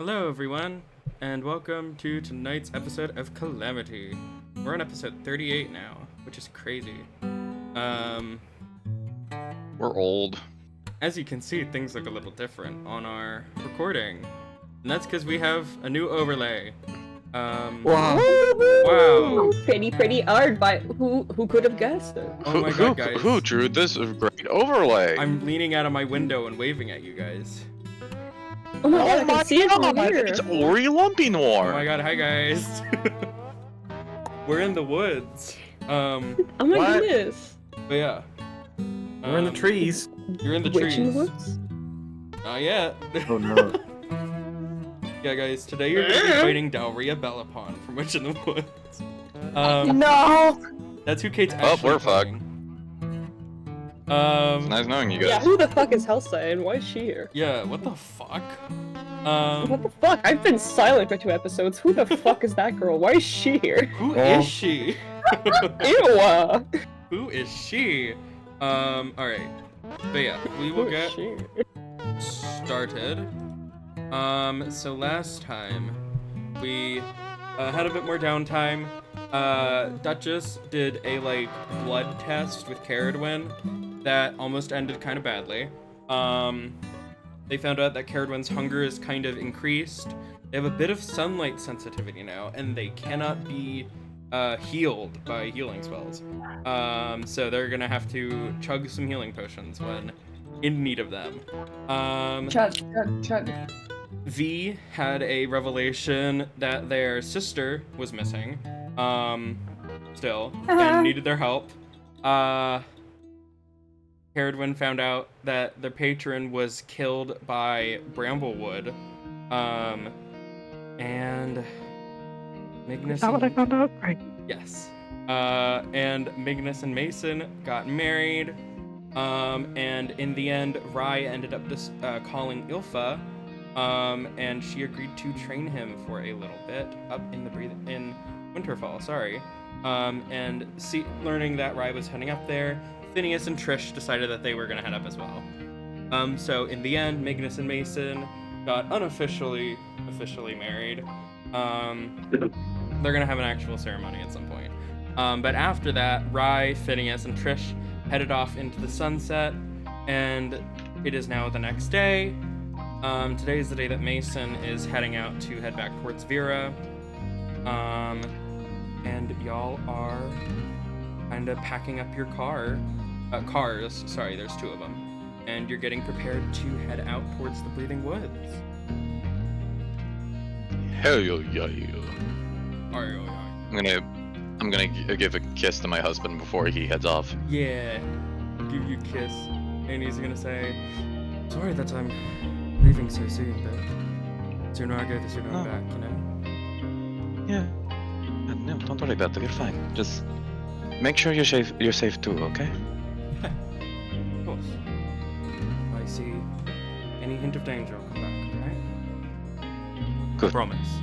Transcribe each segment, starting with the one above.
Hello, everyone, and welcome to tonight's episode of Calamity. We're on episode 38 now, which is crazy. We're old. As you can see, things look a little different on our recording, and that's because we have a new overlay. Wow. Pretty art, but who could have guessed it? Oh my god, guys. Who drew this great overlay? I'm leaning out of my window and waving at you guys. Oh my god, I can see it from here. It's Ori Lumpy Noir. Oh my god, hi guys. We're in the woods. Oh my goodness. But yeah. We're in the trees. You're in the Witch trees. in the woods? Not yet. Oh no. Yeah, guys, today you're gonna be fighting Dalria Bellapon from Witch in the Woods. No! That's who Kate's actually we're fucked. playing. It's nice knowing you Yeah, guys. who the fuck is HELSEI and why is she here? Yeah, what the fuck? What the fuck? I've been silent for 2 episodes. Who the fuck is that girl? Why is she here? Who is she? Ew! Who is she? Alright. But yeah, we will Who is get she? started. So last time we had a bit more downtime. Duchess did a blood test with CERIDWEN that almost ended kind of badly. They found out that CERIDWEN's hunger is kind of increased. They have a bit of sunlight sensitivity now, and they cannot be healed by healing spells. So they're gonna have to chug some healing potions when in need of them. Chug. V had a revelation that their sister was missing, still, and needed their help. CERIDWEN found out that their patron was killed by Bramblewood, and Magnus. How would I found out? Right. Yes. And Magnus and Mason got married, and in the end, Rai ended up calling Ilfa. And she agreed to train him for a little bit up in in Winterfall, sorry. And learning that Rai was heading up there, Phineas and Trish decided that they were gonna head up as well. So in the end, Magnus and Mason got officially married. They're gonna have an actual ceremony at some point. But after that, Rai, Phineas, and Trish headed off into the sunset, and it is now the next day. Today is the day that Mason is heading out to head back towards Vera. And y'all are kind of packing up your cars, sorry, there's 2 of them. And you're getting prepared to head out towards the Breathing Woods. Hell yeah. I'm gonna give a kiss to my husband before he heads off. Yeah, give you a kiss. And he's gonna say, sorry that I'm leaving so soon, but the sooner I go, the sooner I'm back, you know? Yeah. No, don't worry about it. You're fine. Just make sure you're safe too, okay? Yeah, of course. If I see any hint of danger, I'll come back, alright? Good. Promise.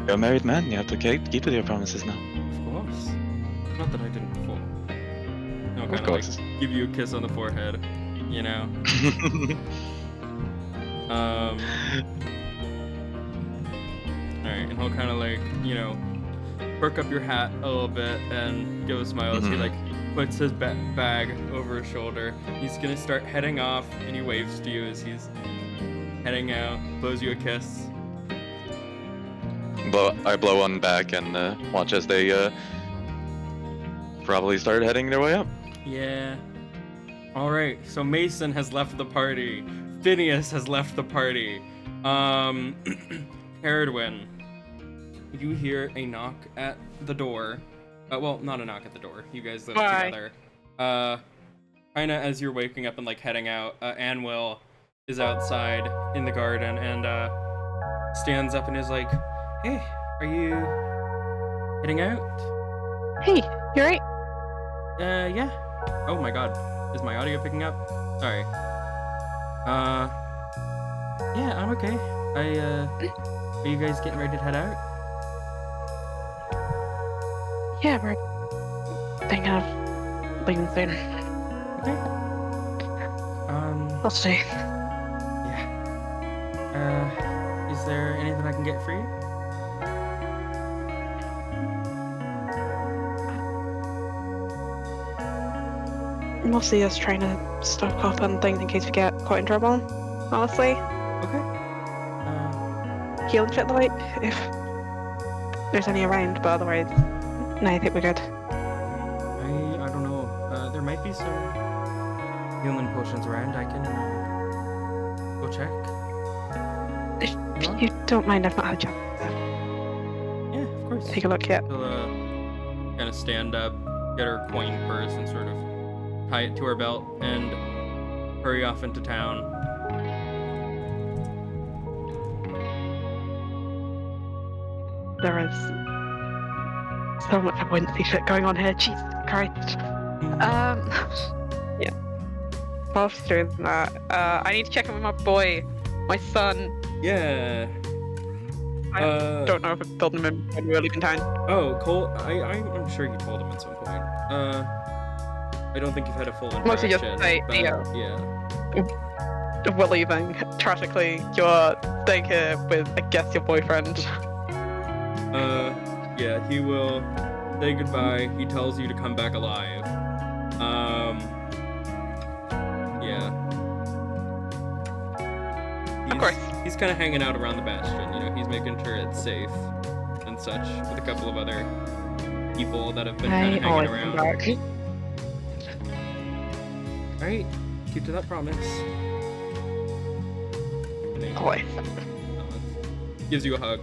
You're a married man. You have to keep with your promises now. Of course. Not that I didn't before. No, Of kind course. give you a kiss on the forehead, you know? Alright, and he'll kind of perk up your hat a little bit and give a smile as he puts his bag over his shoulder. He's gonna start heading off, and he waves to you as he's heading out, blows you a kiss. I blow one back and watch as they probably start heading their way up. Yeah. Alright, so Mason has left the party. Phineas has left the party. CERIDWEN, you hear a knock at the door. Well, not a knock at the door. You guys live together. Kinda as you're waking up and heading out, Anwil is outside in the garden and stands up and is like, hey, are you heading out? Hey, you alright? Yeah. Oh my god. Is my audio picking up? Sorry. Yeah, I'm okay. Are you guys getting ready to head out? Yeah, we're thinking of leaving soon. Okay. I'll stay. Yeah. Is there anything I can get for you? Mostly just trying to stock up on things in case we get caught in trouble, honestly. Okay. Healing shit like, if there's any around, but otherwise, no, I think we're good. I don't know. There might be some healing potions around. I can go check. If You want? you don't mind, I've not had a chance Yeah, of course. to take a look yet. She'll kind of stand up, get her coin purse, and sort of tie it to her belt, and hurry off into town. There is so much Wednesday shit going on here. Jesus Christ. Yeah. Whilst doing that, I need to check in with my boy, my son. Yeah. I don't know if I've told him in really been time. Oh, Cole. I'm sure you told him at some point. I don't think you've had a full Mostly interaction. just say, but, yeah. We're leaving. Tragically, you're staying here with, I guess, your boyfriend. Yeah. He will say goodbye. He tells you to come back alive. Yeah. Of course. He's kind of hanging out around the bastion. You know, he's making sure it's safe and such with a couple of other people that have been kind of hanging around. Back. Alright, keep to that promise. Always. Gives you a hug.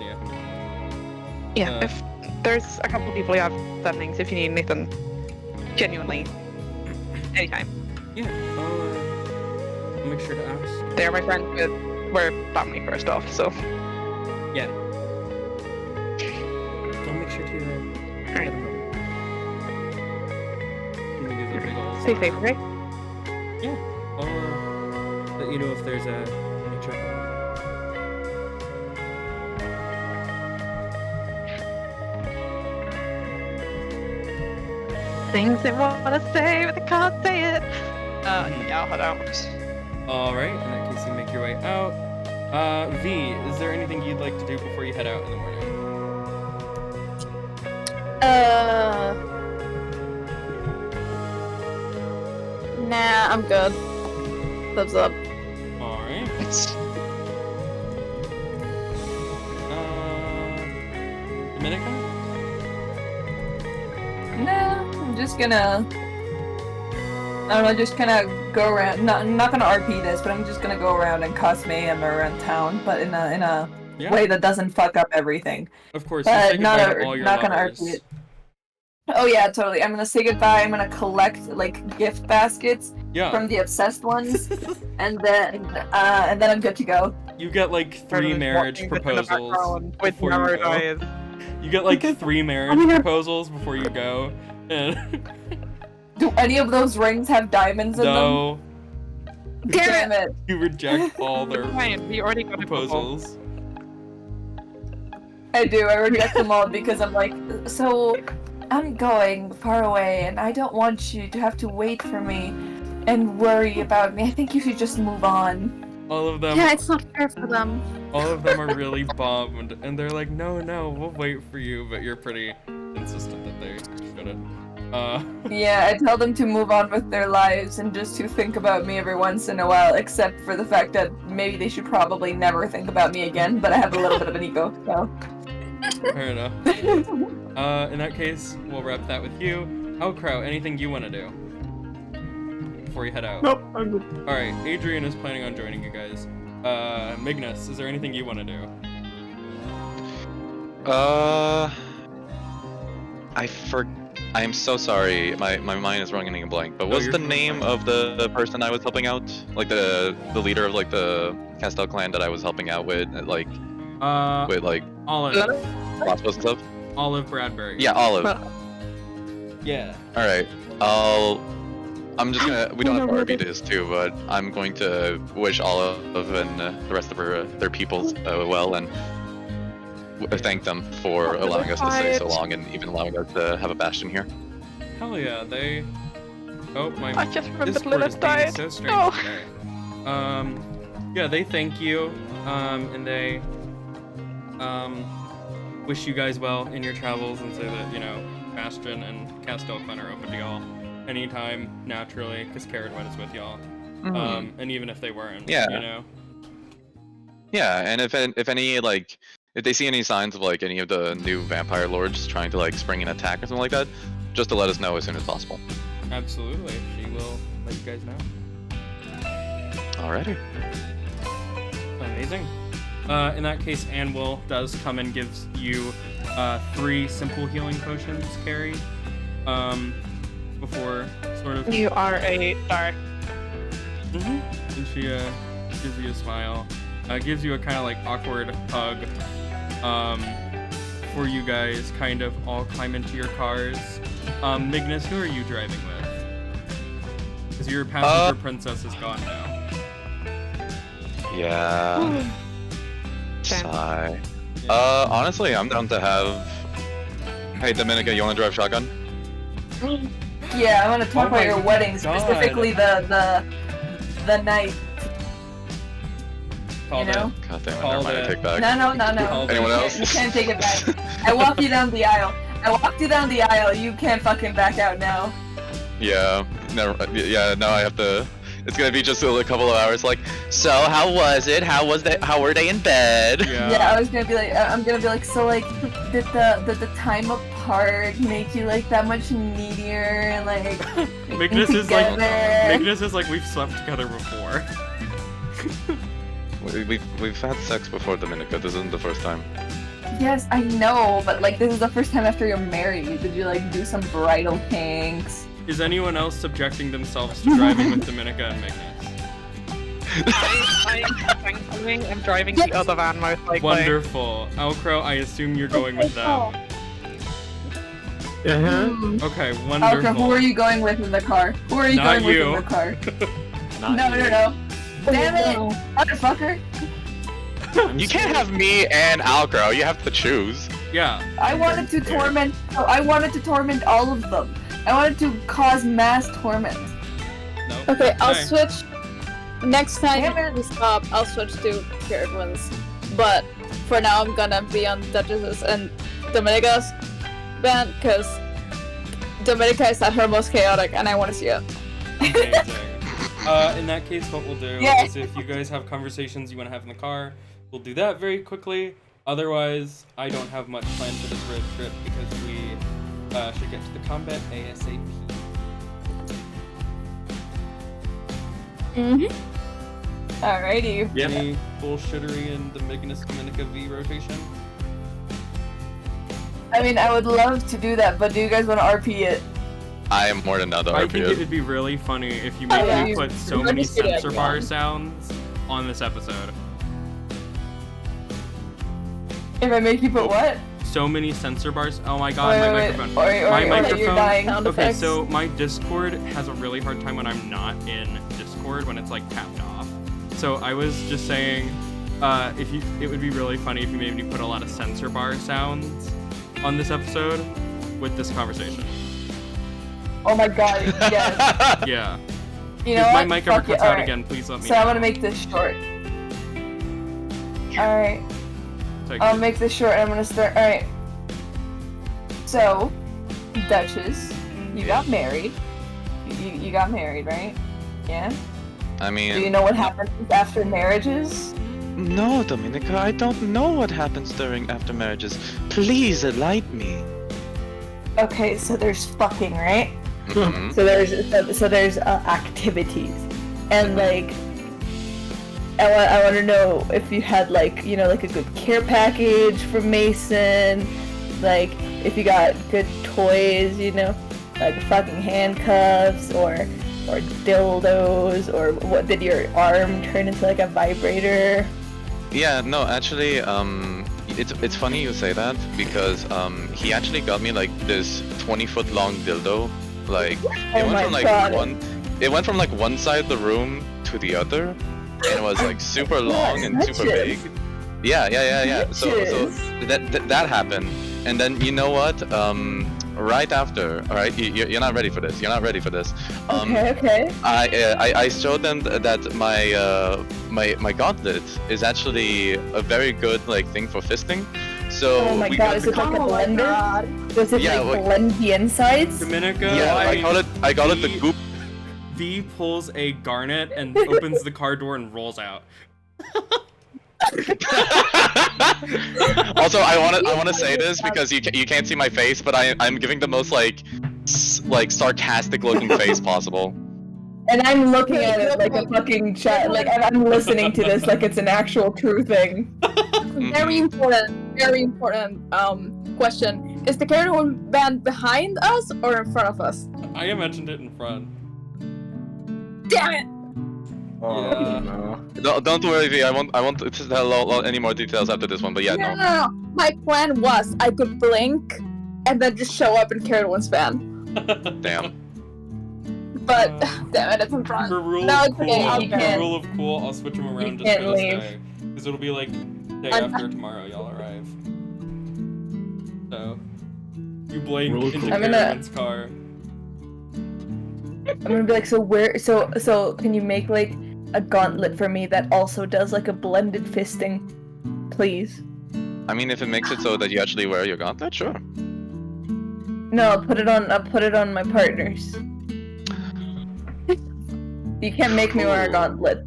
Yeah. Yeah, if there's a couple of people you have standings, if you need anything, genuinely, anytime. Yeah, I'll make sure to ask. They're my friends, but we're family first off, so. Yeah. I'll make sure to let Alright. them know. He gives a big ol' Stay safe, smile. right? Yeah, I'll let you know if there's any trouble. Things they want to say, but they can't say it. Yeah, I'll head out. Alright, in that case you make your way out. V, is there anything you'd like to do before you head out in the morning? Nah, I'm good. Thumbs up. Alright. Dominica? Nah, I'm just gonna. I don't know, just kind of go around. I'm not gonna RP this, but I'm just gonna go around and cause mayhem around town, but in a Yeah. way that doesn't fuck up everything. Of course, you But say goodbye to all your not gonna lovers. RP it. Oh yeah, totally. I'm gonna say goodbye. I'm gonna collect like gift baskets Yeah, from the obsessed ones, and then I'm good to go. you get like 3 marriage proposals With before you narrowed go. eyes. You get like 3 marriage proposals before you go, and Do any of those rings have diamonds in no, them? Damn it! you reject all their Ryan, we already got a couple. proposals. I do. I reject them all because I'm like, so I'm going far away, and I don't want you to have to wait for me and worry about me. I think you should just move on. All of them, Yeah, it's not fair for them. all of them are really bummed, and they're like, no, we'll wait for you, but you're pretty insistent that they shouldn't. Yeah, I tell them to move on with their lives and just to think about me every once in a while, except for the fact that maybe they should probably never think about me again, but I have a little bit of an ego, so. Fair enough. In that case, we'll wrap that with you. ALCROW, anything you want to do before you head out? Nope, I'm good. Alright, Adrian is planning on joining you guys. Mignus, is there anything you want to do? I'm so sorry. My mind is running a blank. But No, what's you're the totally name fine. of the person I was helping out? Like the leader of like the Castell clan that I was helping out with, like with like Olive. lots of stuff. Olive Bradbury. Yeah, Olive. Yeah. All right. I'm just gonna. We don't have to RB this too, but I'm going to wish Olive and the rest of their peoples well, and thank them for allowing us to stay so long and even allowing us to have a bastion here. Hell yeah, they... Oh, my I just remembered Discord is Lilith being died. so strange No. today. Yeah, they thank you, and they wish you guys well in your travels and say that, you know, Bastion and Castel Quinn are open to y'all anytime, naturally, because CERIDWEN is with y'all. And even if they weren't, Yeah. you know. Yeah, and if any like if they see any signs of like any of the new vampire lords trying to like spring an attack or something like that, just to let us know as soon as possible. Absolutely, she will let you guys know. Alrighty. Amazing. In that case, Anwil does come and gives you 3 simple healing potions, Carrie. Before sort of. You are a dark. And she gives you a smile, gives you a kind of like awkward hug. Before you guys kind of all climb into your cars. Mignus, who are you driving with? Because your passenger princess is gone now. Yeah. Sigh. Honestly, I'm down to have. Hey, Dominica, you want to drive shotgun? Yeah, I want to talk Oh about my your wedding, God. specifically the night. Called You know? God damn it, never Called mind, I it. take back. No. Called Anyone it. else? You can't take it back. I walk you down the aisle. You can't fucking back out now. Yeah, never. Yeah, now I have to. It's gonna be just a couple of hours. Like, so how was it? How were they in bed? Yeah, I was gonna be like, I'm gonna be like, so like, did the time apart make you like that much needier? Like, Mignus is like, together? Mignus is like, we've slept together before. We've had sex before, Dominica. This isn't the first time. Yes, I know, but like, this is the first time after you're married. Did you like do some bridal kinks? Is anyone else subjecting themselves to driving with Dominica and Mignus? I'm driving the other van most likely. Wonderful. ALCROW, I assume you're going with them. Uh-huh. Okay, Okay, wonderful. who are you going with in the car? Who are you Not going you. with in the car? Not No. Damn it, motherfucker! You can't have me and Alcro. You have to choose. Yeah. I wanted to torment all of them. I wanted to cause mass torment. No. Okay, I'll switch. Next time Damn it. we stop, I'll switch to CERIDWEN's. But for now, I'm gonna be on Duchess's and Dominica's band because Dominica is at her most chaotic, and I want to see it. Amazing. In that case, what we'll do Yeah. is if you guys have conversations you want to have in the car, we'll do that very quickly. Otherwise, I don't have much planned for this road trip because we should get to the combat ASAP. Alrighty. Yep. Any bullshittery in the Mignus Dominica V rotation? I mean, I would love to do that, but do you guys want to RP it? I am more than down to I think RP it would be really funny if you Oh, make yeah. me put so Let many me see that sensor bar again. sounds on this episode. If I make you put what? So many sensor bars. Oh my god, my Wait, microphone. Or My you're microphone. dying. Sound Okay, effects. so my Discord has a really hard time when I'm not in Discord when it's like tapped off. So I was just saying, it would be really funny if you made me put a lot of sensor bar sounds on this episode with this conversation. Oh my god, yes. Yeah. You know If my what? mic ever Fuck it, cuts out alright. again, please let me So know. I'm gonna make this short. Alright, Take I'll it. make this short and I'm gonna start. Alright. So, Duchess, you got married. You got married, right? Yeah? I Do you mean, know what happens after marriages? no, Dominica. I don't know what happens during after marriages. Please enlighten me. Okay, so there's fucking, right? Mhm. So there's activities, and like I want to know if you had like like a good care package from Mason, like if you got good toys, like fucking handcuffs or dildos, or what, did your arm turn into like a vibrator? Yeah, no, actually, it's funny you say that because he actually got me like this 20-foot long dildo. Like Oh it went my from like God. it went from like one side of the room to the other, and it was like super long and super big. Yeah. So Bitches. that happened, and then you know what? right after, all right, you're not ready for this. You're not ready for this. Okay. I showed them that my gauntlet is actually a very good like thing for fisting. So Oh my we god, got is the it like a Oh my blender? god. Does it Yeah, like blend the insides? Dominica, yeah, I call it the goop. V pulls a garnet and opens the car door and rolls out. Also, I want to say this because you can't see my face, but I'm giving the most like sarcastic looking face possible. And I'm looking at it like a fucking chat. Like I'm listening to this like it's an actual true thing. Very important question. Is the Heroforge band behind us or in front of us? I imagined it in front. Damn it! Oh Yeah. no. Don't worry, V. I won't tell any more details after this one. But yeah, no. No. My plan was I could blink and then just show up in Heroforge's van. Damn. But damn it, it's in front. For rule No, of it's cool, okay, I'll for get- rule of cool, I'll switch them around just can't for this leave. day. Because it'll be like day I'm- after tomorrow y'all arrive. So you blink Rule of into cool. I'm gonna- Caravan's car. I'm gonna be like, so can you make like a gauntlet for me that also does like a blended fisting, please? I mean, if it makes it so that you actually wear your gauntlet, sure. No, I'll put it on my partners. You can't make me wear a gauntlet.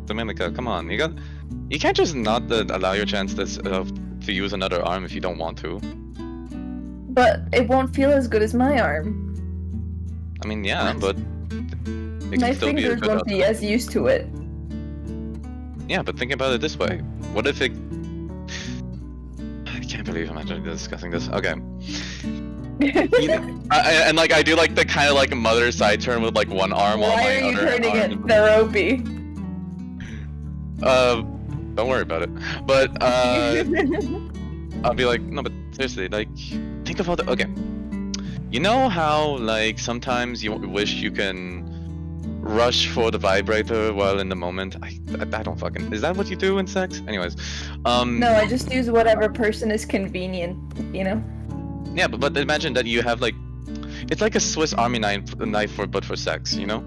Dominica, come on, you can't just not allow your chance to use another arm if you don't want to. But it won't feel as good as my arm. I mean, yeah, but it My can still be a fingers good won't be as used to it. Yeah, but think about it this way. What if it... I can't believe I'm actually discussing this. Okay. And like, I do like the kind of like mother side turn with like one arm while Why my are you other turning it arm... therapy? Don't worry about it. But, I'll be like, no, but seriously, like, think about it. Okay. You know how, like, sometimes you wish you can rush for the vibrator while in the moment? I don't fucking... Is that what you do in sex? Anyways, No, I just use whatever person is convenient, you know? yeah, but imagine that you have, like... It's like a Swiss Army knife but for sex, you know?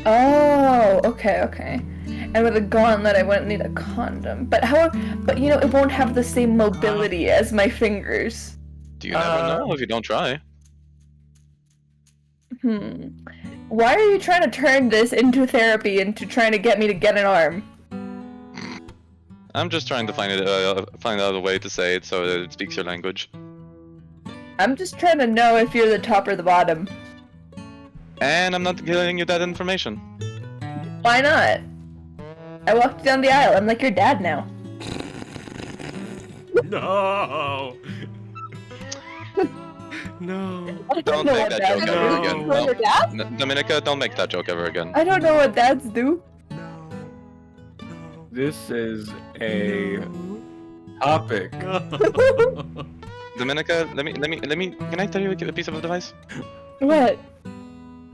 Oh, okay. And with a gauntlet, I wouldn't need a condom. But you know, it won't have the same mobility as my fingers. Do you never know if you don't try? Why are you trying to turn this into therapy into trying to get me to get an arm? I'm just trying to find out a way to say it so that it speaks your language. I'm just trying to know if you're the top or the bottom. And I'm not giving you that information. Why not? I walked down the aisle. I'm like your dad now. No. No. I Don't know make what that dads joke do. ever again. For your dad? Dominica, don't make that joke ever again. I don't know what dads do. This is a topic. Dominica, let me. Can I tell you a piece of advice? What?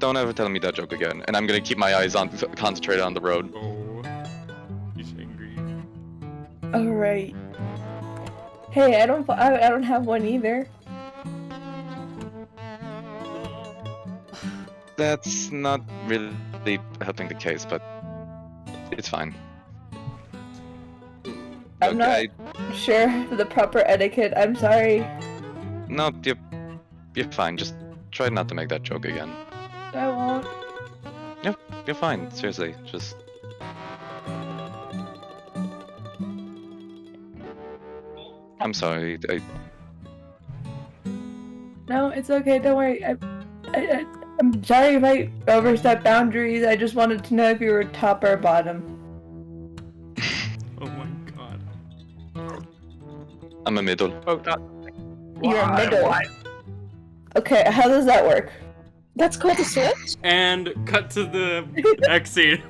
Don't ever tell me that joke again. And I'm gonna keep my eyes concentrated on the road. Oh. He's angry. All right. Hey, I don't have one either. That's not really helping the case, but it's fine. I'm not sure of the proper etiquette. I'm sorry. No, you're fine. Just try not to make that joke again. I won't. You're fine. Seriously, just. I'm sorry. No, it's okay. Don't worry. I'm sorry if I overstepped boundaries. I just wanted to know if you were top or bottom. Oh my god. I'm a middle. Oh, God. You're a middle. Okay, how does that work? That's called a switch? And cut to the next scene.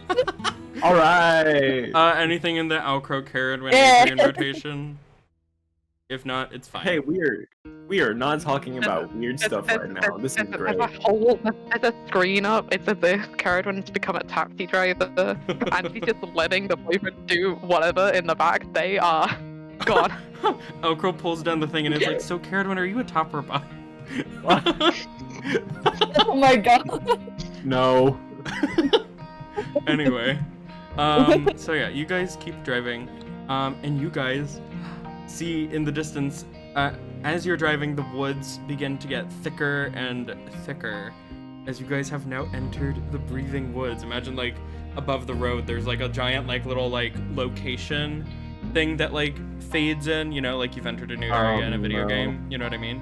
All right. Anything in the ALCROW CERIDWEN in rotation? If not, it's fine. Hey, we are not talking about weird stuff right now. This is great. There's a screen up. It says the CERIDWEN's become a taxi driver, and he's just letting the boyfriend do whatever in the back. They are gone. ALCROW pulls down the thing and is like, so CERIDWEN, are you a top or a bottom? Oh my god. No. Anyway, so yeah, you guys keep driving, and you guys see in the distance, as you're driving, the woods begin to get thicker and thicker, as you guys have now entered the breathing woods. Imagine, like, above the road, there's, like, a giant, like, little, like, location thing that, like, fades in, you know, like you've entered a new area in a video game, you know what I mean?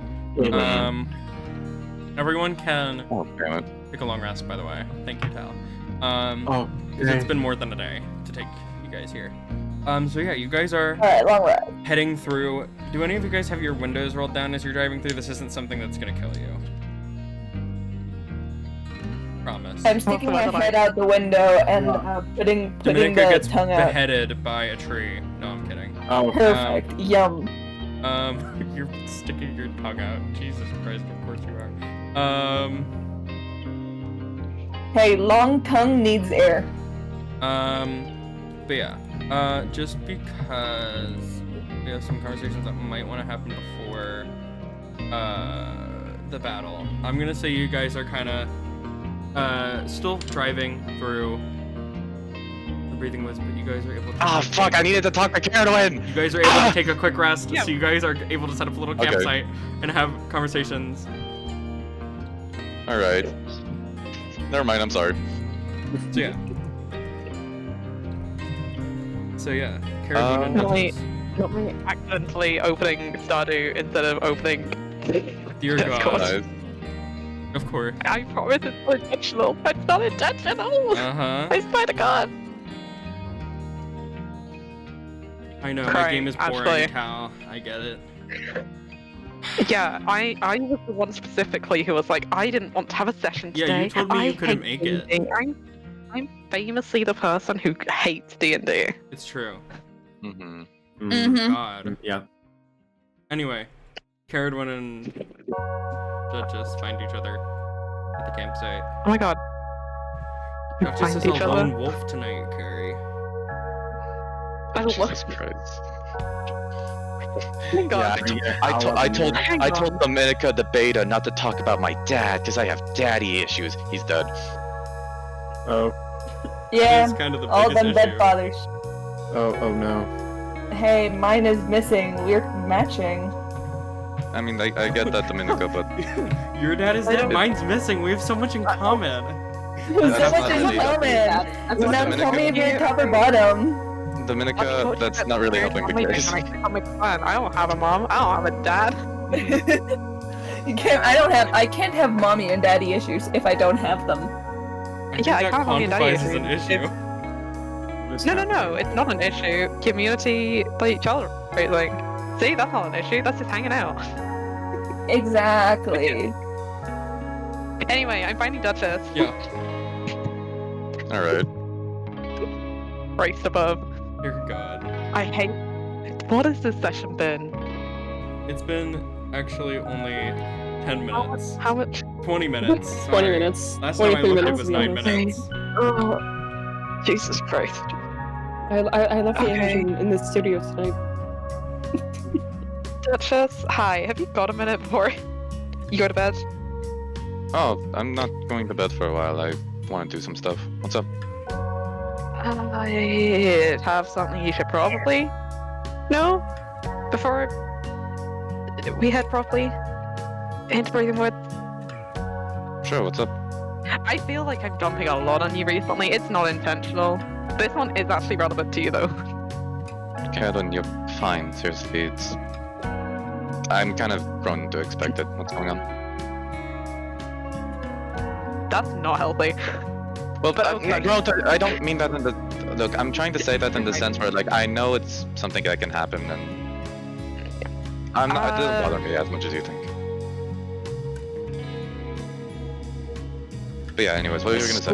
Everyone can Oh, damn it. take a long rest, by the way. Thank you, Tal. Oh, 'Cause it's been more than a day to take you guys here. So yeah, you guys are Alright, long ride. heading through. Do any of you guys have your windows rolled down as you're driving through? This isn't something that's gonna kill you. Promise. I'm sticking my head out the window and putting Dominica the gets tongue out. beheaded by a tree. No, I'm kidding. Oh, Perfect. Yum. You're sticking your tongue out. Jesus Christ, of course you are. Hey, long tongue needs air. But yeah, just because we have some conversations that might want to happen before, the battle, I'm gonna say you guys are kind of, still driving through the breathing woods, but you guys are able to... Ah, fuck, I needed to talk to CERIDWEN! You guys are able to take a quick rest, so you guys are able to set up a little Okay. campsite and have conversations. Alright. Never mind, I'm sorry. So yeah, CERIDWEN and Really? Duchess. Accidentally opening Stardew instead of opening. Dear Yes, God. Nice. Of course. I promise it's not intentional. It's not intentional. Uh-huh. I swear to God. I know, my Crying, game is boring, actually. Tal. I get it. Yeah, I was the one specifically who was like, I didn't want to have a session Yeah, today. you told me you I couldn't hate make it. D&D. I'm famously the person who hates D&D. It's true. Mm-hmm. Mm-hmm. God. Yeah. Anyway, CERIDWEN and Duchess find each other at the campsite. Oh my God. We Duchess find is a each lone other. wolf tonight, Carrie. I love Jesus Christ. Oh my God. I told Dominica the beta not to talk about my dad because I have daddy issues. He's dead. Oh. Yeah, It's kind of the all biggest them dead issue. fathers. Oh no. Hey, mine is missing. We're matching. I mean, I get that, Dominica, but Your dad is dead, mine's missing. We have so much in common. So That's much not in really- common. That's Now Dominica- tell me if you're top or bottom. Dominica, that's not really helping the case. I don't have a mom. I don't have a dad. You can't. I can't have mommy and daddy issues if I don't have them. I think Yeah, I that can't have your daddy quantifies as an issues. issue. No, it's not an issue. Community, like, child raising. See, that's not an issue. That's just hanging out. Exactly. Anyway, I'm finding Duchess. Yeah. Alright. Raced above. Dear God. I hate. What has this session been? It's been actually only 10 minutes. How much? 20 minutes. 20 sorry. minutes. Last time I 23 looked, it minutes. was to be 9 honest. minutes. Oh, Jesus Christ. I left the Okay. engine in the studio tonight. Duchess, hi. Have you got a minute before you go to bed? Oh, I'm not going to bed for a while. I want to do some stuff. What's up? I have something you should probably know before we head properly into Breathing Woods. Sure, what's up? I feel like I'm dumping a lot on you recently. It's not intentional. This one is actually relevant to you, though. Kevin, you're fine. Seriously, it's... I'm kind of grown to expect it. What's going on? That's not healthy. Well, But okay. I don't mean that in the... Look, I'm trying to say that in the sense where, like, I know it's something that can happen, and... It doesn't bother me as much as you think. But yeah, anyways, what were you gonna say?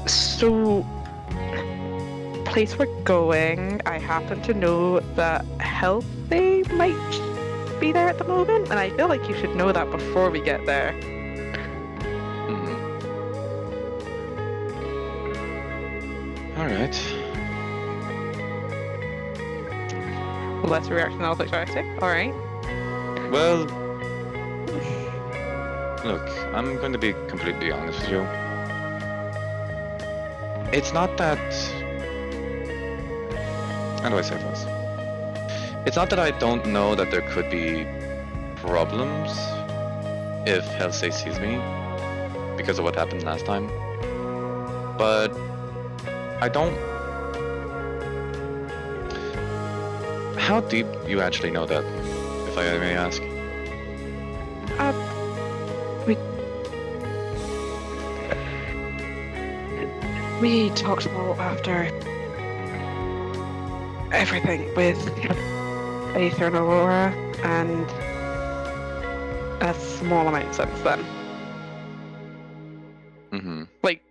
So, place we're going, I happen to know that HELSEI might be there at the moment, and I feel like you should know that before we get there. Mhm. Alright. Less reaction, I was like, alright. Well, look, I'm going to be completely honest with you. It's not that... How do I say this? It's not that I don't know that there could be problems if HELSEI sees me because of what happened last time. But I don't... How deep you actually know that, if I may ask? We talked about after everything with Aether and Aurora, and a small amount since then. Mm-hmm. Like,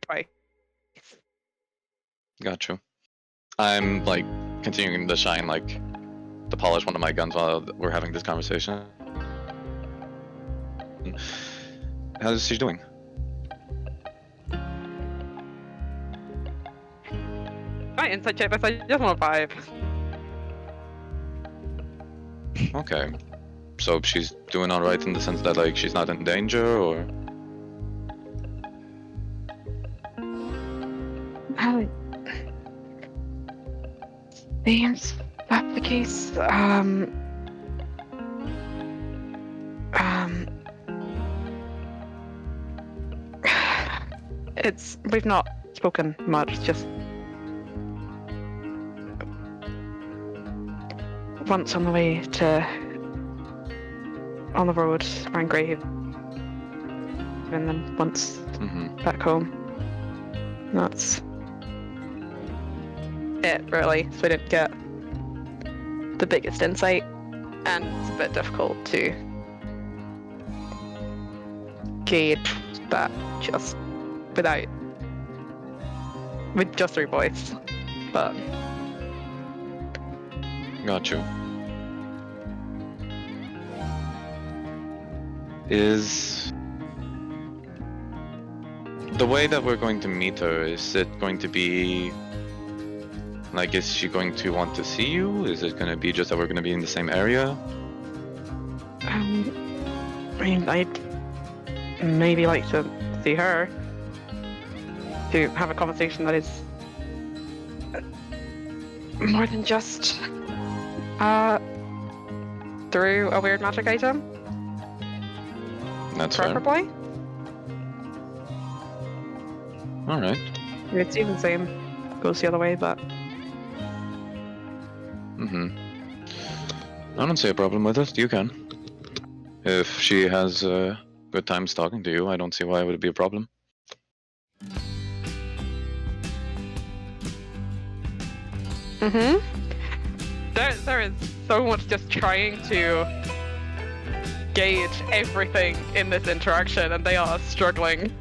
twice. Got you. I'm, like, continuing to shine, like, to polish one of my guns while we're having this conversation. How's she doing? Right, inside check this, I just want a 5. Okay. So she's doing alright in the sense that, like, she's not in danger, or...? Seems that's the case. We've not spoken much, just once on the way on the road around Greyhaven, and then once back home. That's it, really. So we didn't get the biggest insight, and it's a bit difficult to gauge that just with just 3 boys. But Got you. Is the way that we're going to meet her, is it going to be like, is she going to want to see you? Is it going to be just that we're going to be in the same area? I mean, I'd maybe like to see her, to have a conversation that is more than just through a weird magic item. That's fair. Preferably. Alright. It's even the same. Goes the other way, but I don't see a problem with it. You can. If she has good times talking to you, I don't see why it would be a problem. There is so much just trying to gauge everything in this interaction, and they are struggling.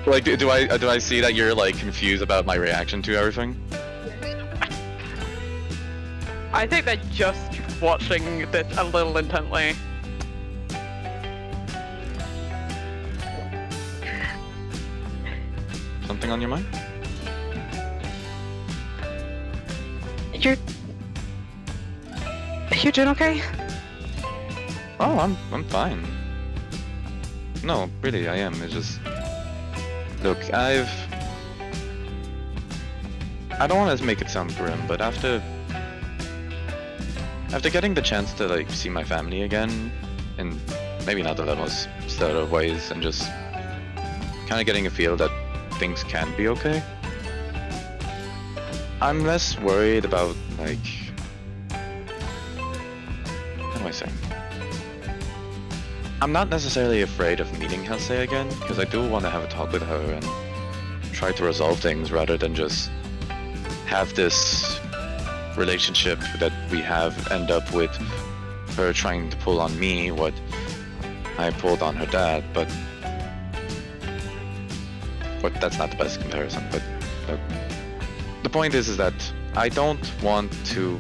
Like, do I see that you're, like, confused about my reaction to everything? I think they're just watching this a little intently. Something on your mind? You doing okay? Oh, I'm fine. No, really, I am. It's just... Look, I don't want to make it sound grim, but after getting the chance to, like, see my family again, in maybe not the most set of ways, and just kind of getting a feel that things can be okay, I'm less worried about, like... What am I saying? I'm not necessarily afraid of meeting HELSEI again, because I do want to have a talk with her and try to resolve things rather than just have this relationship that we have end up with her trying to pull on me what I pulled on her dad, but that's not the best comparison, but the point is that I don't want to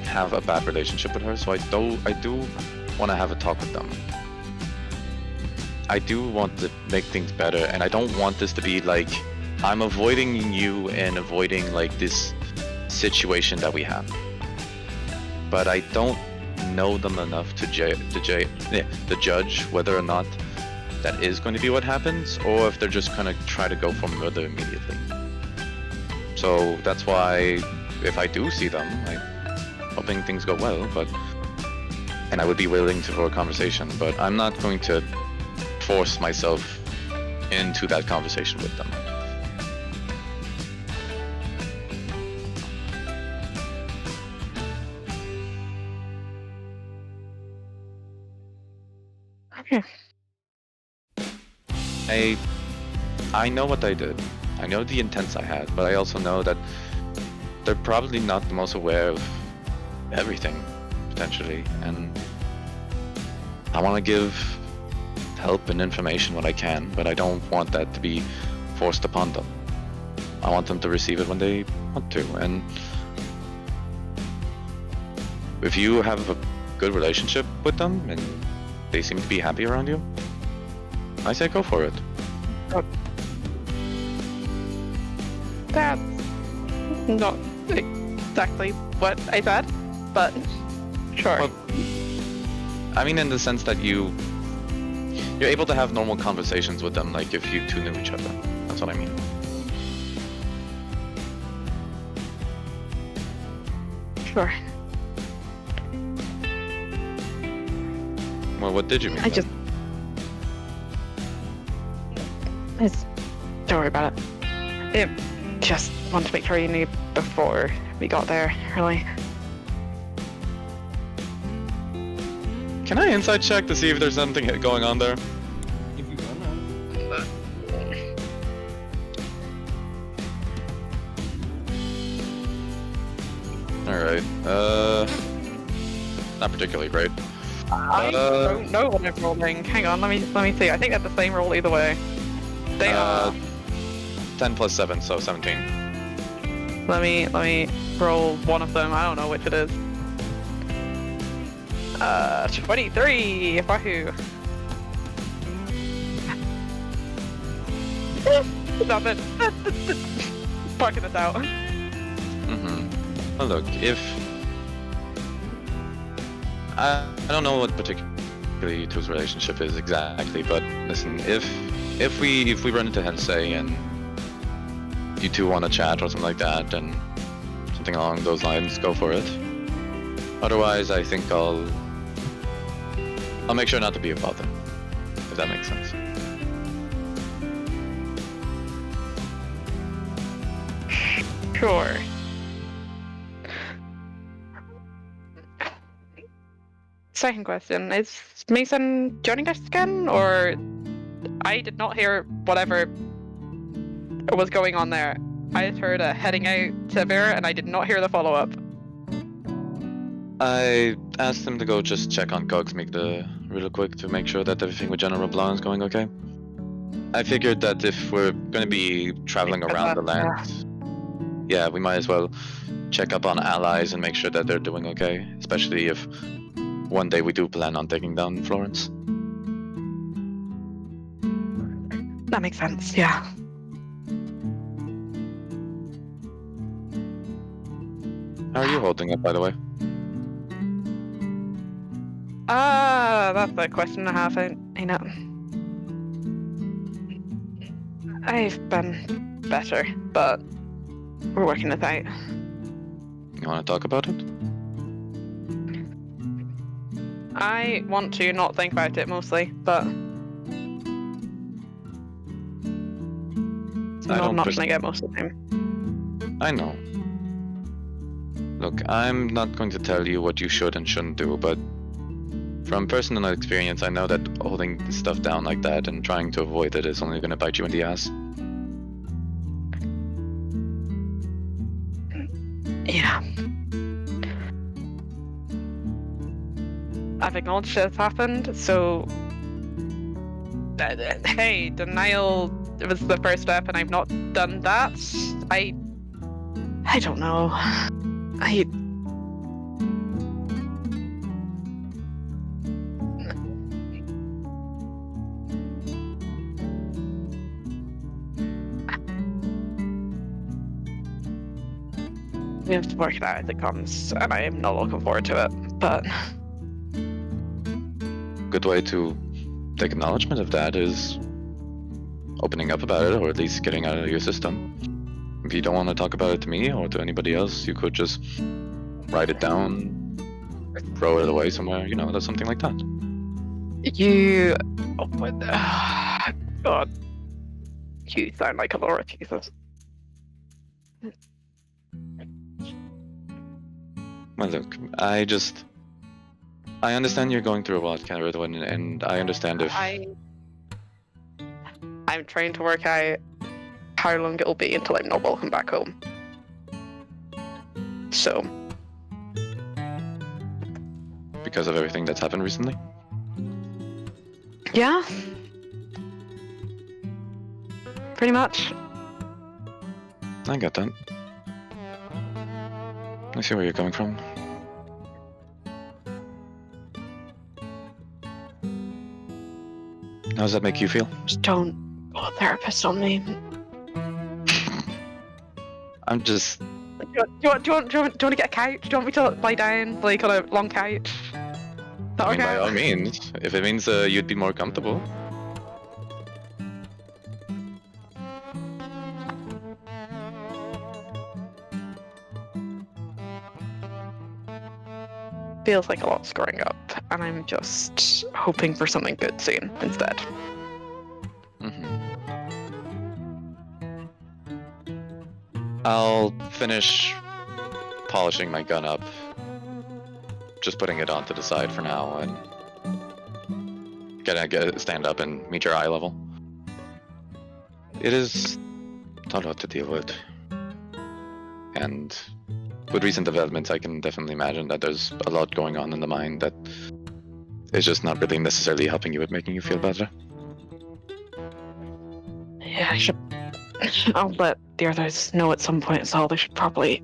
have a bad relationship with her, so I do want to have a talk with them. I do want to make things better, and I don't want this to be like I'm avoiding you and avoiding, like, this situation that we have. but I don't know them enough to judge whether or not that is going to be what happens, or if they're just gonna try to go for murder immediately. So that's why, if I do see them, I'm hoping things go well, and I would be willing to for a conversation, but I'm not going to force myself into that conversation with them. Okay. I know what I did. I know the intents I had, but I also know that they're probably not the most aware of everything, potentially, and I want to give help and information when I can, but I don't want that to be forced upon them. I want them to receive it when they want to, and if you have a good relationship with them and they seem to be happy around you, I say go for it. That's not exactly what I said, but sure. Well, I mean, in the sense that you're able to have normal conversations with them, like if you two knew each other. That's what I mean. Sure. Well, what did you mean? Don't worry about it. Just wanted to make sure you knew before we got there, really. Can I insight check to see if there's something going on there? If you wanna. Alright, not particularly great. I don't know what I'm rolling. Hang on, let me see. I think that's the same roll either way. They are. 10 plus 7, so 17. Let me roll one of them. I don't know which it is. 23. Wahoo! Stop it. Parking this out. Well, look, if I don't know what particularly you two's relationship is exactly, but listen, if we run into HELSEI and you two want to chat or something like that, and something along those lines, go for it. Otherwise, I think I'll make sure not to be a bother, if that makes sense. Sure. Second question, is Mason joining us again, or I did not hear whatever was going on there. I just heard a heading out to Vera, and I did not hear the follow-up. I asked him to go just check on Cogsmeek real quick to make sure that everything with General Blanc is going okay. I figured that if we're going to be traveling around the land, yeah, we might as well check up on allies and make sure that they're doing okay, especially if one day we do plan on taking down Florence. That makes sense, yeah. How are you holding up, by the way? That's the question I have, I know. I've been better, but we're working it out. You want to talk about it? I want to not think about it mostly, but I'm not gonna get most of the time. I know. Look, I'm not going to tell you what you should and shouldn't do, but from personal experience, I know that holding stuff down like that and trying to avoid it is only going to bite you in the ass. Yeah. I've acknowledged it's happened, so hey, denial was the first step, and I've not done that. I don't know. We have to work it out as it comes, and I am not looking forward to it. But Good way to take acknowledgement of that is opening up about it, or at least getting out of your system. If you don't want to talk about it to me or to anybody else, you could just write it down, throw it away somewhere, that's something like that. you, oh my God, you sound like a Laura, Jesus. Well, look, I understand you're going through a lot, CERIDWEN, and I understand if... I'm trying to work out how long it'll be until I'm not welcome back home. So, Because of everything that's happened recently? yeah. Pretty much. I get that. I see where you're coming from. How does that make you feel? Just don't go a therapist on me. I'm just... Do you want to get a couch? Do you want me to lie down, like, on a long couch? Is that I mean, okay? by all means, if it means you'd be more comfortable. Feels like a lot's growing up, and I'm just hoping for something good soon instead. I'll finish polishing my gun up. Just putting it onto the side for now, and stand up and meet your eye level. It is a lot to deal with, and with recent developments, I can definitely imagine that there's a lot going on in the mind that is just not really necessarily helping you with making you feel better. Yeah, I should. I'll let the others know at some point, so they should probably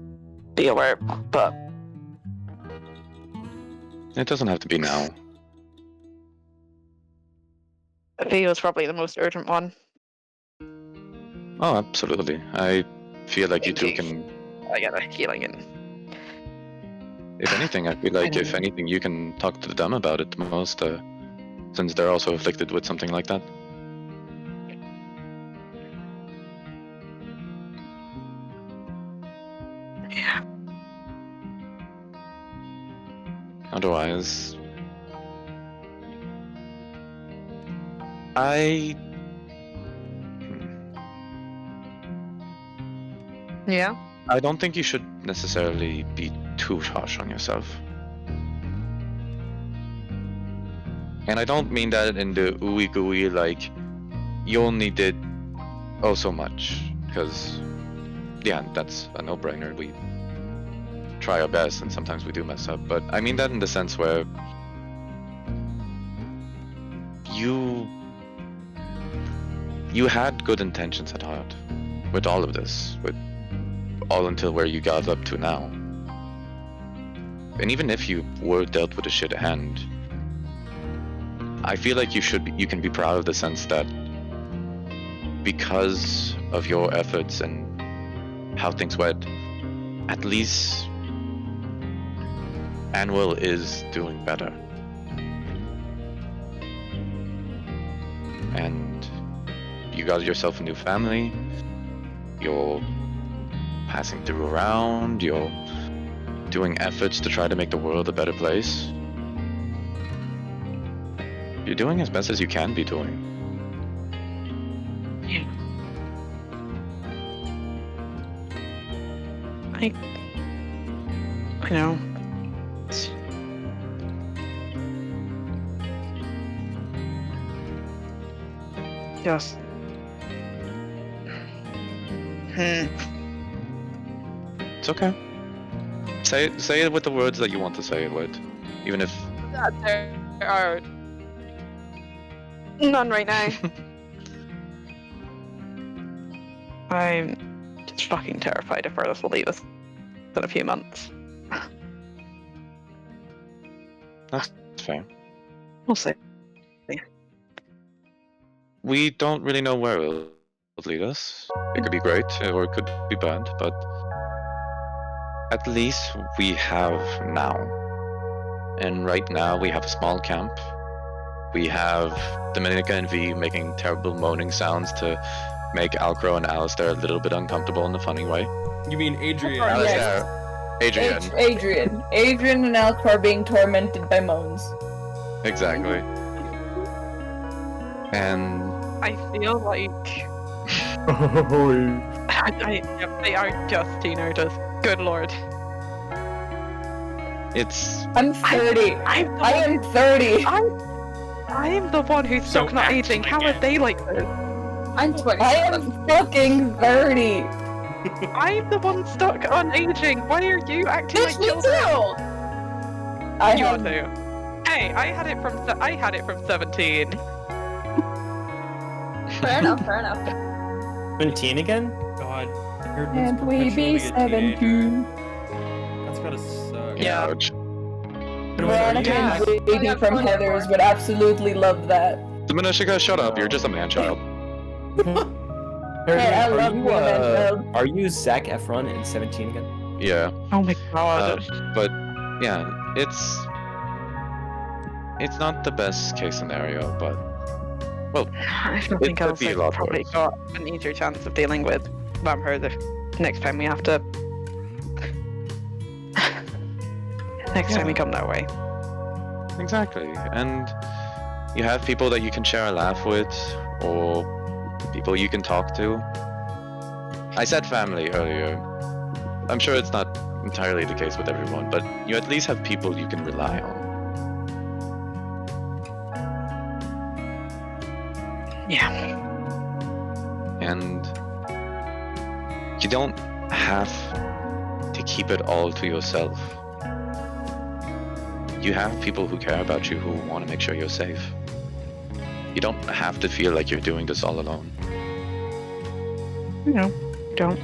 be aware. But It doesn't have to be now. Theo's probably the most urgent one. Oh, absolutely. I feel like you two Indeed. can... I got a healing in. If anything, I feel like if anything, you can talk to them about it the most, since they're also afflicted with something like that. Yeah. Otherwise, Yeah. I don't think you should necessarily be too harsh on yourself. And I don't mean that in the ooey gooey, like, you only did oh so much. Because, yeah, that's a no-brainer. We try our best, and sometimes we do mess up. But I mean that in the sense where you had good intentions at heart with all of this, with all until where you got up to now. And even if you were dealt with a shit hand, I feel like you can be proud of the sense that because of your efforts and how things went, at least Anvil is doing better. And you got yourself a new family, you're passing through around, you're doing efforts to try to make the world a better place. You're doing as best as you can be doing. Yeah. I know. It's... Just... It's okay. Say it with the words that you want to say it with, even if... There are none right now. I'm just fucking terrified if Earth will leave us in a few months. That's fair. We'll see. We don't really know where it'll lead us. It could be great, or it could be bad, but At least we have now. And right now we have a small camp. We have Dominica and V making terrible moaning sounds to make ALCROW and Alistair a little bit uncomfortable in a funny way. You mean Adrian? Alistair, Adrian. Adrian and ALCROW are being tormented by moans. Exactly. And I feel like they are just teenagers. Good lord. it's I'm 30. I am 30. I am the one who's So stuck not aging. How are they like this? I'm 27. I am fucking 30. I'm the one stuck on aging. Why are you acting Bitch, like me children? too! I You are have too. Hey, I had it from 17. Fair enough, fair enough. 17 again? God. Herdman's Can't we be perpetually a teenager. 17? That's gotta suck. Yeah. ouch. Veronica Yeah. and Baby from Heathers would absolutely love that. Dominica, shut up. You're just a man-child. Hey, I Are love you, being a man-child. Are you Zac Efron in 17 again? Yeah. Oh my god. But yeah, it's not the best case scenario, but I don't think could be a I've lot probably worse. got an easier chance of dealing with Vampire the next time we have to. Next time we come that way. exactly. And you have people that you can share a laugh with, or people you can talk to. I said family earlier. I'm sure it's not entirely the case with everyone, but you at least have people you can rely on. Yeah. And you don't have to keep it all to yourself. You have people who care about you, who want to make sure you're safe. You don't have to feel like you're doing this all alone. No, don't.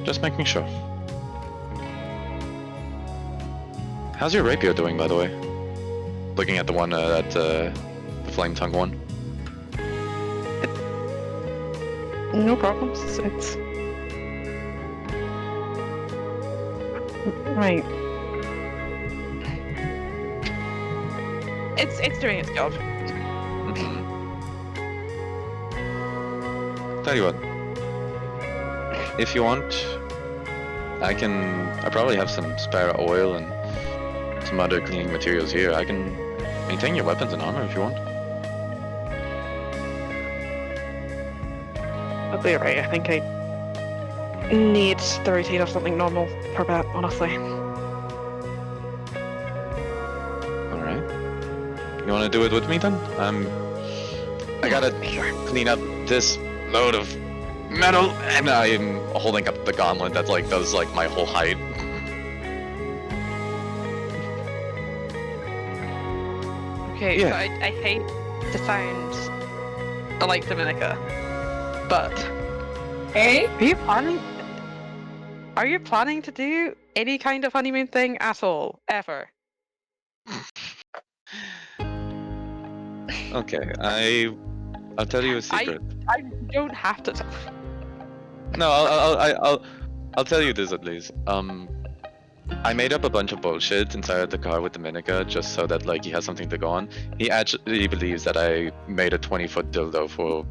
Just making sure. How's your rapier doing, by the way? Looking at the one the flame tongue one. No problems. It's right. It's doing its job. Tell you what. If you want, I probably have some spare oil and some other cleaning materials here. I can maintain your weapons and armor if you want. I'll be right. I think I need the routine of something normal for a bit, honestly. Alright. You wanna do it with me then? I gotta clean up this load of metal, and I'm holding up the gauntlet that's like does like my whole height. Okay, Yeah. so I hate to sound like Dominica, but Hey? are you planning to do any kind of honeymoon thing at all, ever? Okay, I'll tell you a secret. I don't have to. No, I'll tell you this at least. I made up a bunch of bullshit inside the car with Dominica just so that like he has something to go on. He actually believes that I made a 20-foot dildo for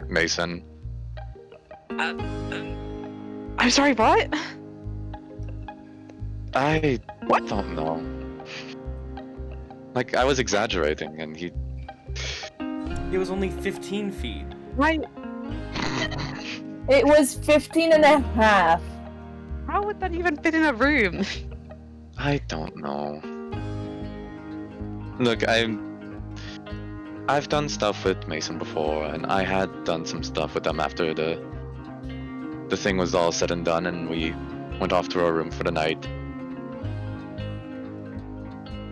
Mason. I'm sorry, what? I What? don't know. Like I was exaggerating, and he. It was only 15 feet. Why? It was 15 and a half. How would that even fit in a room? I don't know. Look, I've done stuff with Mason before, and I had done some stuff with them after the thing was all said and done, and we went off to our room for the night.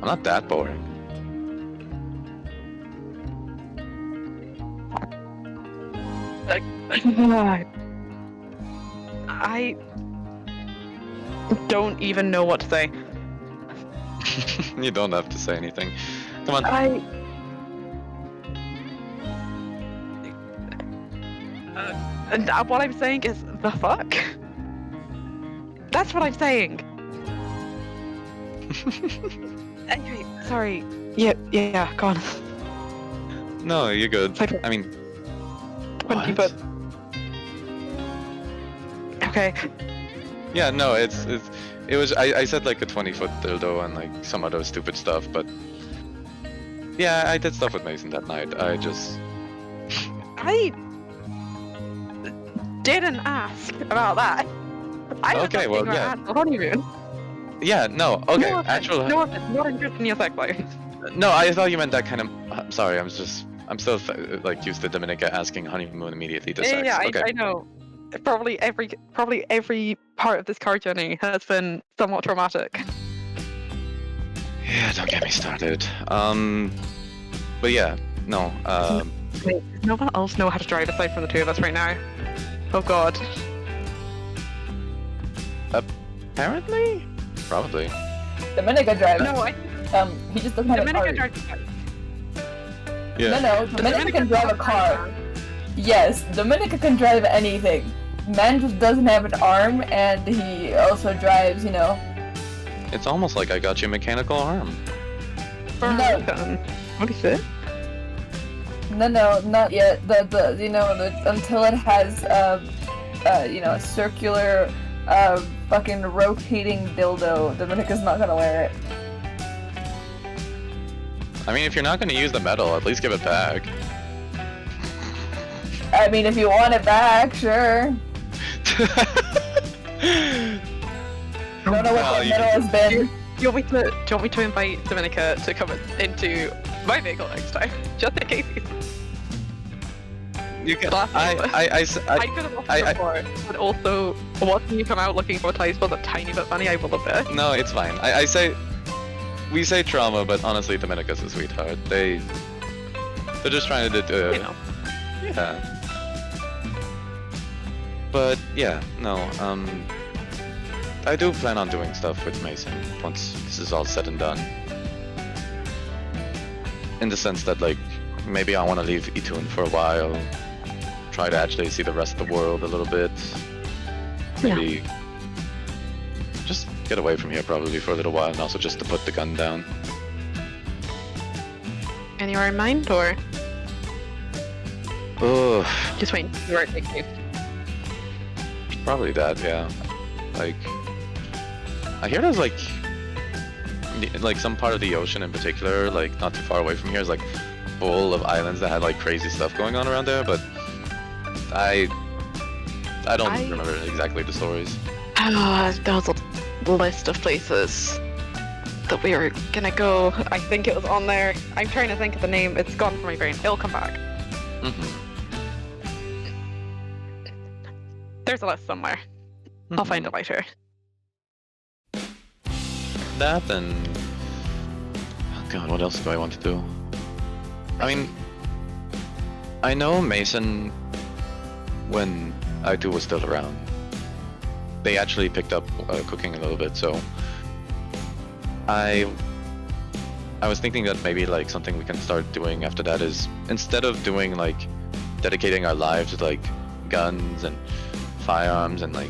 I'm not that boring. I don't even know what to say. You don't have to say anything. Come on. And what I'm saying is the fuck. That's what I'm saying. Anyway, sorry. Yeah, go on. No, you're good. Okay. I mean, 20 what? foot. Okay. Yeah, no, it was. I said like a 20-foot dildo and like some other stupid stuff, but yeah, I did stuff with Mason that night. I didn't ask about that. I was Okay, asking well, about yeah. actual honeymoon. Yeah, no, okay, No offense, actual. No offense, not interested in your sex life. No, I thought you meant that kind of. I'm sorry, I'm still like used to Dominica asking honeymoon immediately to sex. Yeah, Okay. I know. Probably every part of this car journey has been somewhat traumatic. Yeah, don't get me started. But yeah, no. Wait, does no one else know how to drive aside from the two of us right now? Oh god. Apparently, probably. Dominica drives. No, He just doesn't have an Dominica art. drives. Yeah. No, Dominica can drive a car. Yes, Dominica can drive anything. Man just doesn't have an arm, and he also drives, you know. It's almost like I got you a mechanical arm. No. What is it? No, not yet. Until it has a circular, fucking rotating dildo, Dominica's not gonna wear it. I mean, if you're not gonna use the metal, at least give it back. I mean, if you want it back, sure. I don't know what Well, that you metal has been. Do you want me to invite Dominica to come into my vehicle next time? Just in case. You can. Last I could have offered before, but also watching you come out looking for ties was a tiny bit funny. I will admit. No, it's fine. We say trauma, but honestly, Dominica's a sweetheart. They're just trying to do. You know. Yeah. But yeah, no. I do plan on doing stuff with Mason once this is all said and done. In the sense that, like, maybe I want to leave Itun for a while, try to actually see the rest of the world a little bit. Maybe just get away from here probably for a little while, and also just to put the gun down. Anywhere in mind, or Ugh, just waiting for where it takes you? probably that, yeah. Like, I hear there's like some part of the ocean in particular, like not too far away from here, is like full of islands that had like crazy stuff going on around there, but I don't remember exactly the stories. There was a list of places that we were gonna go. I think it was on there. I'm trying to think of the name. It's gone from my brain. It'll come back. There's a list somewhere. I'll find it later. That and oh god, what else do I want to do? I mean, I know Mason, when I2 was still around, they actually picked up cooking a little bit, so I was thinking that maybe like something we can start doing after that is, instead of doing like dedicating our lives to like guns and firearms and like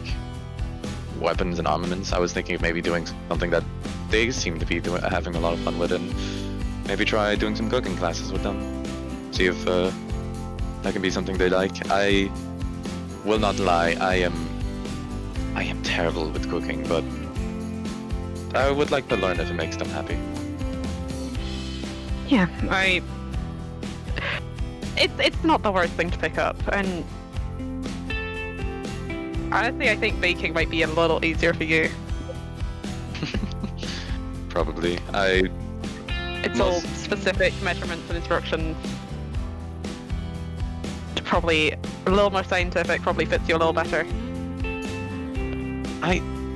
weapons and armaments, I was thinking of maybe doing something that they seem to be having a lot of fun with, and maybe try doing some cooking classes with them. See if that can be something they like. I will not lie, I am terrible with cooking, but I would like to learn if it makes them happy. Yeah, it's not the worst thing to pick up, and honestly, I think baking might be a little easier for you. Probably. It's all specific measurements and instructions. Probably a little more scientific, probably fits you a little better.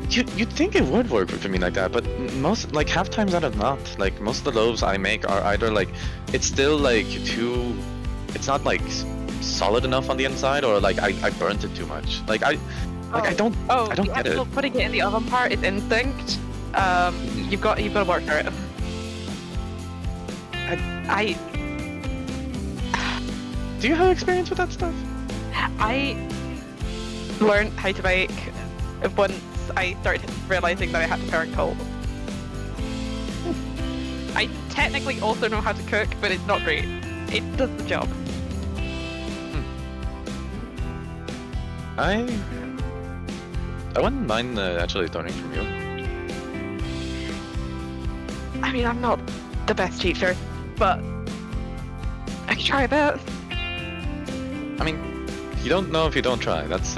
You'd think it would work for me like that, but most, like, half times out of not. Like, most of the loaves I make are either like, it's still like it's not like solid enough on the inside, or like I burnt it too much. Like I don't get it. Putting it in the oven part is instinct. You've got to work for it. Do you have experience with that stuff? I learned how to bake once I started realizing that I had to turn cold. I technically also know how to cook, but it's not great. It does the job. I wouldn't mind actually learning from you. I mean, I'm not the best teacher, but I can try a bit. I mean, you don't know if you don't try. That's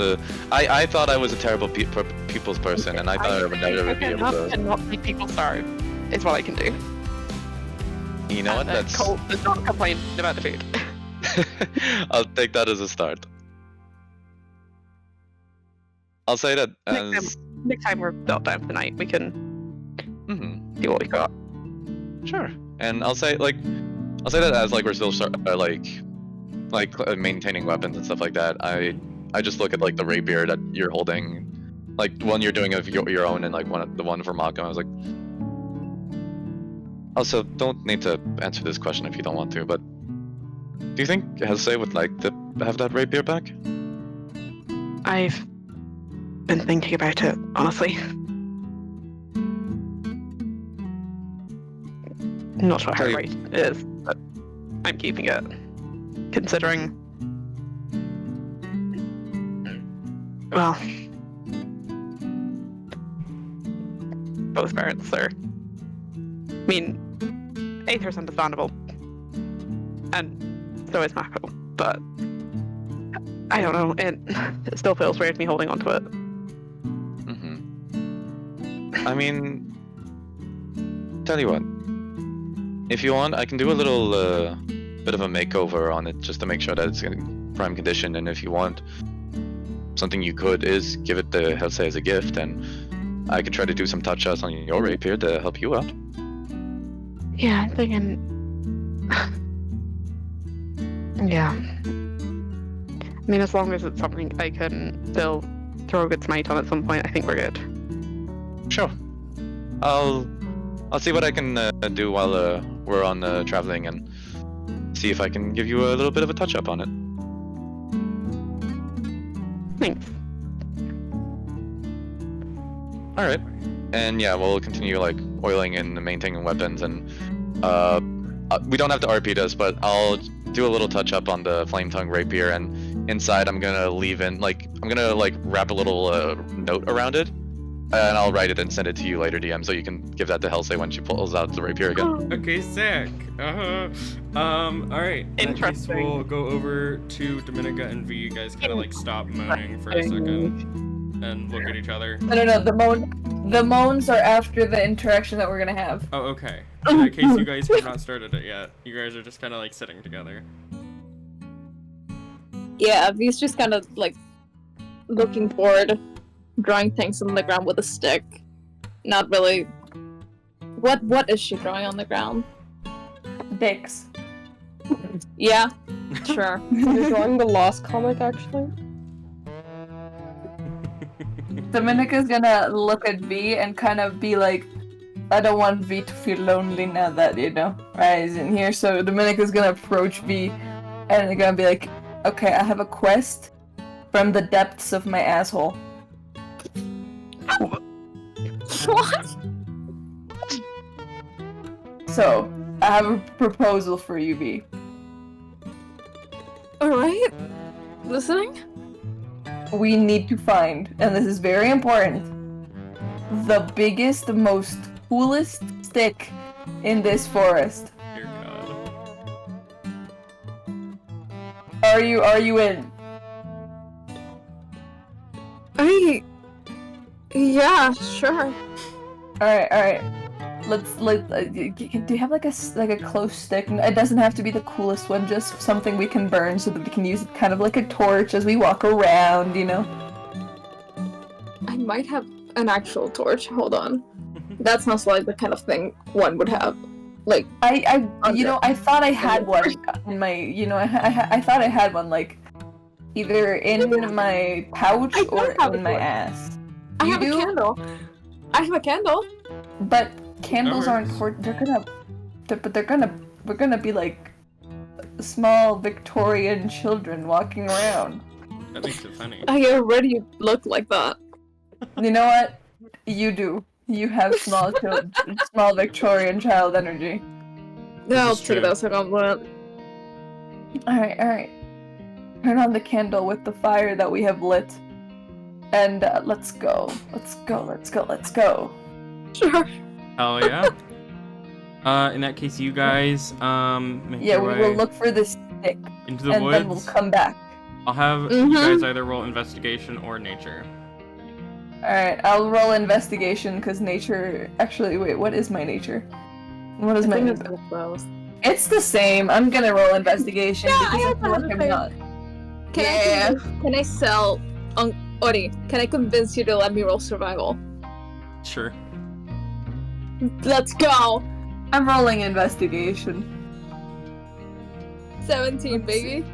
I thought I was a terrible people's person, and I thought I would never be able to. And not make people starve is what I can do. You know what? That's. Cole does not complain about the food. I'll take that as a start. I'll say that as. Next time we're not down tonight, we can see what we got. Sure. And I'll say that as like we're still maintaining weapons and stuff like that. I just look at like the rapier that you're holding, like one you're doing of your own, and like the one for Mako. I was like, also don't need to answer this question if you don't want to, but do you think HELSEI would like to have that rapier back? I've been thinking about it, honestly. Not sure how right it is, but I'm keeping it. Considering, well, both parents are. I mean, Aether's understandable, and so is Mako, but I don't know, it still feels weird me holding onto it. I mean, tell you what, if you want, I can do a little bit of a makeover on it just to make sure that it's in prime condition, and if you want, something you could is give it to HELSEI as a gift, and I could try to do some touch-ups on your rapier to help you out. Yeah, I'm thinking... yeah. I mean, as long as it's something I can still throw a good smite on at some point, I think we're good. Sure. I'll see what I can do while we're on traveling, and see if I can give you a little bit of a touch-up on it. Thanks. Alright. And yeah, we'll continue like oiling and maintaining weapons, and we don't have to RP this, but I'll do a little touch-up on the Flame Tongue Rapier, and inside I'm gonna wrap a little note around it, and I'll write it and send it to you later, DM, so you can give that to HELSEI when she pulls out the rapier again. Okay, sick. Alright. In that case, we'll go over to Dominica and V. You guys kind of like stop moaning for a second and look at each other. No, the moans are after the interaction that we're gonna have. Oh, okay. In that case, you guys have not started it yet. You guys are just kind of like sitting together. Yeah, V's just kind of like looking forward, drawing things on the ground with a stick. Not really. What is she drawing on the ground? Dicks. Yeah, sure. You're drawing the Lost comic, actually? Dominica's gonna look at V and kind of be like, I don't want V to feel lonely now that, Rai is in here. So Dominica's gonna approach V and they're gonna be like, okay, I have a quest from the depths of my asshole. What? So, I have a proposal for you, V. Alright. Listening? We need to find, and this is very important, the biggest, most coolest stick in this forest. Dear God. Are you in? Yeah, sure. Alright. Do you have like a close stick? It doesn't have to be the coolest one, just something we can burn so that we can use it kind of like a torch as we walk around, I might have an actual torch. Hold on. That sounds like the kind of thing one would have. Like, I thought I had one in my, I thought I had one, like, either in my pouch or in my ass. I have a candle. I have a candle. But candles aren't we're gonna be like small Victorian children walking around. That makes it funny. I already look like that. You know what? You do. You have small Victorian child energy. Yeah, I'll is true. take that as a compliment. Alright. Turn on the candle with the fire that we have lit. And let's go. Let's go. Sure. Hell yeah. In that case, you guys, make Yeah, your we way will look for this stick. into the And woods. then we'll come back. I'll have you guys either roll investigation or nature. Alright, I'll roll investigation because nature. Actually, wait, what is my nature? What is I my think it's gonna close. It's the same. I'm gonna roll investigation Yeah, because I I have feel like I'm that. not. Can I sell Ori, can I convince you to let me roll survival? Sure. Let's go! I'm rolling investigation. 17, baby.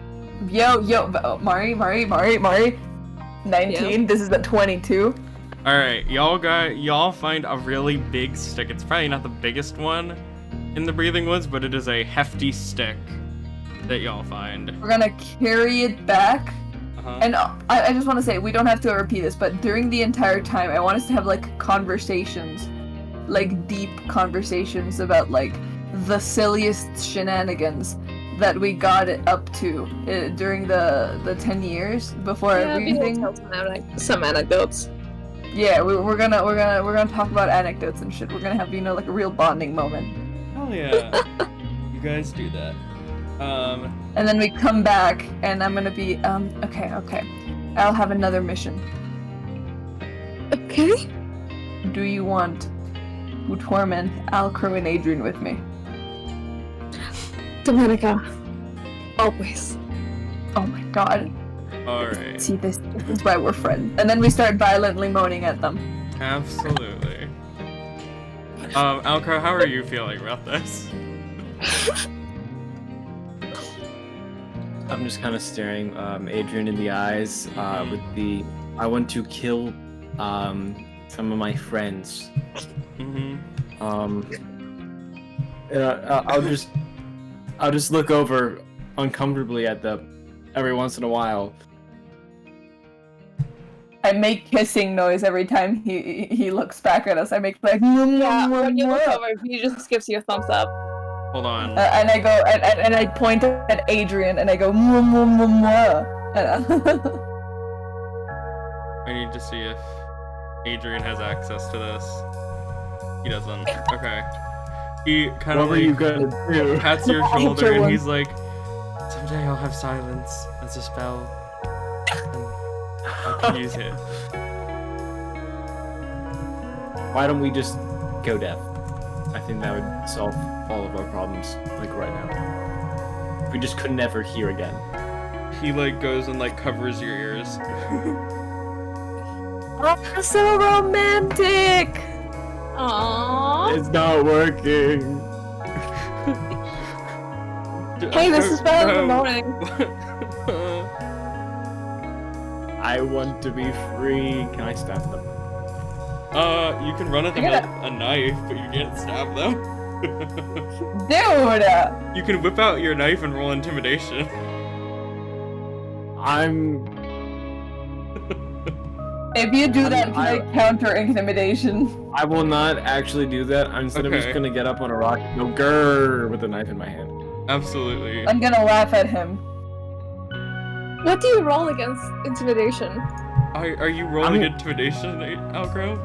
Yo, oh, Mari. 19. Yeah. This is at 22. Alright, y'all find a really big stick. It's probably not the biggest one in the Breathing Woods, but it is a hefty stick that y'all find. We're gonna carry it back. Uh-huh. And I just want to say, we don't have to repeat this, but during the entire time, I want us to have, like, conversations. Like, deep conversations about, like, the silliest shenanigans that we got it up to during the 10 years before everything. Tell some anecdotes. Yeah, we're gonna talk about anecdotes and shit. We're gonna have, like, a real bonding moment. Hell yeah. You guys do that. And then we come back, and I'm gonna be, okay. I'll have another mission. Okay. Do you want to torment ALCROW and Adrian with me? Dominica. Always. Oh my god. Alright. See, this is why we're friends. And then we start violently moaning at them. Absolutely. ALCROW, how are you feeling about this? I'm just kind of staring Adrian in the eyes with the I want to kill some of my friends. Mm-hmm. I'll just look over uncomfortably at them every once in a while. I make kissing noise every time he looks back at us. I make like Yeah, when you look over, he just gives you a thumbs up. Hold on. and I go and I point at Adrian and I go mwah. I need to see if Adrian has access to this. He doesn't. Okay. He kind What of were you gonna do? pats your shoulder Adrian. and he's like, someday I'll have silence as a spell. And I can use it. Why don't we just go deaf? I think that would solve all of our problems, like right now. We just could never hear again. He like goes and like covers your ears. Oh, so romantic. Aww. It's not working. Hey, this is better in the No. morning. I want to be free. Can I stab them? You can run at them with a knife, but you can't stab them. Dude! You can whip out your knife and roll intimidation. If you do that, can I counter intimidation? I will not actually do that. Instead, I'm Okay. just gonna get up on a rock and go grrr with a knife in my hand. Absolutely. I'm gonna laugh at him. What do you roll against intimidation? Are you rolling I'm- intimidation, Alcrow?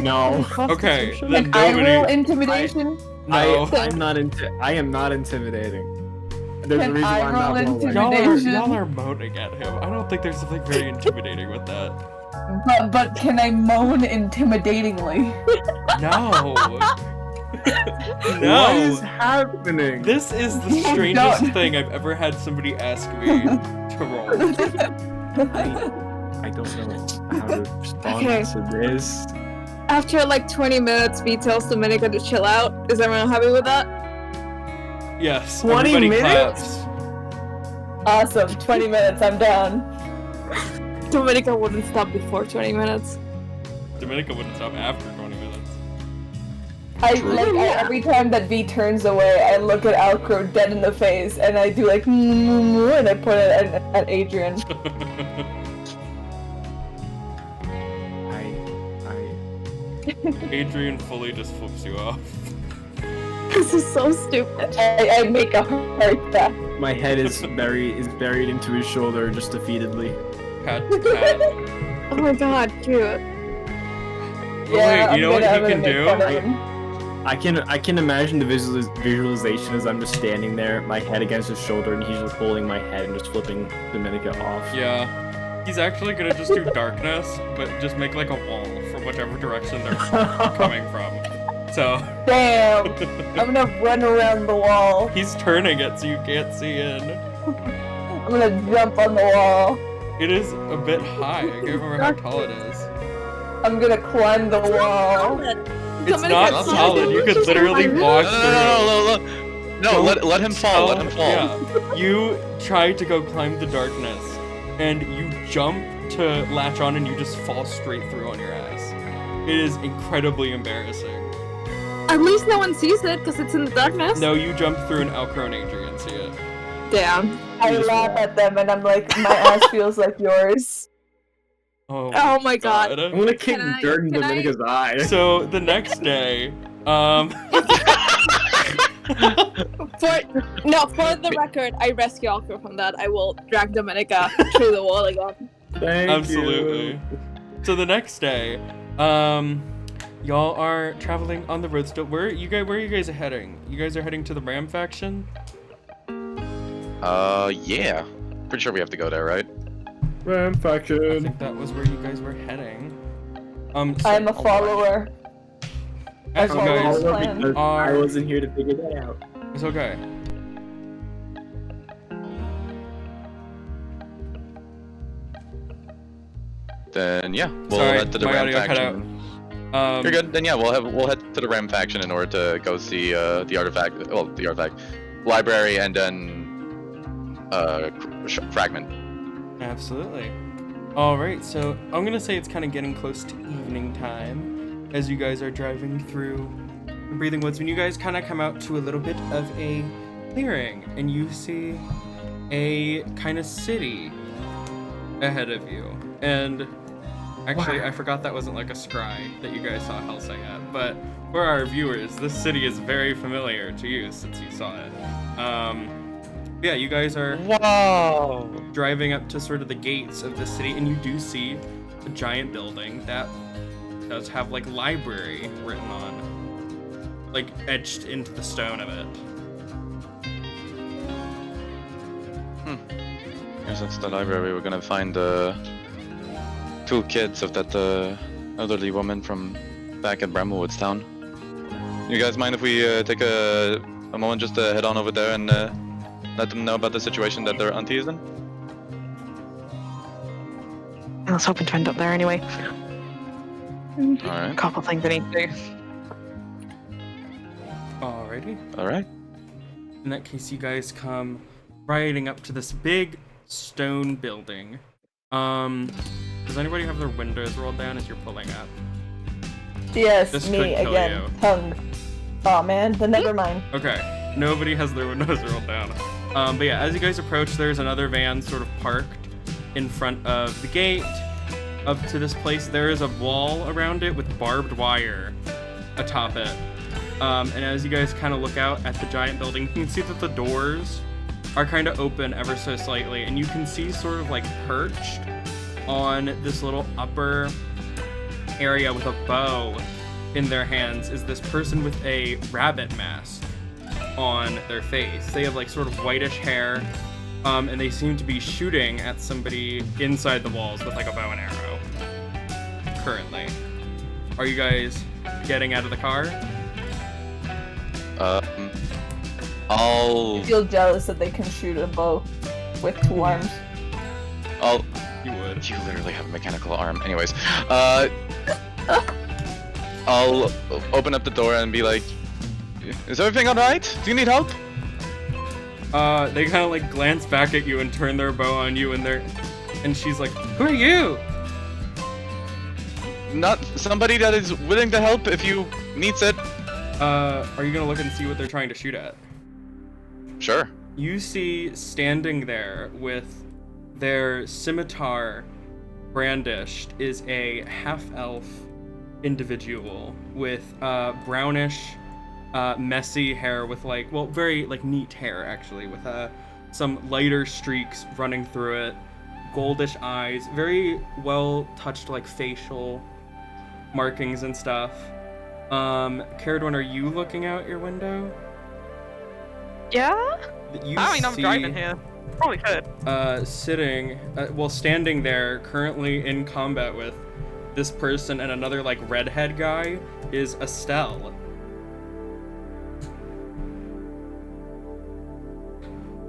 No. Okay, Can then I roll nobody. intimidation? No. I am not intimidating. There's a Can reason I why I'm roll not rolling. intimidation? Y'all are moaning at him. I don't think there's something very intimidating with that. But can I moan intimidatingly? No. What is No. happening? This is the strangest thing I've ever had somebody ask me to roll. I don't know how to respond Okay. to this. After like 20 minutes, V tells Dominica to chill out. Is everyone happy with that? Yes. 20 everybody minutes? claps. Awesome, 20 minutes, I'm down. Dominica wouldn't stop before 20 minutes. Dominica wouldn't stop after 20 minutes. Every time that V turns away, I look at ALCROW dead in the face, and I do like and I point it at Adrian. Adrian fully just flips you off. This is so stupid. I make a heart back. My head is buried into his shoulder just defeatedly. Pat to pat. Oh my god, cute. Wait, you know what he can do? I can imagine the visualization as I'm just standing there, my head against his shoulder, and he's just holding my head and just flipping Dominica off. Yeah. He's actually gonna just do darkness, but just make like a wall from whichever direction they're coming from. So. Damn! I'm gonna run around the wall. He's turning it so you can't see in. I'm gonna jump on the wall. It is a bit high. I can't remember how tall it is. I'm gonna climb the wall. It's not solid. You could literally walk through. No, let him fall. Let him fall. Yeah. You try to go climb the darkness, and you jump to latch on, and you just fall straight through on your ass. It is incredibly embarrassing. At least no one sees it because it's in the darkness. No, you jump through and ALCROW and Adrian see it. Damn. I laugh at them and I'm like, my ass feels like yours. Oh my god. I'm gonna kick Can I- dirt in can I- Dominica's eye. So the next day, For the record, I rescue ALCROW from that. I will drag Dominica through the wall again. Thank absolutely. you. So the next day, y'all are traveling on the road still. Where are you guys heading? You guys are heading to the Ram faction? Yeah. Pretty sure we have to go there, right? Ram I faction. think that was where you guys were heading. So I'm a follower. as you follow guys the plan. Because I are, wasn't here to figure that out. it's okay. Then yeah, we'll Sorry, head to the my Ram audio cut out. faction. You're good. Then yeah, we'll head to the Ram faction in order to go see the artifact. Well, the artifact library, and then fragment. Absolutely. All right, so I'm gonna say it's kind of getting close to evening time as you guys are driving through the Breathing Woods. When you guys kind of come out to a little bit of a clearing, and you see a kind of city ahead of you. And actually, I forgot that wasn't like a scry that you guys saw HELSEI at. But for our viewers, this city is very familiar to you since you saw it. Yeah, you guys are driving up to sort of the gates of the city, and you do see a giant building that does have like library written on, like etched into the stone of it. Guess that's the library. We're gonna find two kids of that elderly woman from back at Bramblewood's town. You guys mind if we take a moment just to head on over there and let them know about the situation that their auntie is in? I was hoping to end up there anyway. A Alright. couple things I need to do. Alrighty. Alright. In that case, you guys come riding up to this big stone building. Does anybody have their windows rolled down as you're pulling up? Yes, This me could kill again. you. Tongue. Oh man, then never mind. Okay, nobody has their windows rolled down. But yeah, as you guys approach, there's another van sort of parked in front of the gate up to this place. There is a wall around it with barbed wire atop it. And as you guys kind of look out at the giant building, you can see that the doors are kind of open ever so slightly, and you can see sort of like perched on this little upper area with a bow in their hands is this person with a rabbit mask on their face. They have like sort of whitish hair, and they seem to be shooting at somebody inside the walls with like a bow and arrow. Currently, are you guys getting out of the car? I'll I feel jealous that they can shoot a bow with two arms. You would. You literally have a mechanical arm. Anyways, I'll open up the door and be like, "Is everything alright? Do you need help?" They kind of like glance back at you and turn their bow on you, and she's like, "Who are you?" Not somebody that is willing to help if you needs it. Are you gonna look and see what they're trying to shoot at? Sure. You see standing there with their scimitar brandished is a half-elf individual with brownish, messy hair with like, well, very like neat hair actually, with some lighter streaks running through it, goldish eyes, very well touched like facial markings and stuff. CERIDWEN, are you looking out your window? Yeah? You I mean, I'm see, driving here. Probably could. Standing there, currently in combat with this person and another like redhead guy, is Estelle.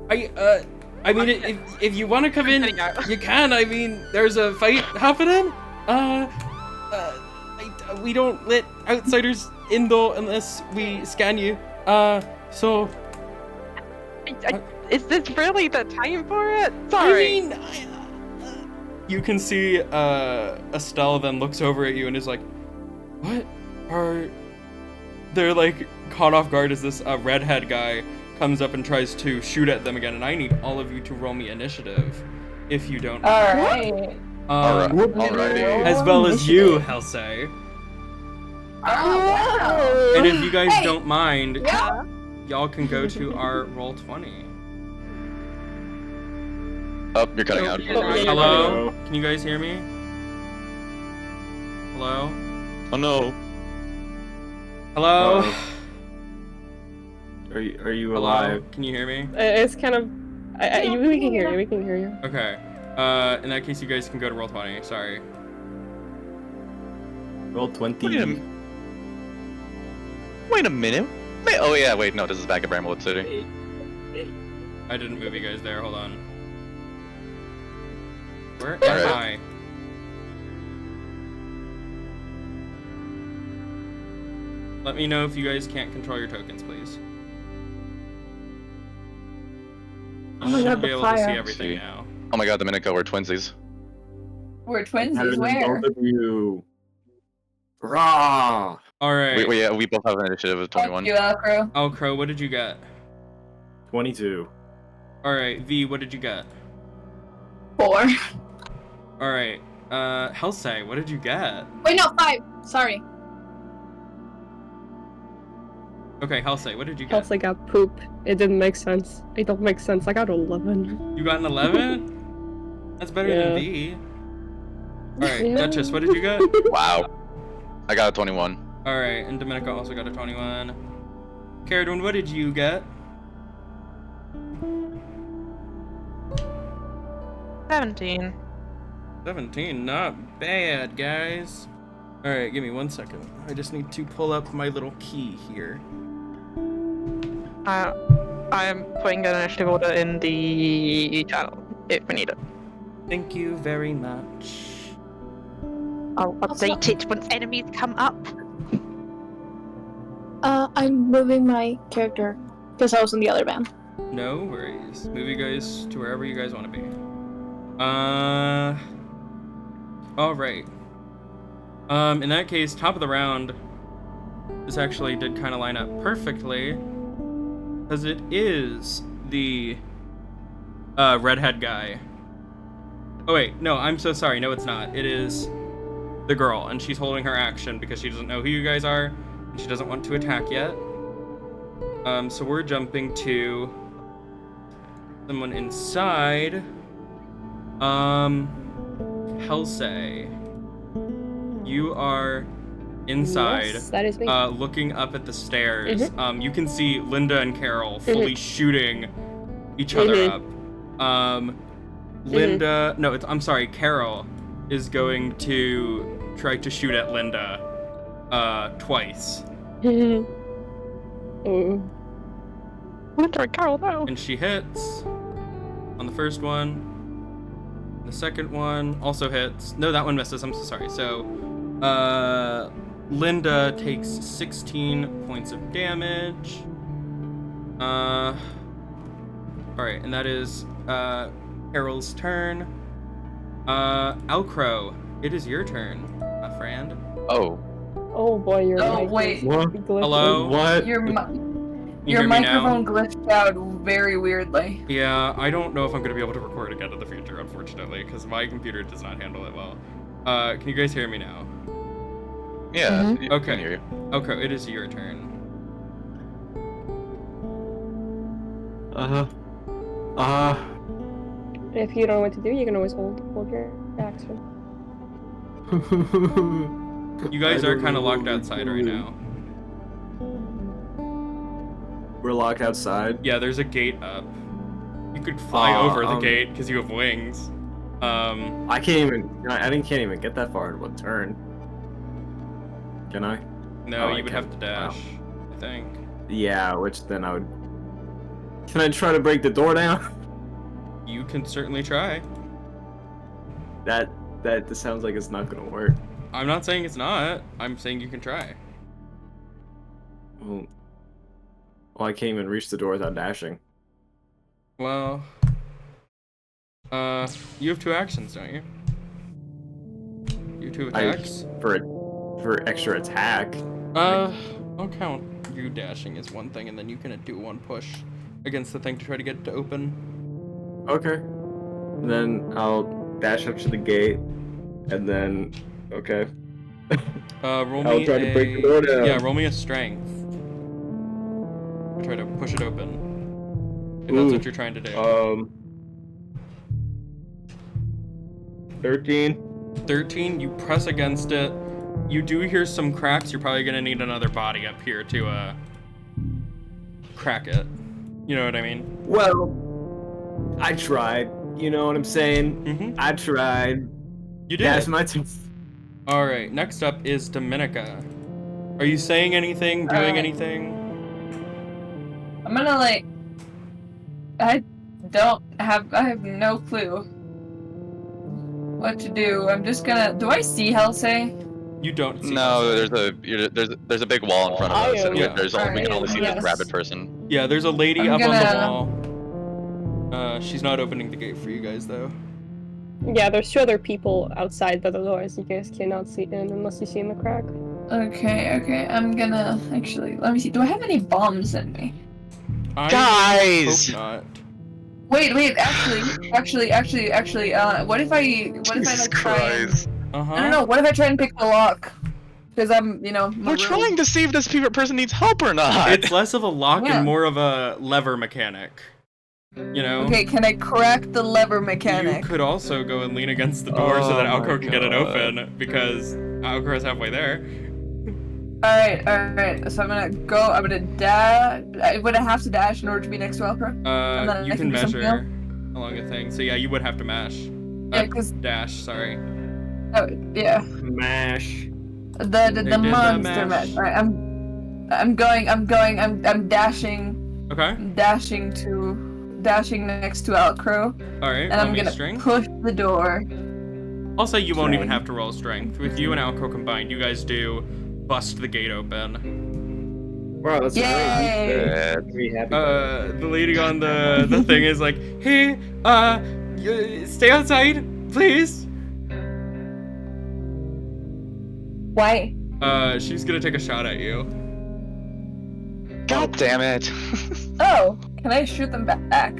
I mean, if you want to come in, you can. I mean, there's a fight happening. We don't let outsiders in though unless we scan you. So. Is this really the time for it? Sorry. I mean, you can see Estelle then looks over at you and is like, "What are?" They're like caught off guard as this redhead guy comes up and tries to shoot at them again, and I need all of you to roll me initiative, if you don't mind. Alright. Alrighty. As well as you, HELSEI. Oh, And if you guys don't mind, Yeah. y'all can go to our Roll20. Oh, you're cutting out. Hello? Can you guys hear me? Hello? Oh no. Hello? Are you Hello? alive? Can you hear me? It's kind of. We can hear you. We can hear you. Okay. In that case, you guys can go to Roll20. Sorry. Roll 20. Wait a minute. Oh yeah, wait, no, this is back at Bramwood City. I didn't move you guys there. Hold on. Where am Alright. I? Let me know if you guys can't control your tokens, please. Oh my You God, should be the able to see fire. everything now. Oh my god, Dominica, we're twinsies. We're Better twinsies. than Where? both of you. Rah! All right. We both have an initiative of 21. Fuck you, ALCROW. ALCROW, what did you get? 22. All right. V, what did you get? 4. All right. HELSEI, what did you get? Wait, no, 5. Sorry. Okay, HELSEI, what did you get? HELSEI got poop. It didn't make sense. It don't make sense. I got 11. You got an 11? That's better than Yeah. V. All right, Yeah. Duchess, what did you get? Wow. I got a 21. All right, and Dominica also got a 21. CERIDWEN, what did you get? 17. 17, not bad, guys. All right, give me 1 second. I just need to pull up my little key here. I'm putting an initiative order in the channel if we need it. Thank you very much. I'll update it once enemies come up. I'm moving my character because I was in the other band. No worries. Move you guys to wherever you guys want to be. All right. In that case, top of the round. This actually did kind of line up perfectly, because it is the redhead guy. Oh wait, no, I'm so sorry. No, it's not. It is the girl, and she's holding her action because she doesn't know who you guys are, and she doesn't want to attack yet. So we're jumping to someone inside. HELSEI, you are inside, Yes, that is me. looking up at the stairs. You can see Linda and Carol fully shooting each other up. Linda, no, I'm sorry, Carol is going to try to shoot at Linda, twice. Oh. Winter and Carol, no. And she hits on the first one. The second one also hits. No, that one misses. I'm so sorry. So, Linda takes 16 points of damage. All right, and that is Carol's turn. ALCROW, it is your turn, my friend. Oh. Oh boy, you're Oh, right. wait. What? Hello? What? Your You your hear me now? microphone glitched out very weirdly. Yeah, I don't know if I'm gonna be able to record again in the future, unfortunately, because my computer does not handle it well. Can you guys hear me now? Yeah. Mhm. I Okay. can hear you. Okay, it is your turn. If you don't know what to do, you can always hold your action. You guys are kind of locked outside right now. We're locked outside. Yeah, there's a gate up. You could fly over the gate because you have wings. I can't even. I can't even get that far in one turn. Can I? No, Oh, I you would have to can. Wow. dash, I think. Yeah, which then I would. Can I try to break the door down? You can certainly try. That sounds like it's not gonna work. I'm not saying it's not. I'm saying you can try. Well, I can't even reach the door without dashing. Well, you have 2 actions, don't you? You have 2 attacks? For extra attack. I'll count you dashing as one thing, and then you can do 1 push against the thing to try to get it to open. Okay. Then I'll dash up to the gate, and then okay. Roll I'll me try to break the door down. Yeah, roll me a strength. Try to push it open. If that's what you're trying to do. 13. 13, you press against it. You do hear some cracks. You're probably gonna need another body up here to crack it. You know what I mean? Well, I tried. You know what I'm saying? Mm-hmm. I tried. You did. That's my turn. All right. Next up is Dominica. Are you saying anything? Doing anything? I'm gonna I have no clue what to do. I'm just gonna. Do I see HELSEI? You don't. See No, HELSEI. there's a big wall in front of I us, and am. we can only see Yes. this rabid person. Yeah, there's a lady I'm up on gonna- the wall. She's not opening the gate for you guys though. Yeah, there's 2 other people outside the doors you guys cannot see in unless you see in the crack. Okay. I'm gonna actually. Let me see. Do I have any bombs in me? I Guys! hope not. Wait. Actually. What if I Jesus try and? Christ. No. What if I try and pick the lock? Because I'm, We're marooned. trying to see if this person needs help or not. It's less of a lock Yeah. and more of a lever mechanic. You know? Okay, can I crack the lever You mecanic? could also go and lean against the door so that Oh my ALCROW can get it God. open, because ALCROW is halfway there. Alright. So I'm gonna dash. Would I have to dash in order to be next to ALCROW? then You I can can do something measure along a thing. So yeah, you would have to mash. Yeah, 'cause- Dash, sorry. Oh, yeah. Mash. The did the monster mash. match. Alright, I'm dashing. Okay. I'm dashing next to ALCROW, Alright, and roll I'm me a gonna strength. push the door. Also, you won't even Strength. have to roll strength. With you and ALCROW combined, you guys do bust the gate open. Wow, that's Yay! Be happy. The lady on the thing is like, hey, stay outside, please. Why? She's gonna take a shot at you. God damn it. Oh, can I shoot them back?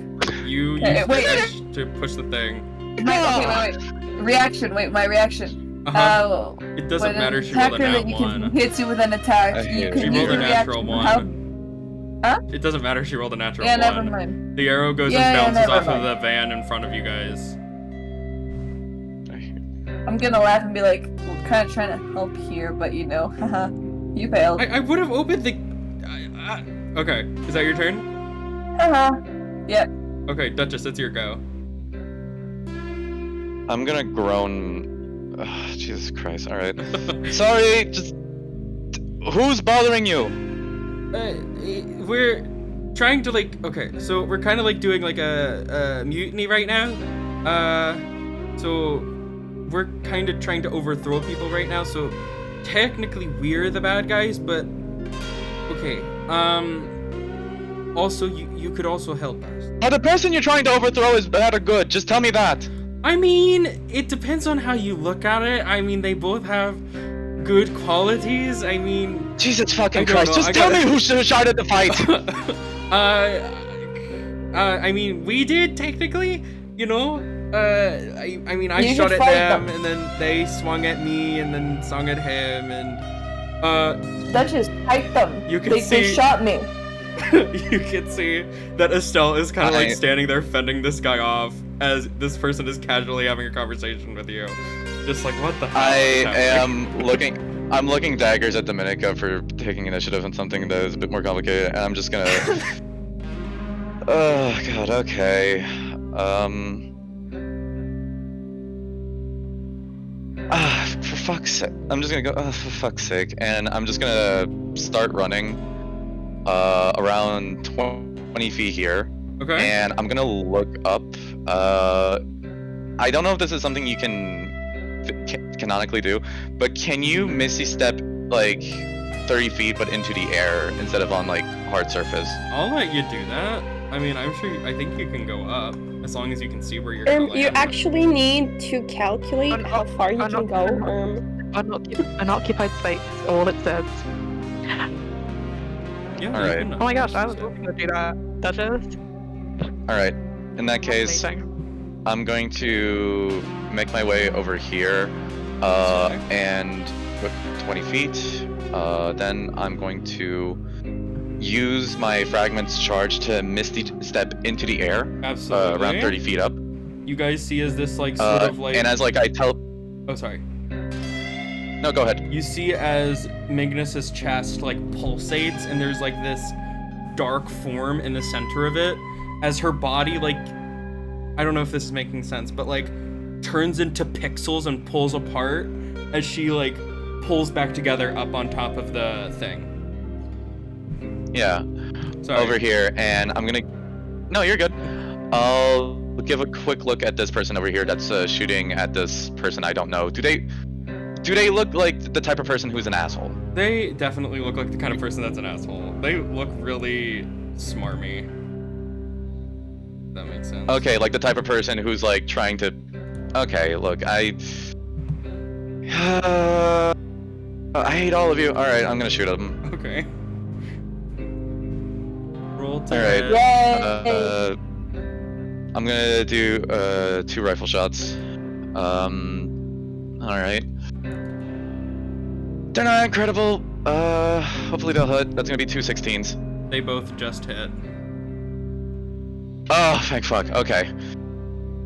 You Okay, use wait. dash to push the thing. Wait. Reaction. Wait, my reaction. Uh-huh. It doesn't when matter. an She rolled a attacker nat that you can 1. hit you with an attack. I You hate can it. She use rolled a a natural reaction. 1. How? It doesn't matter. She rolled a natural Yeah, 1. never mind. The arrow goes Yeah, and bounces never off of mind. the van in front of you guys. I'm gonna laugh and be like, well, kind of trying to help here, but haha, you failed. I would have opened the. Okay, is that your turn? Haha. Yep. Okay, Duchess, it's your go. I'm gonna groan. Ugh, Jesus Christ, alright. Sorry, just. Who's bothering you? We're trying to okay, so we're kind of doing a mutiny right now. So we're kind of trying to overthrow people right now. So technically we're the bad guys, but okay. Also you could also help us. Now, the person you're trying to overthrow is bad or good. Just tell me that. I mean, it depends on how you look at it. I mean, they both have good qualities. I mean, Jesus I fucking don't Christ. know, Just I tell gotta- me who started the fight. I mean, we did technically, I mean, I You shot should at fight them, them. and then they swung at me, and then swung at him, and Duchess, fight them. You can they see- shot me. You can see that Estelle is kind of like I- standing there fending this guy off as this person is casually having a conversation with you. Just like, what the hell? I is happening? am looking. I'm looking daggers at Dominica for taking initiative on something that is a bit more complicated, and I'm just gonna. Oh god. Okay. For fuck's sake. I'm just gonna go. For fuck's sake, and I'm just gonna start running. Around 20 feet here. Okay. And I'm gonna look up. I don't know if this is something you can canonically do, but can you Misty Step like 30 feet but into the air instead of on like hard surface? I'll let you do that. I mean, I think you can go up as long as you can see where you're gonna land. You actually need to calculate how far you can go. Unoccupied space, all it says. Yeah, All you right. can Oh my gosh, I was step. looking to do that. Duchess? Alright, in that case, Amazing. I'm going to make my way over here and with 20 feet. Then I'm going to use my fragments charge to Misty Step into the air. Absolutely. Around 30 feet up. You guys see as this like sort of like. And as like I tell. Oh, sorry. No, go ahead. You see as Magnus's chest like pulsates and there's like this dark form in the center of it as her body like, I don't know if this is making sense, but like turns into pixels and pulls apart as she like pulls back together up on top of the thing. Yeah. Sorry. Over here, and I'm gonna. No, you're good. I'll give a quick look at this person over here that's shooting at this person I don't know. Do they look like the type of person who's an asshole? They definitely look like the kind of person that's an asshole. They look really smarmy. If that makes sense. Okay, like the type of person who's like trying to. Okay, look, I hate all of you. All right, I'm gonna shoot at them. Okay. Roll to All right. hit. Yay! I'm gonna do 2 rifle shots. All right. They're not incredible. Hopefully they'll hit. That's gonna be 2 16s. They both just hit. Oh, thank fuck. Okay.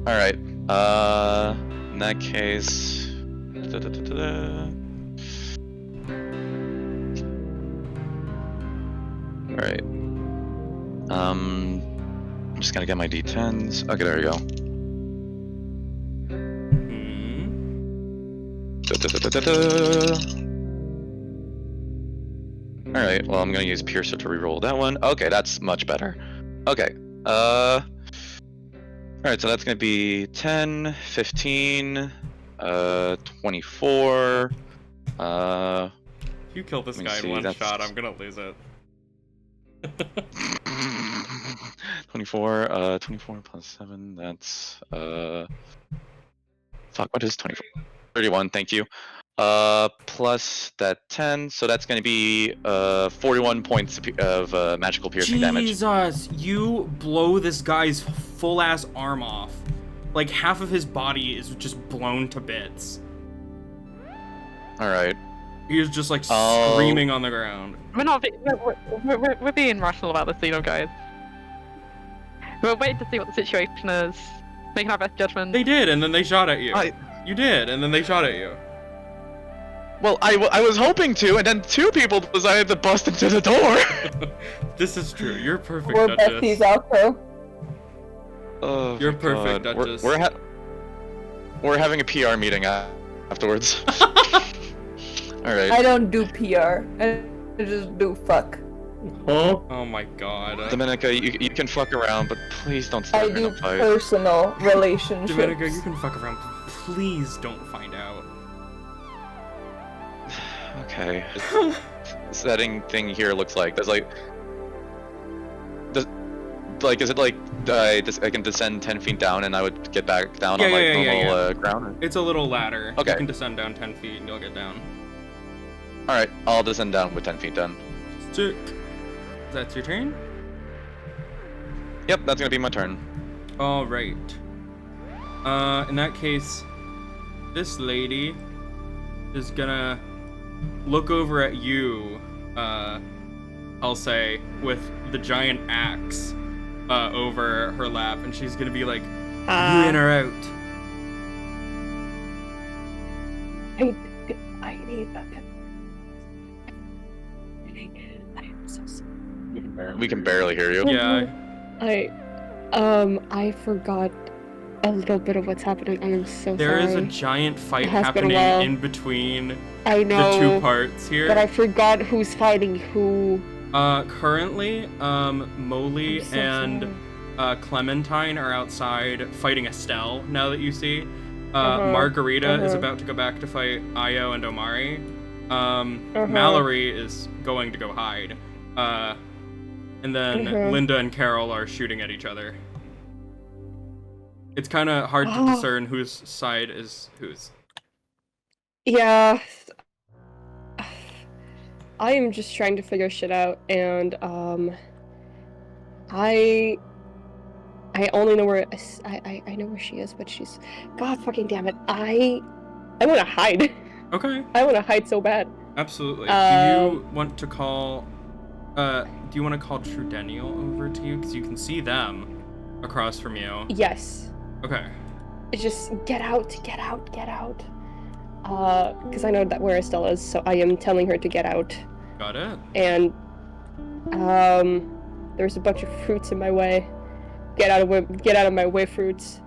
All right. In that case. All right. I'm just gonna get my D10s. Okay, there we go. All right. Well, I'm gonna use Piercer to reroll that one. Okay, that's much better. Okay. All right. So that's gonna be 10, 15, 24. If you kill this Let me guy in see, one that's- shot, I'm gonna lose it. 24. 24 plus 7. That's fuck. What is 24? 31. Thank you. Plus that 10, so that's gonna be 41 points of magical piercing damage. Jesus, you blow this guy's full ass arm off. Like half of his body is just blown to bits. All right. He is just like Oh. screaming on the ground. We're being rational about this, you know, guys. We're waiting to see what the situation is. Making our best judgment. They did, and then they shot at you. I- You did, and then they shot at you. Well, I was hoping to, and then 2 people decided to bust into the door. This is true. You're perfect, We're Duchess. besties, ALCROW. Oh, You're my perfect, God. Duchess. We're having a PR meeting afterwards. All right. I don't do PR. I just do fuck. Huh? Oh my god. Dominica, you can fuck around, but please don't I start in do a fight. personal relationships. Dominica, you can fuck around. Please don't find out. Okay. The setting thing here looks like there's like. Is it like I can descend 10 feet down and I would get back down on like normal ground? It's a little ladder. Okay. You can descend down 10 feet and you'll get down. All right, I'll descend down with 10 feet then. Sick. That's your turn? Yep, that's gonna be my turn. All right. In that case, this lady is gonna look over at you, HELSEI, with the giant axe over her lap, and she's gonna be like, "You in or out?" I need a bit. I am so sorry. We can barely hear you. Yeah. I forgot a little bit of what's happening, and I'm so There sorry. is a giant fight It has been a happening while. in between I the know, two parts here. but I forgot who's fighting who. Currently, Molly I'm so and sorry. Clementine are outside fighting Estelle, now that you see. Margarita is about to go back to fight Io and Omari. Mallory is going to go hide. And then Linda and Carol are shooting at each other. It's kind of hard to discern whose side is whose. Yeah. I am just trying to figure shit out, and I only know where I know where she is, but she's, god fucking damn it. I want to hide. Okay. I want to hide so bad. Absolutely. Do you want to call Trudenial over to you, because you can see them across from you? Yes. Okay. It's just get out. Because I know that where Estelle is, so I am telling her to get out. Got it. And there's a bunch of fruits in my way. Get out of my way, fruits.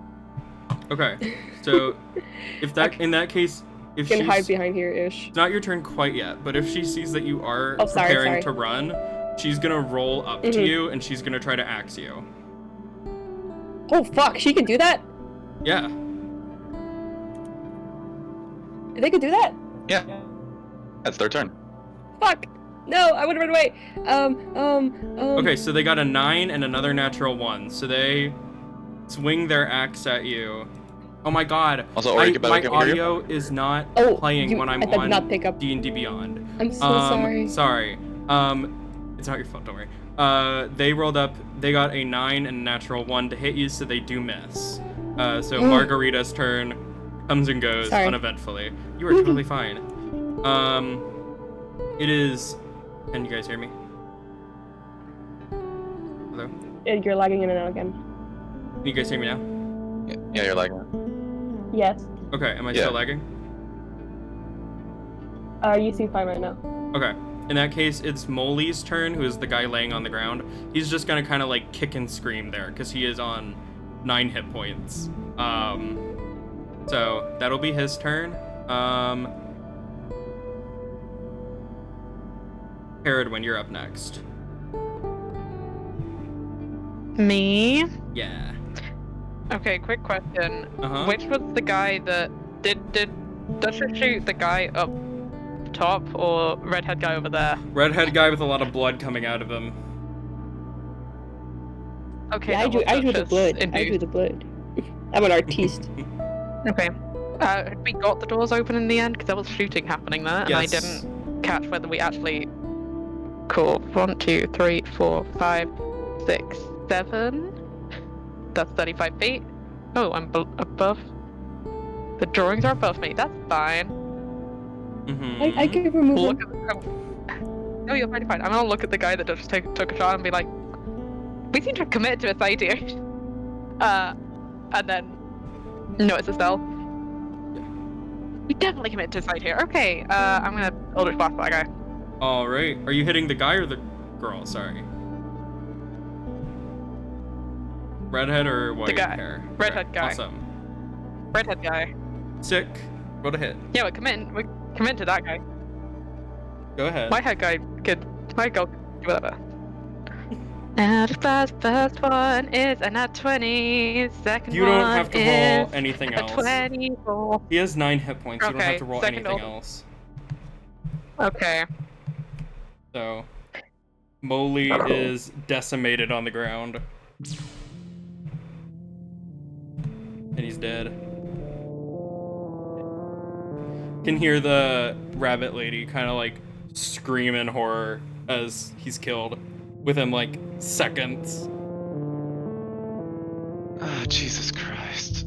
Okay. So in that case, if You she's can hide behind here ish. it's not your turn quite yet, but if she sees that you are Sorry. preparing to run, she's gonna roll up to you and she's gonna try to axe you. Oh fuck, she can do that? Yeah. They could do that? Yeah. That's their turn. Fuck! No, I would run away. Okay, so they got a 9 and another natural 1, so they swing their axe at you. Oh my god. Also, Ori, my can we hear you? audio is not playing when I'm I did on not pick up. D&D Beyond. I'm so sorry. Sorry. It's not your fault, don't worry. They rolled up, they got a 9 and a natural 1 to hit you, so they do miss. So Margarita's turn comes and goes uneventfully. You are totally fine. It is... Can you guys hear me? Hello? You're lagging in and out again. Can you guys hear me now? Yeah, you're lagging. Yes. Okay, am I Yeah. still lagging? You seem fine right now. Okay. In that case, it's Molly's turn, who is the guy laying on the ground. He's just gonna kind of like kick and scream there, because he is on 9 hit points. So that'll be his turn. CERIDWEN, you're up next. Me? Yeah. Okay, quick question. Uh-huh. Which was the guy that did Duchess shoot the guy up top or redhead guy over there? Redhead guy with a lot of blood coming out of him. Okay, Yeah, that was I do the Duchess, blood. I indeed. do the blood. I'm an artiste. Okay. Had we got the doors open in the end? Because there was shooting happening there, and I Yes. didn't catch whether we actually... Cool. 1, 2, 3, 4, 5, 6, 7... That's 35 feet. Oh, I'm above... The drawings are above me. That's fine. Mm-hmm. I can remove Look him. at No, you're fine, fine. I'm gonna look at the guy that just took a shot and be like, we seem to have committed to a side here. And then... No, it's Estelle. We definitely committed to a side here. Okay, I'm gonna Eldritch Blast that guy. Alright. Are you hitting the guy or the girl? Sorry. Redhead or white guy. hair? Redhead Okay, guy. Awesome. Redhead guy. Sick. Roll to hit. Yeah, we're committing to that guy. Go ahead. My head guy could... My girl could do whatever. And first one is a nat 20. Second You don't one have to roll is anything a else. 24. He has 9 hit points. You don't have Okay, to roll second anything roll. else. Okay. So, Molly is decimated on the ground. And he's dead. Can hear the rabbit lady kind of like scream in horror as he's killed within like seconds. Oh, Jesus Christ.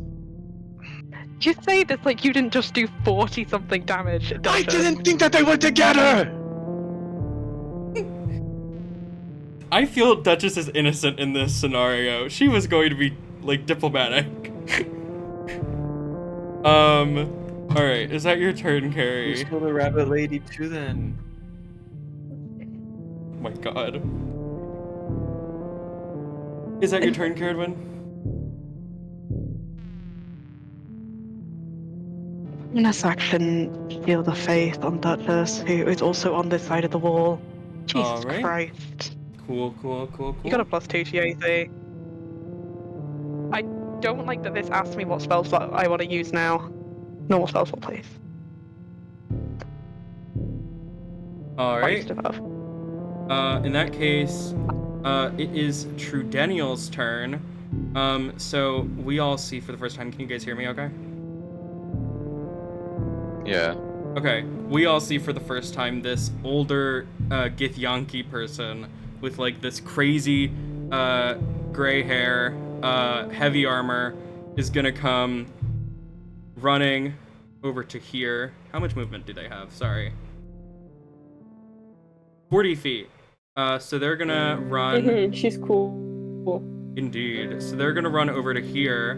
You say this like you didn't just do 40 something damage. I Duchess. didn't think that they were together! I feel Duchess is innocent in this scenario. She was going to be, like, diplomatic. Alright, is that your turn, Carrie? Who's the rabbit lady too then? Oh my god. Is that your turn, CERIDWEN? Let's actually feel the faith on Duchess, who is also on this side of the wall. Jesus Alright. Christ. Cool. You got a +2 to AC. I don't like that this asks me what spell slot I want to use now. Normal spell slot, please. Alright. Stuff up. In that case, it is Trudeniel's turn. So we all see for the first time. Can you guys hear me okay? Yeah. Okay, we all see for the first time this older Githyanki person with like this crazy gray hair, heavy armor is gonna come running over to here. How much movement do they have? Sorry. 40 feet. So they're gonna run. She's cool. Indeed. So they're gonna run over to here.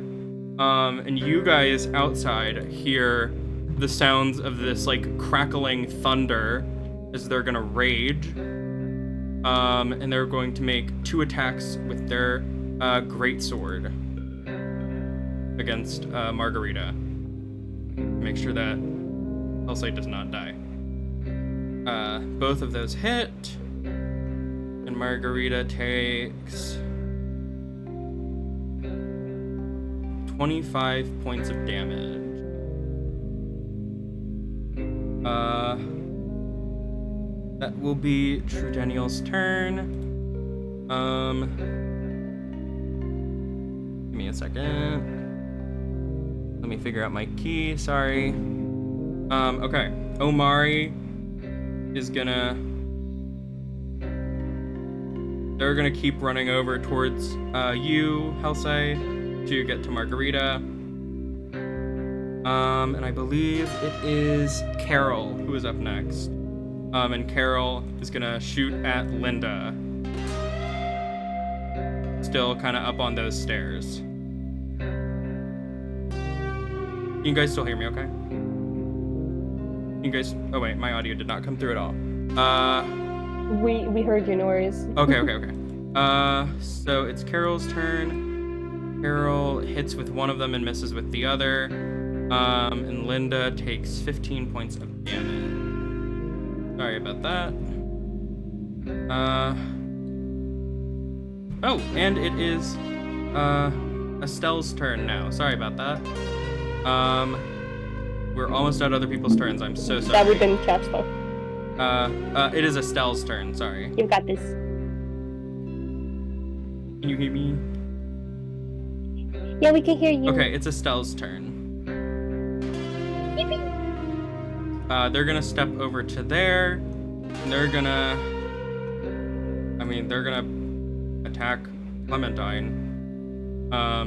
And you guys outside hear the sounds of this like crackling thunder as they're gonna rage. And they're going to make 2 attacks with their greatsword against Margarita. Make sure that HELSEI does not die. Both of those hit, and Margarita takes 25 points of damage. That will be Trudeniel's turn. Give me a second. Let me figure out my key, sorry. Okay. Omari is gonna... They're gonna keep running over towards you, HELSEI, to get to Margarita. And I believe it is Carol who is up next. And Carol is gonna shoot at Linda. Still kind of up on those stairs. Can you guys still hear me okay? You guys... Oh wait, my audio did not come through at all. We heard your noise. Okay. So it's Carol's turn. Carol hits with one of them and misses with the other. And Linda takes 15 points of damage. Sorry about that. Oh, and it is Estelle's turn now. Sorry about that. We're almost at other people's turns. I'm so sorry. That we didn't catch though. It is Estelle's turn. Sorry. You got this. Can you hear me? Yeah, we can hear you. Okay, it's Estelle's turn. They're gonna step over to there. And they're gonna attack Clementine.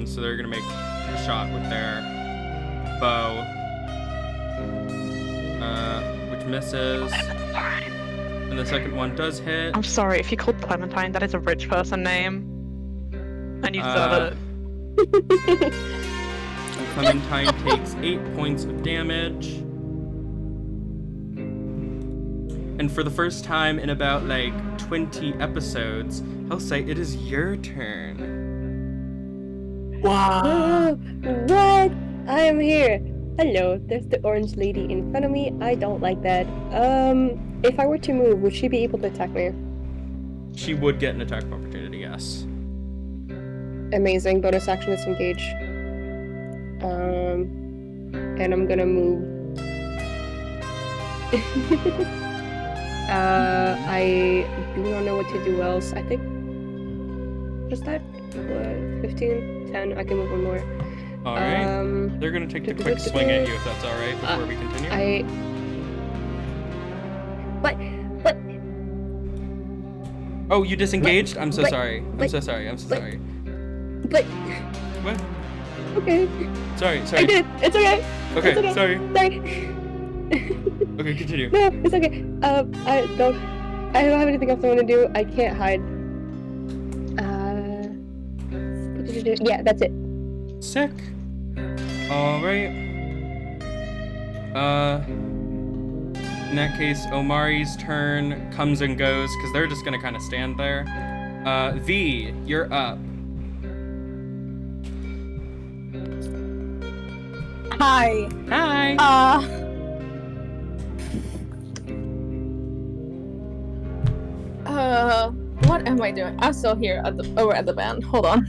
So they're gonna make a shot with their bow. Which misses. And the second one does hit. I'm sorry, if you called Clementine, that is a rich person name. And you said it. And Clementine takes 8 points of damage. And for the first time in about like 20 episodes, HELSEI, it is your turn. Wow. Oh, what? I am here. Hello, there's the orange lady in front of me. I don't like that. If I were to move, would she be able to attack me? She would get an attack of opportunity, yes. Amazing. Bonus action is engage. And I'm gonna move. I do not know what to do else. I think just that. What? 15, 10. I can move one more. All right. They're gonna take the quick swing at you if that's all right before we continue. What? Oh, you disengaged? I'm so sorry. I'm so sorry. But What? Okay. Sorry. I did. It's okay. Okay, It's okay. sorry. Sorry. Okay, continue. No, it's okay. I don't have anything else I want to do. I can't hide. Yeah, that's it. Sick. Alright. In that case, Omari's turn comes and goes, because they're just gonna kind of stand there. V, you're up. Hi. Hi. What am I doing? I'm still here over at the band. Hold on.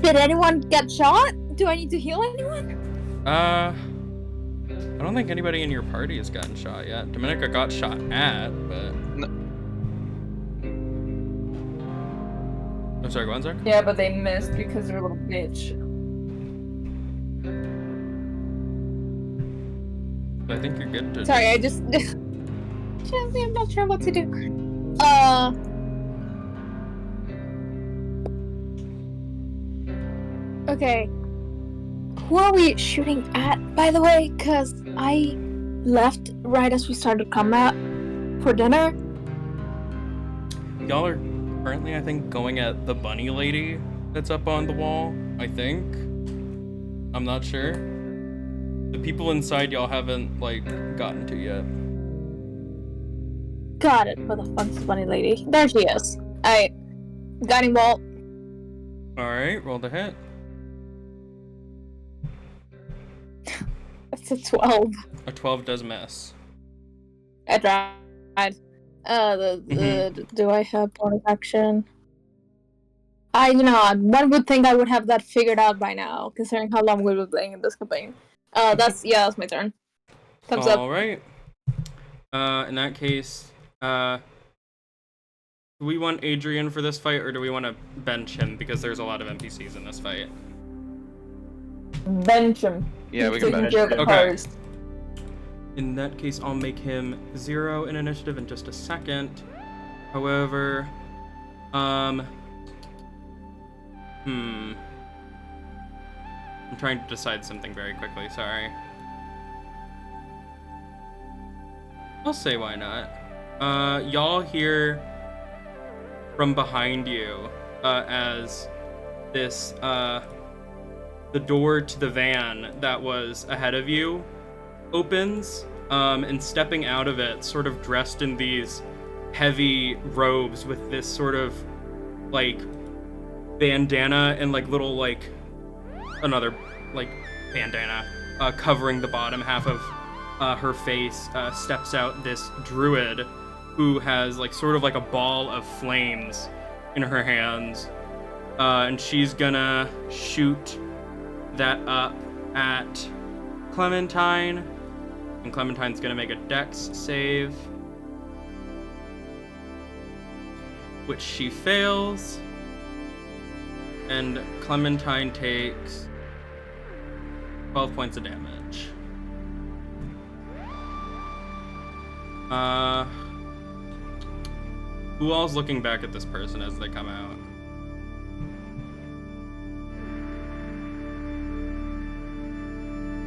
Did anyone get shot? Do I need to heal anyone? I don't think anybody in your party has gotten shot yet. Dominica got shot at, but... I'm sorry, go on, Zach? Yeah, but they missed because they're a little bitch. I think you're good to... Sorry, I just... I'm not sure what to do. Okay. Who are we shooting at, by the way? Because I left right as we started combat for dinner. Y'all are currently, I think, going at the bunny lady that's up on the wall, I think. I'm not sure. The people inside y'all haven't, like, gotten to yet. Got it. Where the fuck's the bunny lady? There she is. Alright. Guiding bolt. Alright, roll the hit. It's a 12. A 12 does miss. I tried. Do I have bonus action? One would think I would have that figured out by now, considering how long we've been playing in this campaign. That's my turn. Thumbs up. Alright. In that case, do we want Adrian for this fight, or do we want to bench him because there's a lot of NPCs in this fight? Bench him. Yeah, we He's can taking bench care of the him. Okay. cars. In that case, I'll make him 0 in initiative in just a second. However, I'm trying to decide something very quickly, sorry. I'll say why not. Y'all hear from behind you as this, the door to the van that was ahead of you opens, and stepping out of it, sort of dressed in these heavy robes with this sort of, like, bandana and, like, little, like, another, like, bandana, covering the bottom half of her face, steps out this druid who has, like, sort of like a ball of flames in her hands, and she's gonna shoot that up at Clementine, and Clementine's gonna make a dex save, which she fails, and Clementine takes 12 points of damage. Who all's looking back at this person as they come out?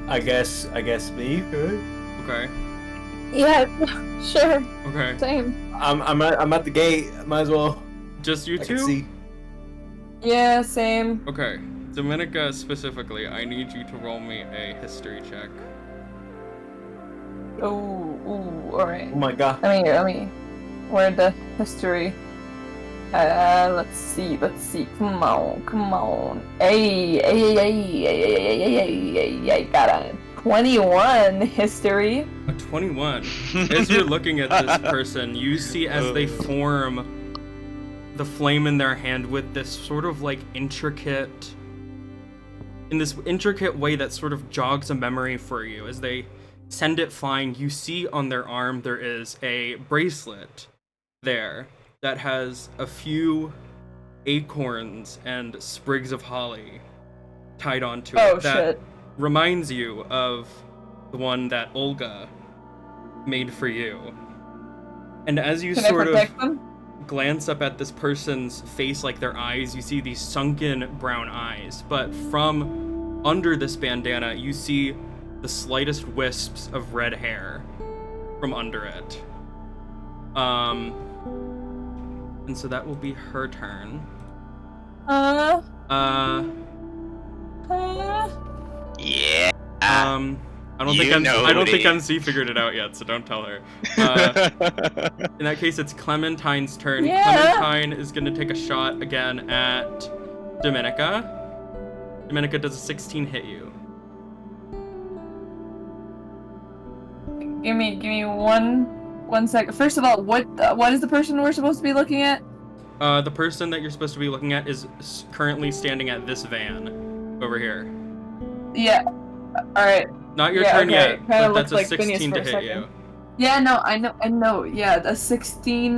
I guess me. Right? Okay. Yeah, sure. Okay. Same. I'm at the gate. Might as well. Just you I can two? see. Yeah, same. Okay. Dominica specifically, I need you to roll me a history check. Oh, alright. Oh my god. Let me. Where the history? Let's see. Come on. Hey, I got a 21 history. A 21. As you're looking at this person, you see as they form the flame in their hand with this sort of like intricate way that sort of jogs a memory for you. As they send it flying, you see on their arm there is a bracelet there that has a few acorns and sprigs of holly tied onto it. Oh, that shit. reminds you of the one that Olga made for you. And as you Can sort I of protect them? glance up at this person's face, like their eyes, you see these sunken brown eyes. But from under this bandana, you see the slightest wisps of red hair from under it. And so that will be her turn. Yeah. I don't think MC figured it out yet, so don't tell her. In that case, it's Clementine's turn. Yeah. Clementine is gonna take a shot again at Dominica. Dominica, does a 16 hit you? Give me one second. First of all, what is the person we're supposed to be looking at? The person that you're supposed to be looking at is currently standing at this van over here. Yeah. All right. Not your Yeah, turn okay. yet, Kinda but looks that's a like Phineas 16 for to a hit second. you. Yeah, no, I know. Yeah, the 16.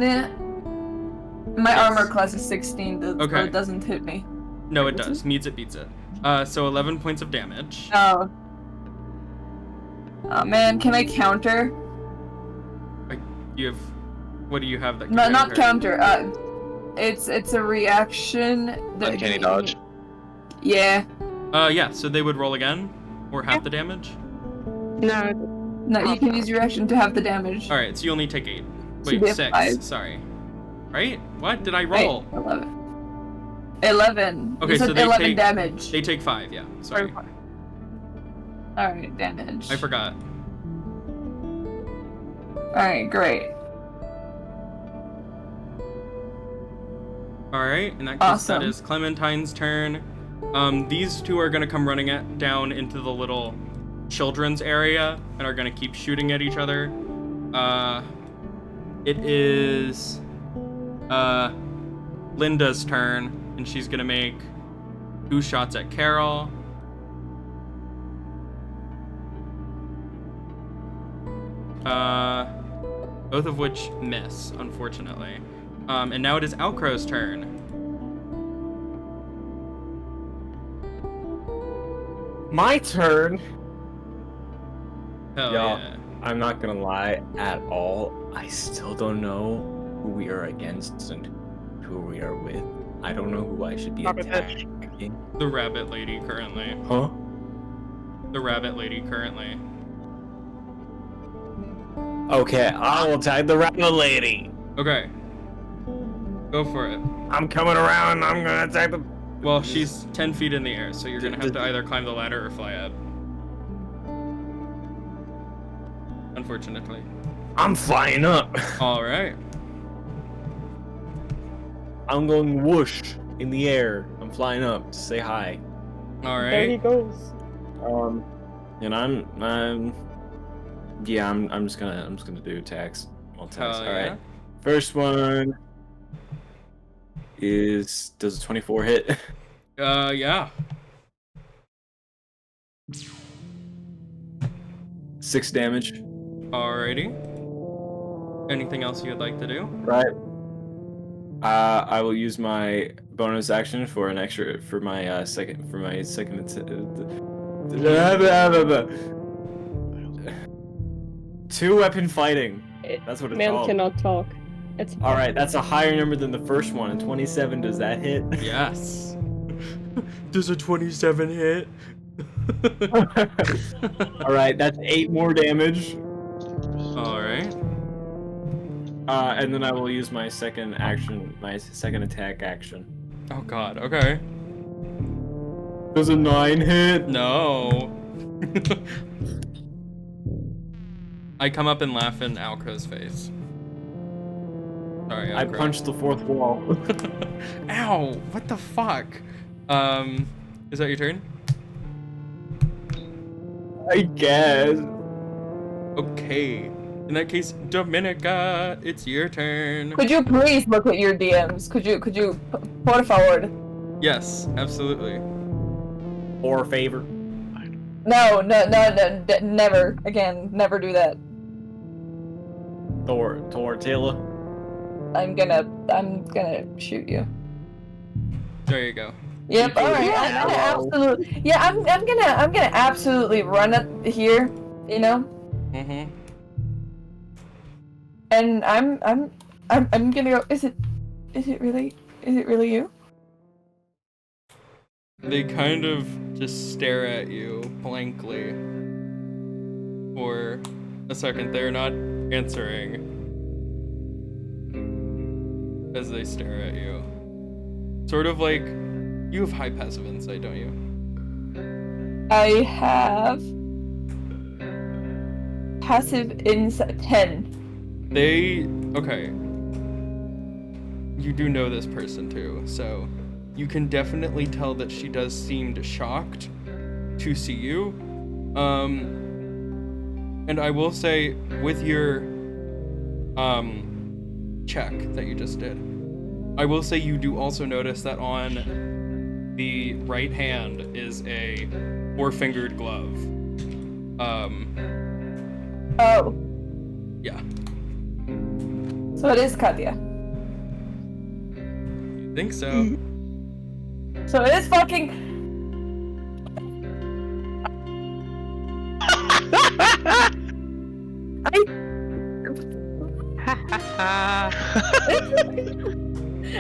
My Yes. armor class is 16. So Okay. it doesn't hit me. No, it does. Meets it, beats it. So 11 points of damage. Oh. Oh man, can I counter? You have. What do you have that can No, not counter? counter. It's a reaction. Uncanny dodge. Yeah. Yeah, so they would roll again? Or half the damage? No, No, you can use your reaction to have the damage. Alright, so you only take 8. Should Wait, be a 6. 5. Sorry. Right? What? Did I Wait, roll? 11. 11. Okay, You said so they 11 take- damage. They take 5, yeah. Sorry. Alright, damage. I forgot. Alright, great. Alright, in that case, Awesome. that is Clementine's turn. These two are gonna come running down into the little children's area and are gonna keep shooting at each other. It is Linda's turn, and she's gonna make 2 shots at Carol. Both of which miss, unfortunately. And now it is ALCROW's turn. My turn. Hell Yeah. yeah. I'm not gonna lie at all. I still don't know who we are against and who we are with. I don't know who I should be Stop it, attacking. The rabbit lady currently. Huh? The rabbit lady currently. Okay, I will attack the rabbit lady. Okay. Go for it. I'm coming around. I'm gonna attack the. Well, she's 10 feet in the air, so you're gonna have to either climb the ladder or fly up. Unfortunately. I'm flying up. Alright. I'm going whoosh in the air. I'm flying up to say hi. There he Alright. goes. And I'm just gonna do attacks. All attacks. Hell All yeah. right. First one does a 24 hit? Yeah. 6 damage. Alrighty. Anything else you'd like to do? Right. I will use my bonus action for an extra for my second two weapon fighting. That's what it's Man called. cannot talk. It's All right, that's a higher number than the first one. And 27, does that hit? Yes. Does a 27 hit? All right, that's 8 more damage. Alright. And then I will use my second attack action. Oh god, okay. Does a 9 hit? No. I come up and laugh in ALCROW's face. Sorry, I ALCROW. punched the fourth wall. Ow! What the fuck? Is that your turn? I guess. Okay. In that case, Dominica, it's your turn. Could you please look at your DMs? Could you por favor? Yes, absolutely. Or favor. No, never again. Never do that. Tortilla. I'm gonna shoot you. There you go. Yep. All right. I'm gonna absolutely. Yeah. I'm gonna absolutely run up here You know? Mm-hmm. And I'm gonna go, is it really you? They kind of just stare at you blankly for a second. They're not answering as they stare at you. Sort of like, you have high passive insight, don't you? I have passive insight 10. Okay. You do know this person too, so you can definitely tell that she does seem shocked to see you. And I will say, with your check that you just did, I will say you do also notice that on the right hand is a 4-fingered glove. Oh. Yeah. So it is Katya. You think so? So it is fucking.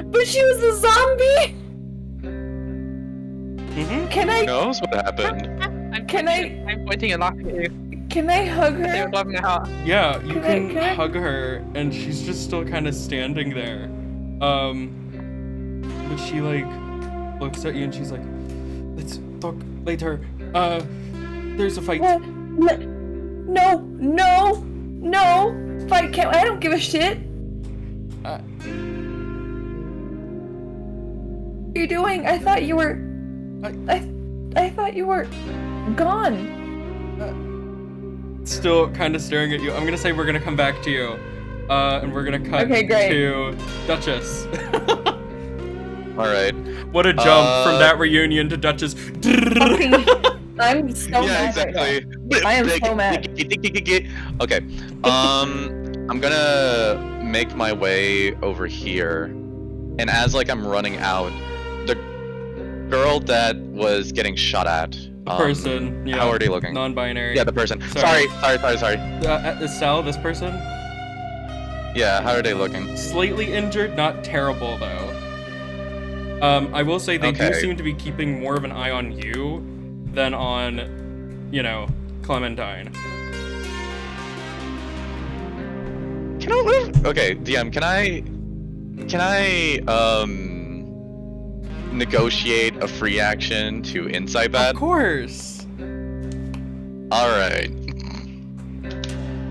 But she was a zombie. Mm-hmm. Can Who I? knows what happened? I'm pointing and laughing at you. Can I hug They her? were laughing at her. Yeah, you Can can I- hug her, and she's just still kind of standing there. But she like looks at you and she's like, "Let's talk later. There's a fight." No. Fight can't. I don't give a shit. Uh, What are you doing? I thought you were. I thought you were gone. Still kind of staring at you. I'm gonna say we're gonna come back to you, and we're gonna cut Okay, great. to Duchess. All right. What a jump from that reunion to Duchess. Fucking. I'm so Yeah, mad exactly. right now. I am so mad. Okay. I'm gonna make my way over here, and as like I'm running out, the girl that was getting shot at. Person. Yeah. How are they looking? Non-binary. Yeah, the person. Sorry. Sorry. Is Sal this person? Yeah, how are they looking? Slightly injured, not terrible though. I will say they do Okay. seem to be keeping more of an eye on you than on, Clementine. Can I move? Okay, DM, can I negotiate a free action to insight that? Of course. All right.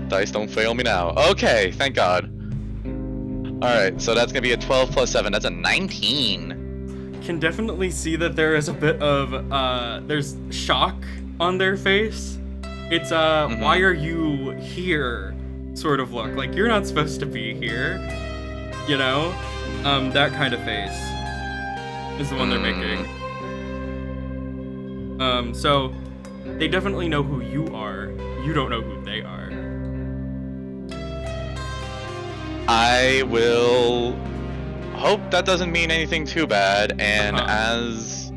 Dice don't fail me now. Okay, thank God. All right, so that's gonna be a 12 plus 7. That's a 19. Can definitely see that there is a bit of there's shock on their face. It's why are you here sort of look. Like you're not supposed to be here. That kind of face is the one they're making. So they definitely know who you are. You don't know who they are. I will hope that doesn't mean anything too bad, and as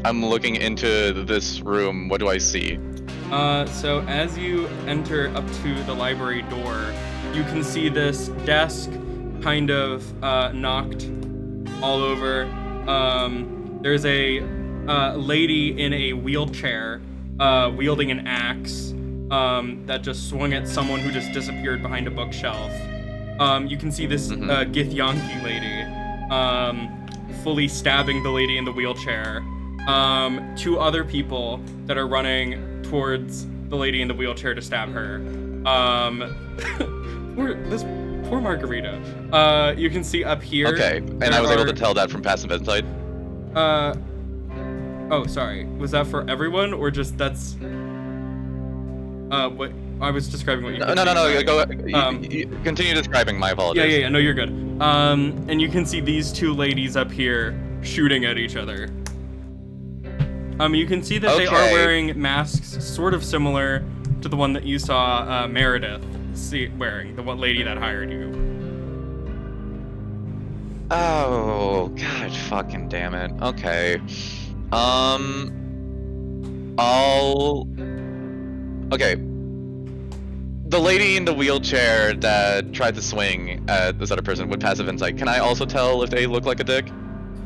I'm looking into this room, what do I see? So as you enter up to the library door, you can see this desk kind of knocked all over. There's a lady in a wheelchair wielding an axe that just swung at someone who just disappeared behind a bookshelf. You can see this Githyanki lady fully stabbing the lady in the wheelchair. 2 other people that are running towards the lady in the wheelchair to stab her. Poor Margarita. You can see up here. Okay, and I was able to tell that from passive insight. Oh, sorry. Was that for everyone, or just that's? What I was describing what you. No. Go. You continue describing. My apologies. Yeah. No, you're good. And you can see these 2 ladies up here shooting at each other. You can see that they are Okay. wearing masks sort of similar to the one that you saw Meredith wearing, the one lady that hired you. Oh, God fucking damn it. Okay. Okay. the lady in the wheelchair that tried to swing at this other person with passive insight, can I also tell if they look like a dick?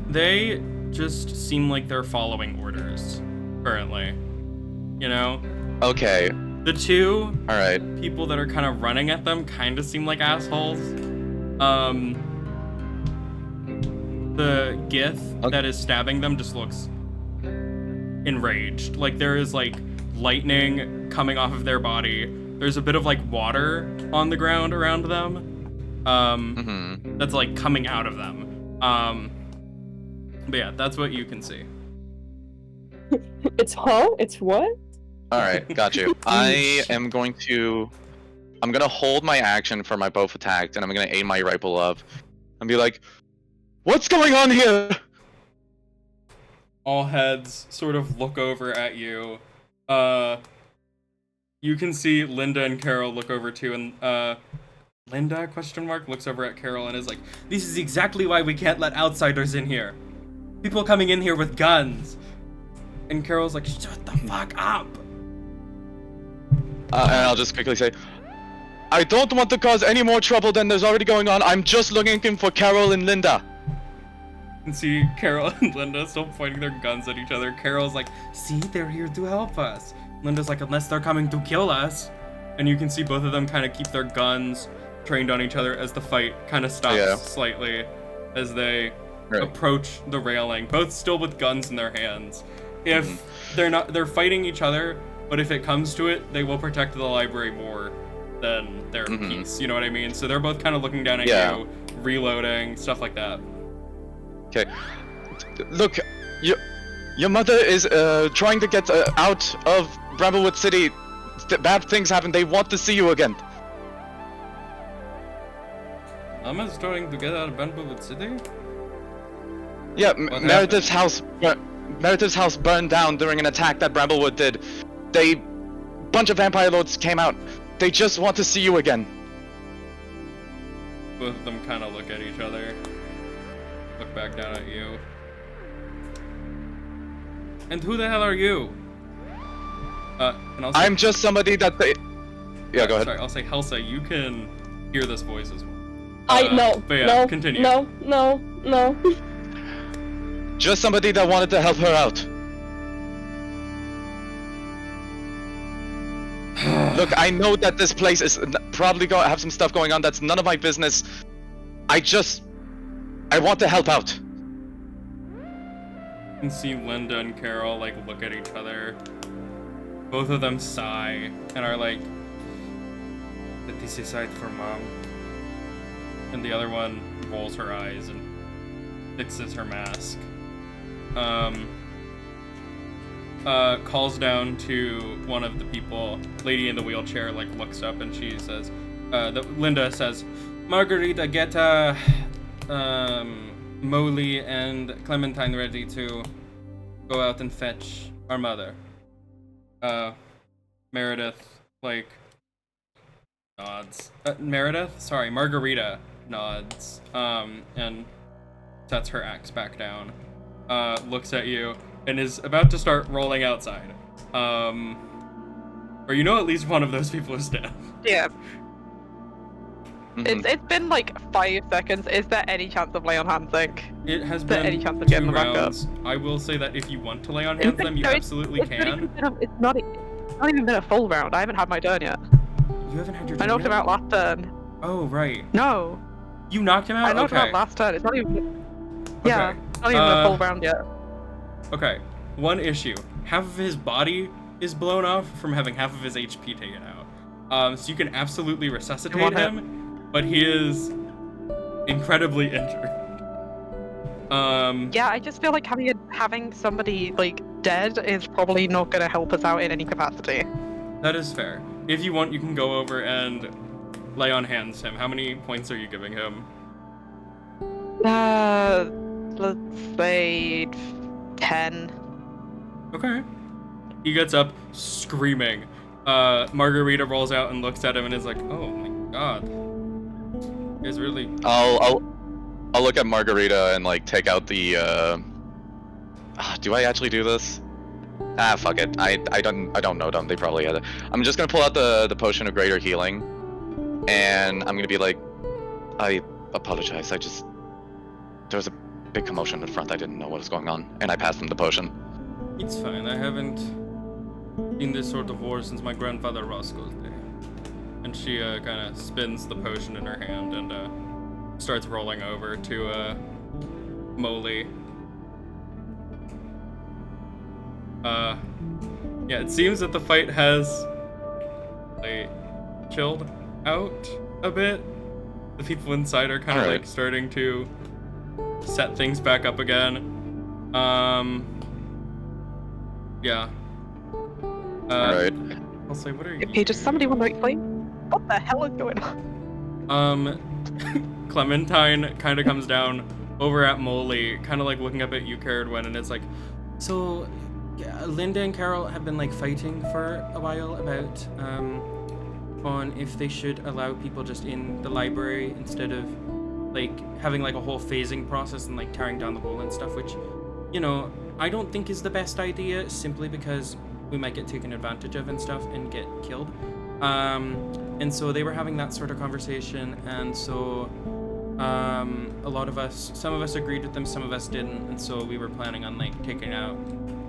They just seem like they're following orders currently. You know? Okay. The two Alright. people that are kind of running at them kind of seem like assholes. The Gith that is stabbing them just looks enraged. Like there is like lightning coming off of their body. There's a bit of like water on the ground around them. That's like coming out of them. But yeah, that's what you can see. It's what? Alright, got you. I'm gonna hold my action for my both attacks, and I'm gonna aim my rifle up and be like, what's going on here? All heads sort of look over at you. You can see Linda and Carol look over too, and Linda, question mark, looks over at Carol and is like, this is exactly why we can't let outsiders in here. People coming in here with guns. And Carol's like, shut the fuck up. And I'll just quickly say, I don't want to cause any more trouble than there's already going on. I'm just looking for Carol and Linda. And see Carol and Linda still pointing their guns at each other. Carol's like, see, they're here to help us. Linda's like, unless they're coming to kill us. And you can see both of them kind of keep their guns trained on each other as the fight kind of stops slightly as they approach the railing, both still with guns in their hands. If they're fighting each other, but if it comes to it, they will protect the library more than their peace, you know what I mean? So they're both kind of looking down at you, reloading, stuff like that. Okay. Look, your mother is trying to get out of Bramblewood City. Bad things happen. They want to see you again. Mama's trying to get out of Bramblewood City? Yeah, Meredith's house burned down during an attack that Bramblewood did. Bunch of vampire lords came out. They just want to see you again. Both of them kind of look at each other. Look back down at you. And who the hell are you? And I'll say, I'm just somebody that they... Yeah, go ahead. Sorry, I'll say HELSEI, you can hear this voice as well. But yeah, no, continue. No. Just somebody that wanted to help her out. Look, I know that this place is probably going to have some stuff going on that's none of my business. I want to help out. You can see Linda and Carol like look at each other. Both of them sigh and are like, "Let this aside for Mom." And the other one rolls her eyes and fixes her mask. Calls down to one of the people. Lady in the wheelchair like looks up and she says, Linda says, Margarita, get Molly and Clementine ready to go out and fetch our mother. Meredith like nods. Margarita nods and sets her axe back down. Looks at you and is about to start rolling outside. Or you know at least one of those people is dead. Yeah. It's been like 5 seconds. Is there any chance of lay on hands? It has is there been any chance of 2 getting them back up? rounds. I will say that if you want to lay on hands them, you absolutely can. It's not even been a full round. I haven't had my turn yet. You haven't had your I turn knocked yet? him out last turn. Oh, right. No. You knocked him out? I knocked him Okay. out last turn. It's not even... Yeah, Okay. it's not even a full round yet. Okay. One issue. Half of his body is blown off from having half of his HP taken out. So you can absolutely resuscitate him, but he is incredibly injured. Yeah, I just feel like having somebody like dead is probably not gonna help us out in any capacity. That is fair. If you want, you can go over and lay on hands him. How many points are you giving him? Let's say 10. Okay. He gets up screaming. Margarita rolls out and looks at him and is like, "Oh my god, is really." I'll look at Margarita and like take out the. Do I actually do this? Ah, fuck it. I don't know them. They probably had it. I'm just gonna pull out the potion of greater healing, and I'm gonna be like, I apologize. There was a big commotion in front. I didn't know what was going on, and I passed them the potion. It's fine. I haven't seen this sort of war since my grandfather Roscoe's day. And she kind of spins the potion in her hand and starts rolling over to Molly. Yeah, it seems that the fight has like chilled out a bit. The people inside are kind of like starting to set things back up again. Yeah. Alright. I'll say, what are you? Okay, does somebody want to explain what the hell is going on? Clementine kind of comes down over at Molly, kind of like looking up at you, CERIDWEN, and it's like, so yeah, Linda and Carol have been like fighting for a while about on if they should allow people just in the library instead of like having like a whole phasing process and like tearing down the wall and stuff, which, you know, I don't think is the best idea, simply because we might get taken advantage of and stuff and get killed. And so they were having that sort of conversation, and so some of us agreed with them, some of us didn't, and so we were planning on like taking out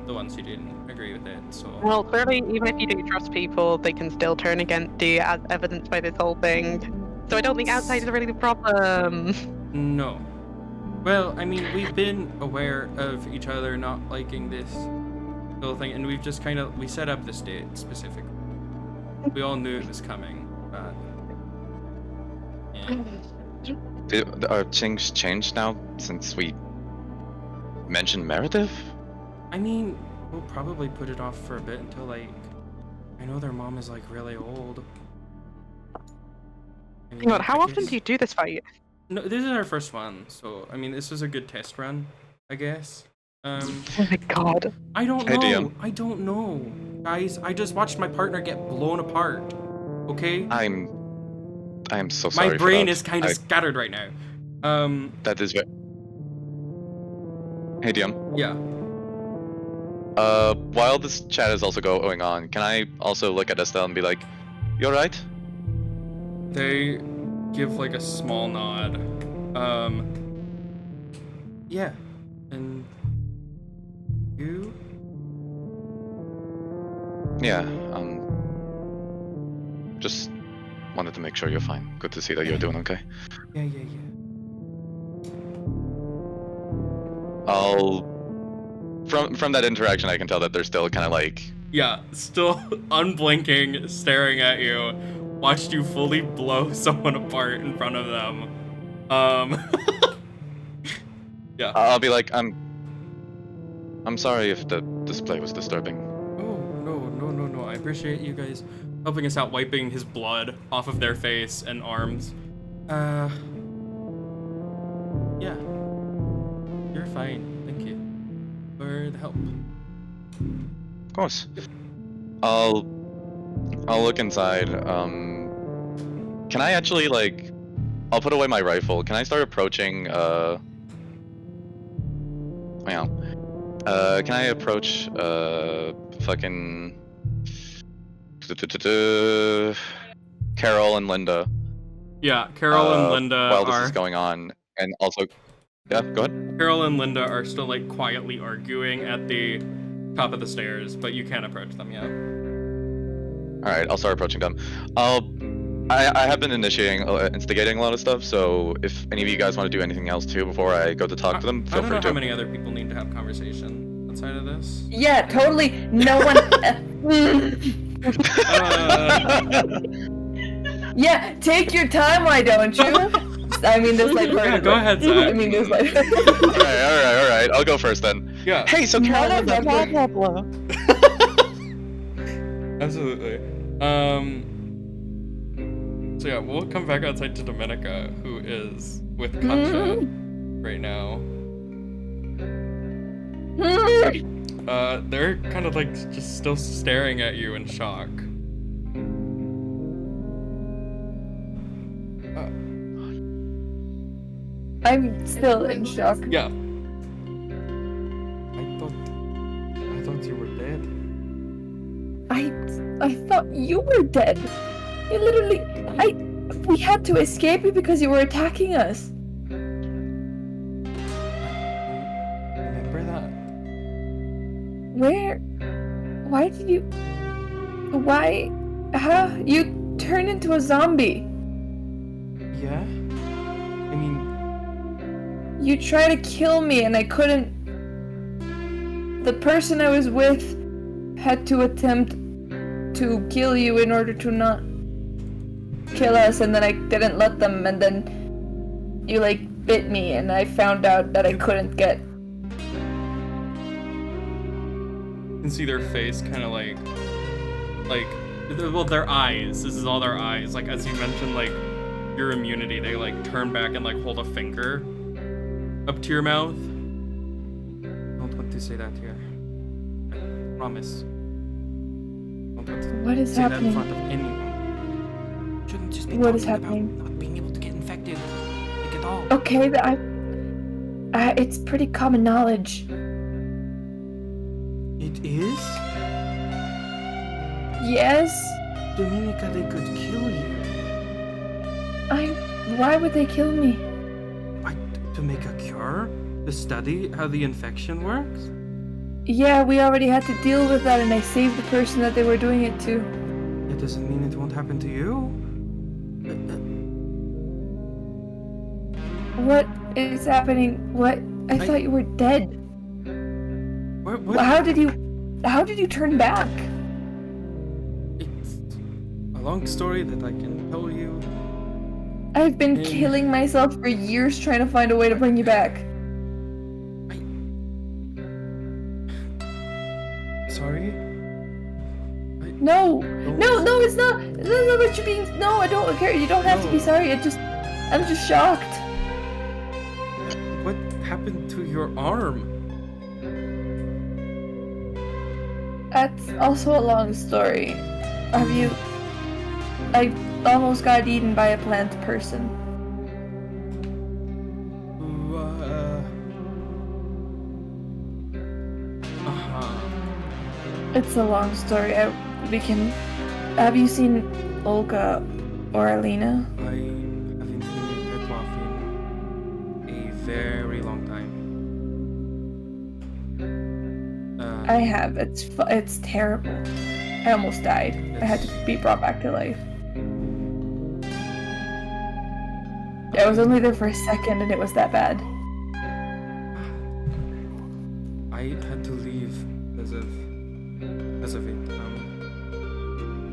the ones who didn't agree with it. So Well, clearly, even if you do trust people, they can still turn against you, as evidenced by this whole thing. So I don't think outside is really the problem. no. Well, I mean, we've been aware of each other not liking this whole thing, and we've just we set up this date specifically. We all knew it was coming, but yeah. Are things changed now since we mentioned Meredith? I mean, we'll probably put it off for a bit until like, I know their mom is like really old. I mean, Hang on, how often do you do this fight? No, this is our first one, so I mean, this was a good test run, I guess. Oh my god. I don't Hey, know. DM. I don't know, guys. I just watched my partner get blown apart. Okay. I am so sorry. My brain for that. is kind of scattered right now. That is very. Hey, DM. Yeah. While this chat is also going on, can I also look at Estelle and be like, "You alright?" They give like a small nod. Yeah. And you? Yeah. Just wanted to make sure you're fine. Good to see that you're doing okay. Yeah. From that interaction, I can tell that they're still kind of like. Yeah, still unblinking, staring at you. Watched you fully blow someone apart in front of them. Yeah. I'll be like, I'm sorry if the display was disturbing. Oh, no. I appreciate you guys helping us out, wiping his blood off of their face and arms. Yeah. You're fine. Thank you for the help. Of course. I'll look inside. Can I actually like? I'll put away my rifle. Can I start approaching? Can I approach? Fucking. Carol and Linda. Yeah, Carol and Linda while this are. is going on, and also. Yeah, go ahead. Carol and Linda are still like quietly arguing at the top of the stairs, but you can't approach them yet. All right, I'll start approaching them. I have been instigating a lot of stuff, so if any of you guys want to do anything else too before I go to talk to them, I feel don't free know to. how many other people need to have conversation outside of this. Yeah, totally. No one. Yeah, take your time, why don't you? I mean, there's like. Yeah, go ahead, Zach. I mean, there's like. All right. I'll go first then. Yeah. Hey, so Carol, Absolutely. So yeah, we'll come back outside to Dominica, who is with Katja right now. They're kind of like just still staring at you in shock. I'm still in shock. Yeah. I thought you were dead. I thought you were dead. You literally, we had to escape you because you were attacking us. Remember that? Where? Why did you? Why? How? You turned into a zombie. Yeah? I mean, You tried to kill me and I couldn't. The person I was with had to attempt to kill you in order to not kill us, and then I didn't let them, and then you like bit me and I found out that I couldn't get. you can see their face kind of like, well, their eyes. This is all their eyes. Like, as you mentioned, like, your immunity, they like turn back and like hold a finger up to your mouth. Don't want to say that here. I promise. Don't want to What is say happening? that in front of anyone. Shouldn't just be What is talking happening? about not being able to get infected, like at all. Okay, it's pretty common knowledge. It is? Yes, Dominica, they could kill you. why would they kill me? To make a cure? To study how the infection works? Yeah, we already had to deal with that and I saved the person that they were doing it to. That doesn't mean it won't happen to you. What is happening? What? I thought you were dead. What? How did you turn back? It's a long story that I can tell you. I've been Mm. killing myself for years trying to find a way to bring you back. Sorry? No, it's not. It's not what you're being. No, I don't care. You don't have to be sorry. I'm just shocked. What happened to your arm? That's also a long story. I almost got eaten by a plant person. It's a long story. Have you seen Olga or Alina? I haven't seen a pet in a very long time. I have. It's terrible. I almost died. I had to be brought back to life. I was only there for a second and it was that bad. I had to leave because of it.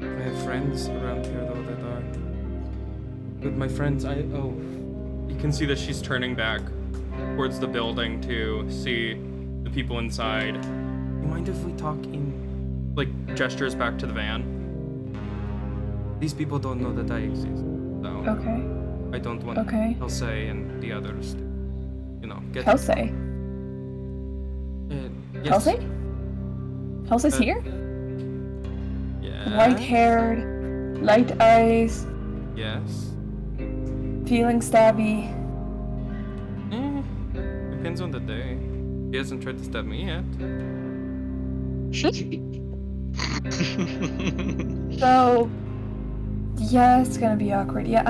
I have friends around here though that are. With my friends, you can see that she's turning back towards the building to see the people inside. You mind if we talk in, like, gestures back to the van? These people don't know that I exist, so Okay. I don't want Okay. HELSEI and the others to, get. HELSEI? Yes. HELSEI? HELSEI's here? Yeah. White-haired, light eyes, Yes. feeling stabby. Depends on the day. He hasn't tried to stab me yet. So, yeah, it's gonna be awkward. Yeah,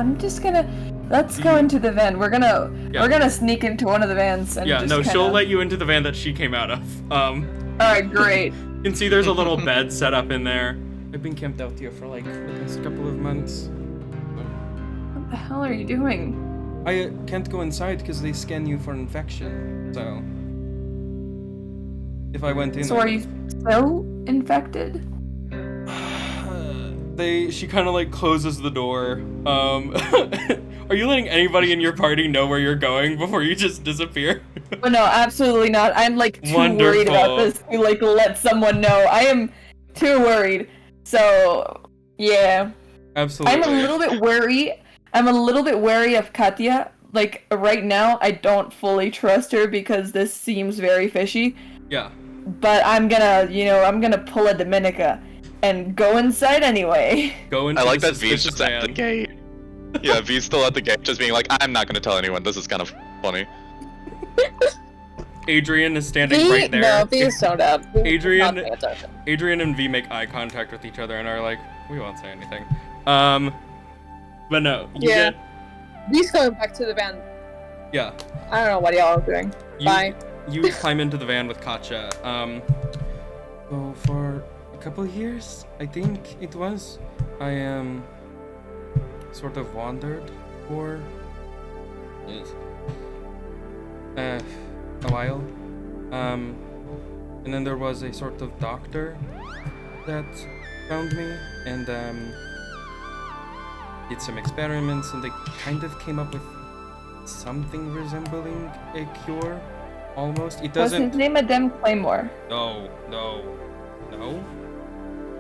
let's go into the van. We're gonna sneak into one of the vans and Yeah, just no, she'll kinda... let you into the van that she came out of. Alright, great. You can see there's a little bed set up in there. I've been camped out here for like the past couple of months. What the hell are you doing? I can't go inside because they scan you for infection. So if I went in, So are you still infected? She kind of like closes the door. Are you letting anybody in your party know where you're going before you just disappear? Oh, no, absolutely not. I'm like too worried about Wonderful. this to like let someone know. I am too worried. So yeah, Absolutely. I'm a little bit wary of Katya. Like right now, I don't fully trust her because this seems very fishy. Yeah. But I'm gonna pull a Dominica and go inside anyway. Go into I like the that V's suspicious just at the van. gate. Yeah, V's still at the gate, just being like, I'm not gonna tell anyone. This is kind of funny. Adrian is standing V? right there. No, V is so dead. V is Adrian- not paying attention. Adrian and V make eye contact with each other and are like, we won't say anything. But no, you Yeah. get, V's going back to the van. yeah. I don't know what y'all are doing. You, Bye. You climb into the van with Katja. So for a couple of years, I think it was, I sort of wandered for a while. And then there was a sort of doctor that found me and did some experiments, and they kind of came up with something resembling a cure. Almost. It Was his doesn't. name Madame Claymore? No.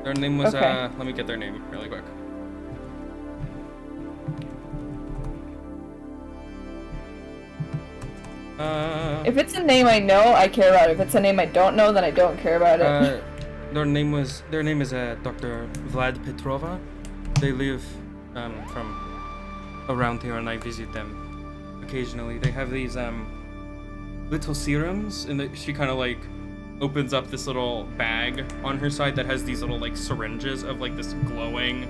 Their name was. Okay. Let me get their name really quick. If it's a name I know, I care about it. If it's a name I don't know, then I don't care about it. Their name is Dr. Vlad Petrova. They live from around here, and I visit them occasionally. They have these little serums, and she kind of like opens up this little bag on her side that has these little like syringes of like this glowing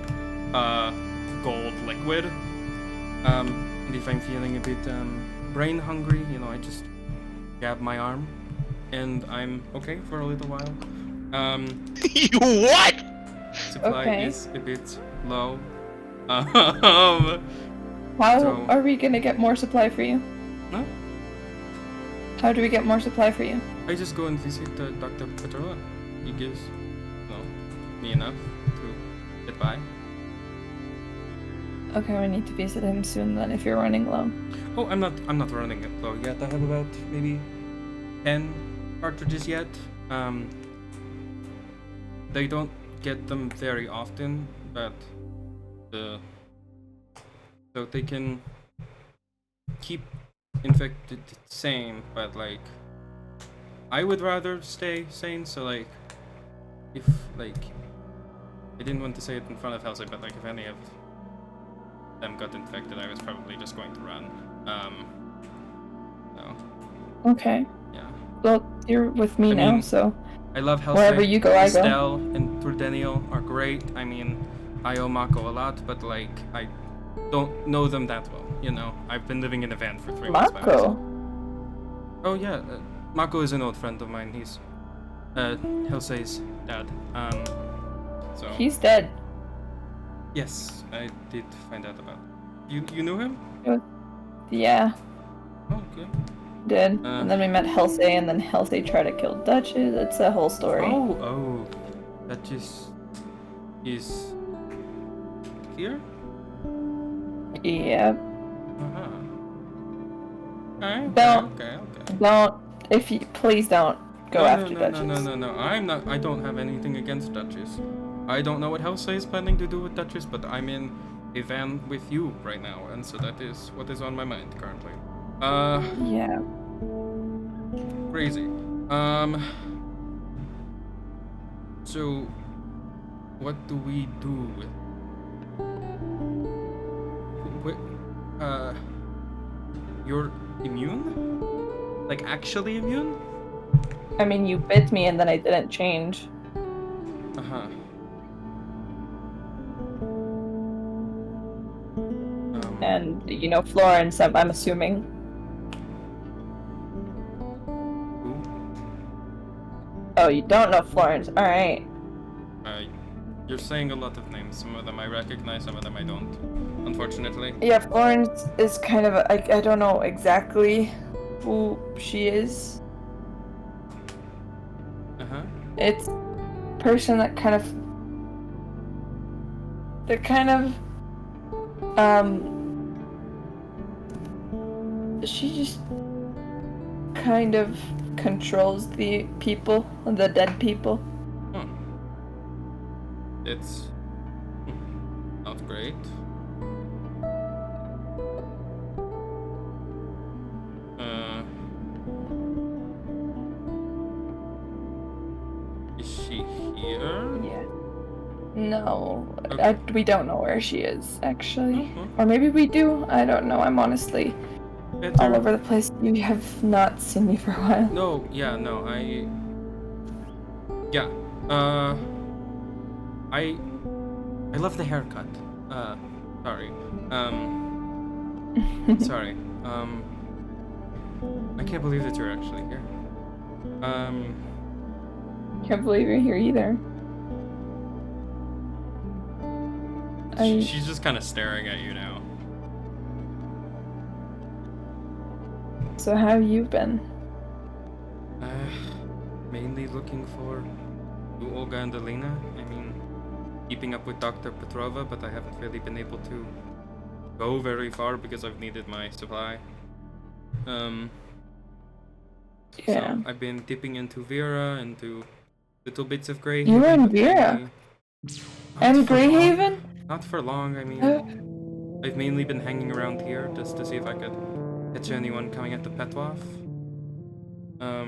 gold liquid. And if I'm feeling a bit brain hungry, you know, I just grab my arm, and I'm okay for a little while. You what? Supply Okay. is a bit low. How so- are we gonna get more supply for you? No, How do we get more supply for you? I just go and visit Dr. Petrova. He gives, me enough to get by. Okay, we need to visit him soon then if you're running low. Oh, I'm not running it low yet. I have about maybe 10 cartridges yet. They don't get them very often, but so they can keep infected sane, but like I would rather stay sane, so like if like I didn't want to say it in front of HELSEI, but like if any of them got infected, I was probably just going to run. No. Okay. Yeah. Well, you're with me I now, mean, so I love HELSEI. wherever you go, I go. Estelle and Trudeniel are great. I mean, I owe Mako a lot, but like I don't know them that well. You know, I've been living in a van for 3 months by myself. Mako. Oh yeah, Mako is an old friend of mine. He's HELSEI's dad. So He's dead. yes, I did find out about. You knew him? Yeah, Oh, okay. did. And then we met HELSEI, and then HELSEI tried to kill Duchess. It's a whole story. Oh, that just is here. Yeah. Uh-huh. Okay, Don't- okay. Don't. If you please don't go No, after no, Duchess. No. I'm not. I don't have anything against Duchess. I don't know what HELSEI is planning to do with Duchess, but I'm in a van with you right now, and so that is what is on my mind currently. Yeah. Crazy. So, what do we do with? You're immune? Like actually immune? I mean, you bit me, and then I didn't change. Uh-huh. And you know Florence, I'm assuming. Who? Oh, you don't know Florence. All right. You're saying a lot of names. Some of them I recognize, some of them I don't. Unfortunately. Yeah, Florence is kind of I don't know exactly who she is. Uh-huh. It's a person that kind of she just kind of controls the people, the dead people. It's not great. Is she here? Yeah. No, Okay. we don't know where she is actually, Mhm. or maybe we do. I don't know. I'm honestly all over the place. You have not seen me for a while. No, yeah, no, yeah, I love the haircut. Sorry. Sorry. I can't believe that you're actually here. Can't believe you're here either. She's just kind of staring at you now. So how have you been? Mainly looking for Olga and Alina. I mean, keeping up with Dr. Petrova, but I haven't really been able to go very far because I've needed my supply. Yeah. So I've been dipping into Vera, into little bits of Greyhaven. You were in but Vera? mainly not And for long. Greyhaven? Not for long, I mean. I've mainly been hanging around here just to see if I could catch anyone coming at the Petwaf. I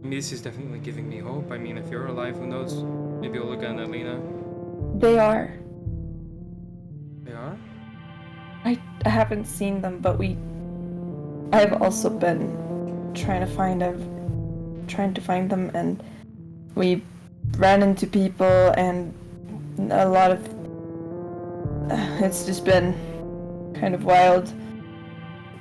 mean, this is definitely giving me hope. I mean, if you're alive, who knows? Maybe Olga and Alina. They are. They are? I haven't seen them, but I've also been trying to find them, and we ran into people, and a lot of it's just been kind of wild.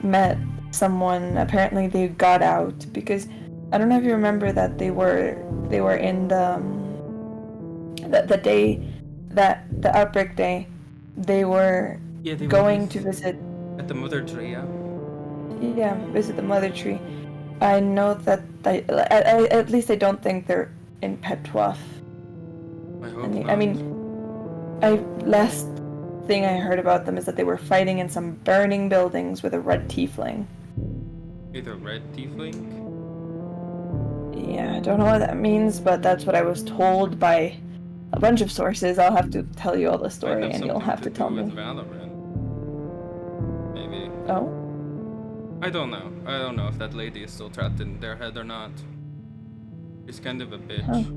Met someone. Apparently, they got out because I don't know if you remember that they were in the day that the outbreak day. They were going to visit at the Mother Tree, yeah. Yeah, visit the Mother Tree. I know that at least I don't think they're in Petwaf. I hope not. I mean, last thing I heard about them is that they were fighting in some burning buildings with a red tiefling. Either red tiefling? Yeah, I don't know what that means, but that's what I was told by a bunch of sources. I'll have to tell you all the story, and you'll have to tell me. With Valorant. Maybe. Oh? I don't know. I don't know if that lady is still trapped in their head or not. She's kind of a bitch.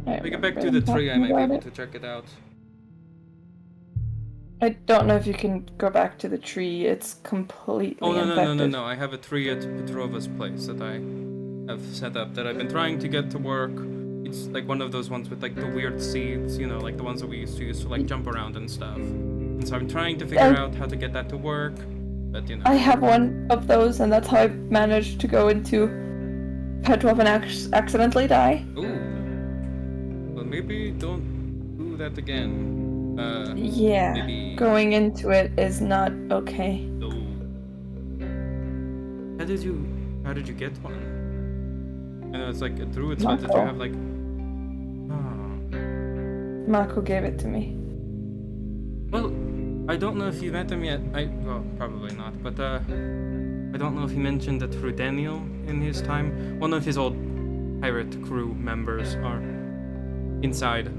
If we get back to the tree, I might be able to check it out. I don't know if you can go back to the tree. It's completely infected. No. I have a tree at Petrova's place that I have set up that I've been trying to get to work. It's like one of those ones with like the weird seeds, you know, like the ones that we used to use to like jump around and stuff. And so I'm trying to figure out how to get that to work, but you know. I have one of those, and that's how I managed to go into Petrov and accidentally die. Ooh. Well, maybe don't do that again. Yeah, maybe... going into it is not okay. No. How did you get one? I know it's like a druid's hut. Did you have like... Mako gave it to me. Well, I don't know if you met him yet. Well, probably not, but I don't know if he mentioned that Frudeniel in his time, one of his old pirate crew members are inside.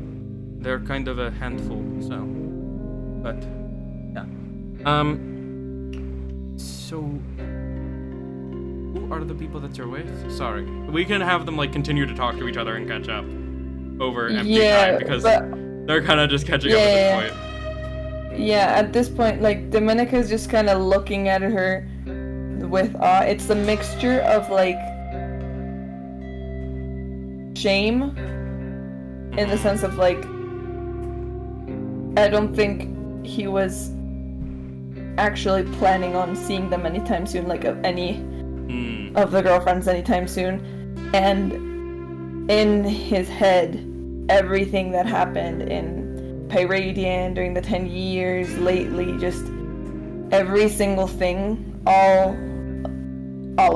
They're kind of a handful, so. But, yeah. So, who are the people that you're with? Sorry. We can have them, like, continue to talk to each other and catch up over empty time, because they're kind of just catching up at this point. Yeah, at this point, like, Dominica's just kind of looking at her with awe. It's a mixture of, like, shame, in the sense of, like, I don't think he was actually planning on seeing them anytime soon, like, of any of the girlfriends anytime soon. And in his head, everything that happened in Pyradian during the 10 years, lately, just every single thing, all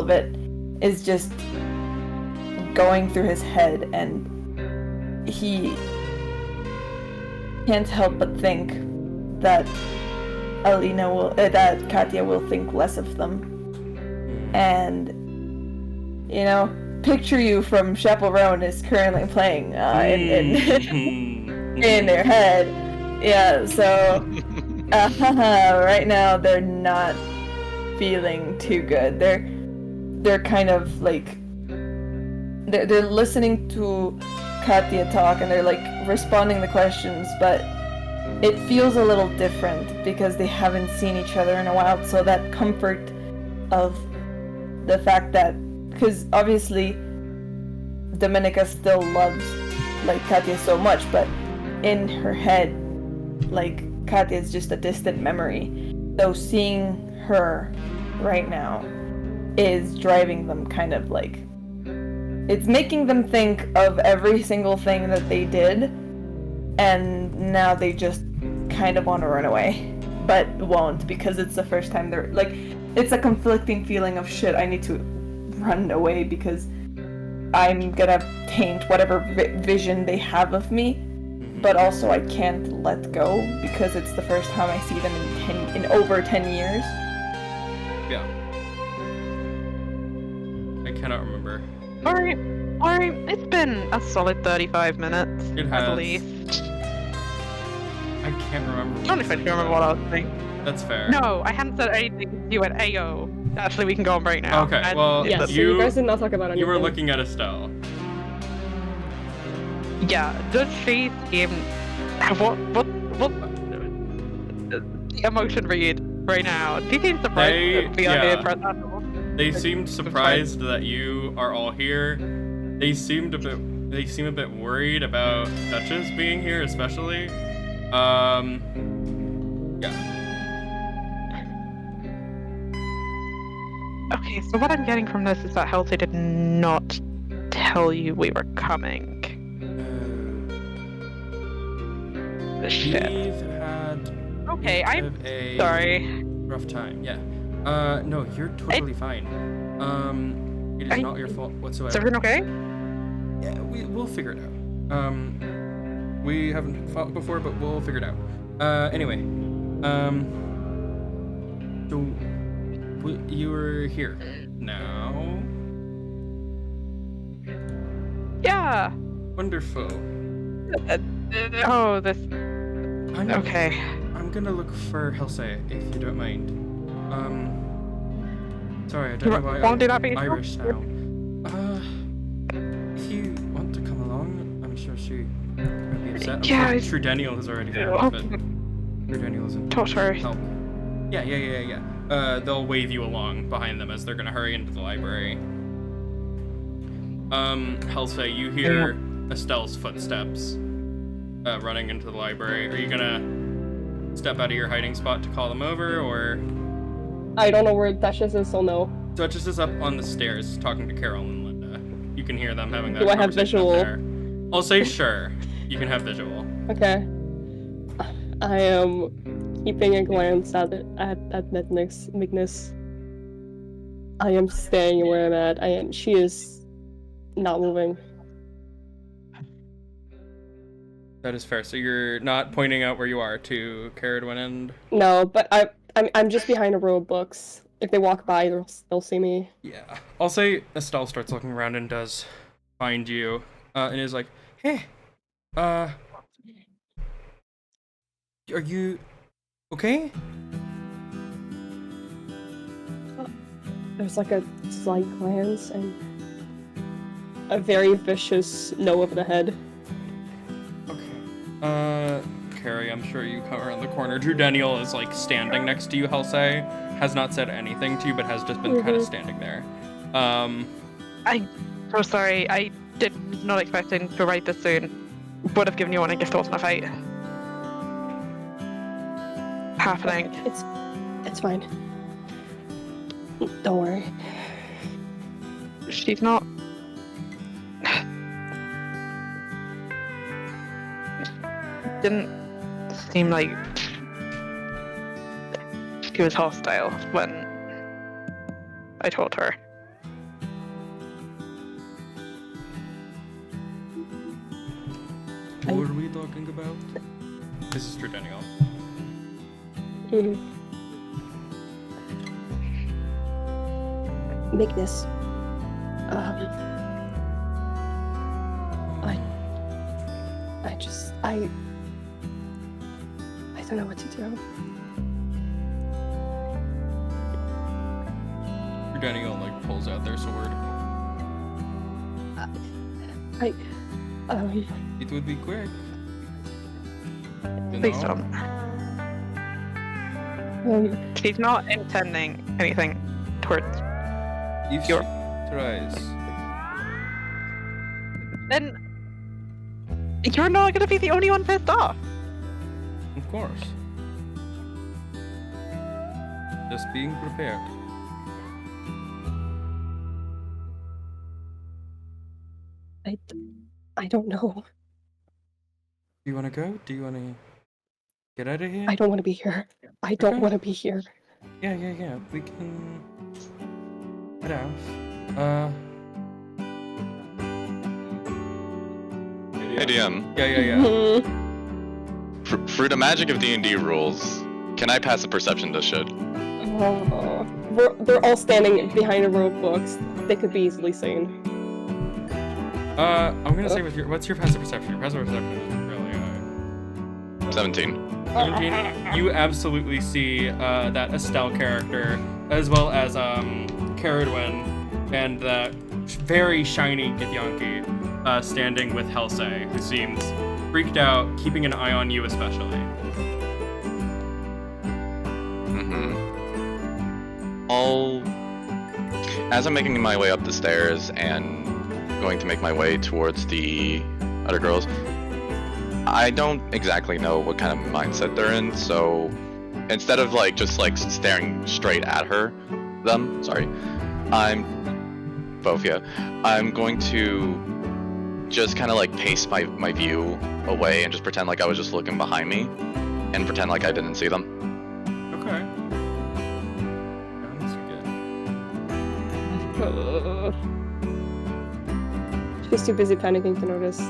of it is just going through his head, and he can't help but think that that Katya will think less of them. And, you know, Picture You from Chaperone is currently playing in their head. Yeah, so right now they're not feeling too good. They're kind of like they're listening to Katya talk, and they're like responding to questions, but it feels a little different because they haven't seen each other in a while. So that comfort of the fact that, because obviously Dominica still loves like Katya so much, but in her head, like Katya is just a distant memory. So seeing her right now is driving them kind of like, it's making them think of every single thing that they did, and now they just kind of want to run away, but won't because it's the first time they're like, it's a conflicting feeling of shit, I need to run away because I'm gonna taint whatever vision they have of me, but also I can't let go because it's the first time I see them in over 10 years. Yeah. I cannot remember. Alright, it's been a solid 35 minutes, It I has. believe. I can't remember. I don't know if I can remember what I was saying. That's fair. No, I hadn't said anything to you at AO. Actually, we can go on break now. Okay, And well, Yeah, it's- so you guys did not talk about anything. You were looking at Estelle. Yeah, does she seem... What the emotion read right now? Do you seem surprised They- to be on yeah. here for that? They seemed surprised that you are all here. They seem a bit worried about Duchess being here, especially. Yeah. Okay, so what I'm getting from this is that HELSEI did not tell you we were coming. Shit. We've had Okay, I'm a sorry. rough time. Yeah. No, you're totally fine. It is not your fault Is whatsoever. everything okay? Yeah, we'll figure it out. We haven't fought before, but we'll figure it out. Anyway, so you were here now. Yeah. Wonderful. Oh, this. I'm, Okay. I'm gonna look for HELSEI, if you don't mind. Sorry, I don't know why Want to do that, I'm Peter? Irish now. If you want to come along, I'm sure she might be upset. I'm Yeah, sure it's- True Daniel has already heard Oh, of it. True Daniel isn't talk to her. help. Yeah. They'll wave you along behind them as they're gonna hurry into the library. HELSEI, you hear Estelle's footsteps running into the library. Are you gonna step out of your hiding spot to call them over, or? I don't know where Duchess is, so no. Duchess is up on the stairs talking to Carol and Linda. You can hear them having that Do I have conversation up visual? there. I'll say sure. You can have visual. Okay. I am keeping a glance at Mignus. I am staying where I'm at. She is not moving. That is fair. So you're not pointing out where you are to CERIDWEN and... No, but I'm just behind a row of books. If they walk by, they'll see me. Yeah. I'll say Estelle starts looking around and does find you. And is like, hey, are you okay? There's like a slight glance and a very vicious no over the head. Okay. Carrie, I'm sure you come around the corner. True Daniel is like standing next to you, HELSEI. Has not said anything to you, but has just been kind of standing there. I'm so sorry. I did not expecting to write this soon. Would have given you one in gift wasn't a fight. Happening. It's fine. Don't worry. She's not. Didn't seem like she was hostile when I told her. What are we talking about? This is True Daniel. Mignus. I don't know what to do. True Daniel like pulls out their sword. It It would be quick. You Please know? don't. Um, She's not intending anything towards. If You're- she tries. Then you're not gonna be the only one pissed off. Of course. Just being prepared. I don't know. Do you want to go? Do you want to get out of here? I don't want to be here. I don't Okay. want to be here. Yeah. We can head out. Hey DM, Yeah. Mhm. through the magic of D&D rules, can I pass a perception to should? They're all standing behind a row of books. They could be easily seen. I'm gonna say what's your passive perception? Your passive perception is really high. 17. 17. You absolutely see that Estelle character, as well as CERIDWEN and the very shiny Githyanki standing with HELSEI, who seems freaked out, keeping an eye on you especially. As I'm making my way up the stairs and going to make my way towards the other girls, I don't exactly know what kind of mindset they're in, so instead of just staring straight at I'm going to just kind of pace my view away and just pretend like I was just looking behind me and pretend like I didn't see them. Okay. Sounds good. She's too busy panicking to notice.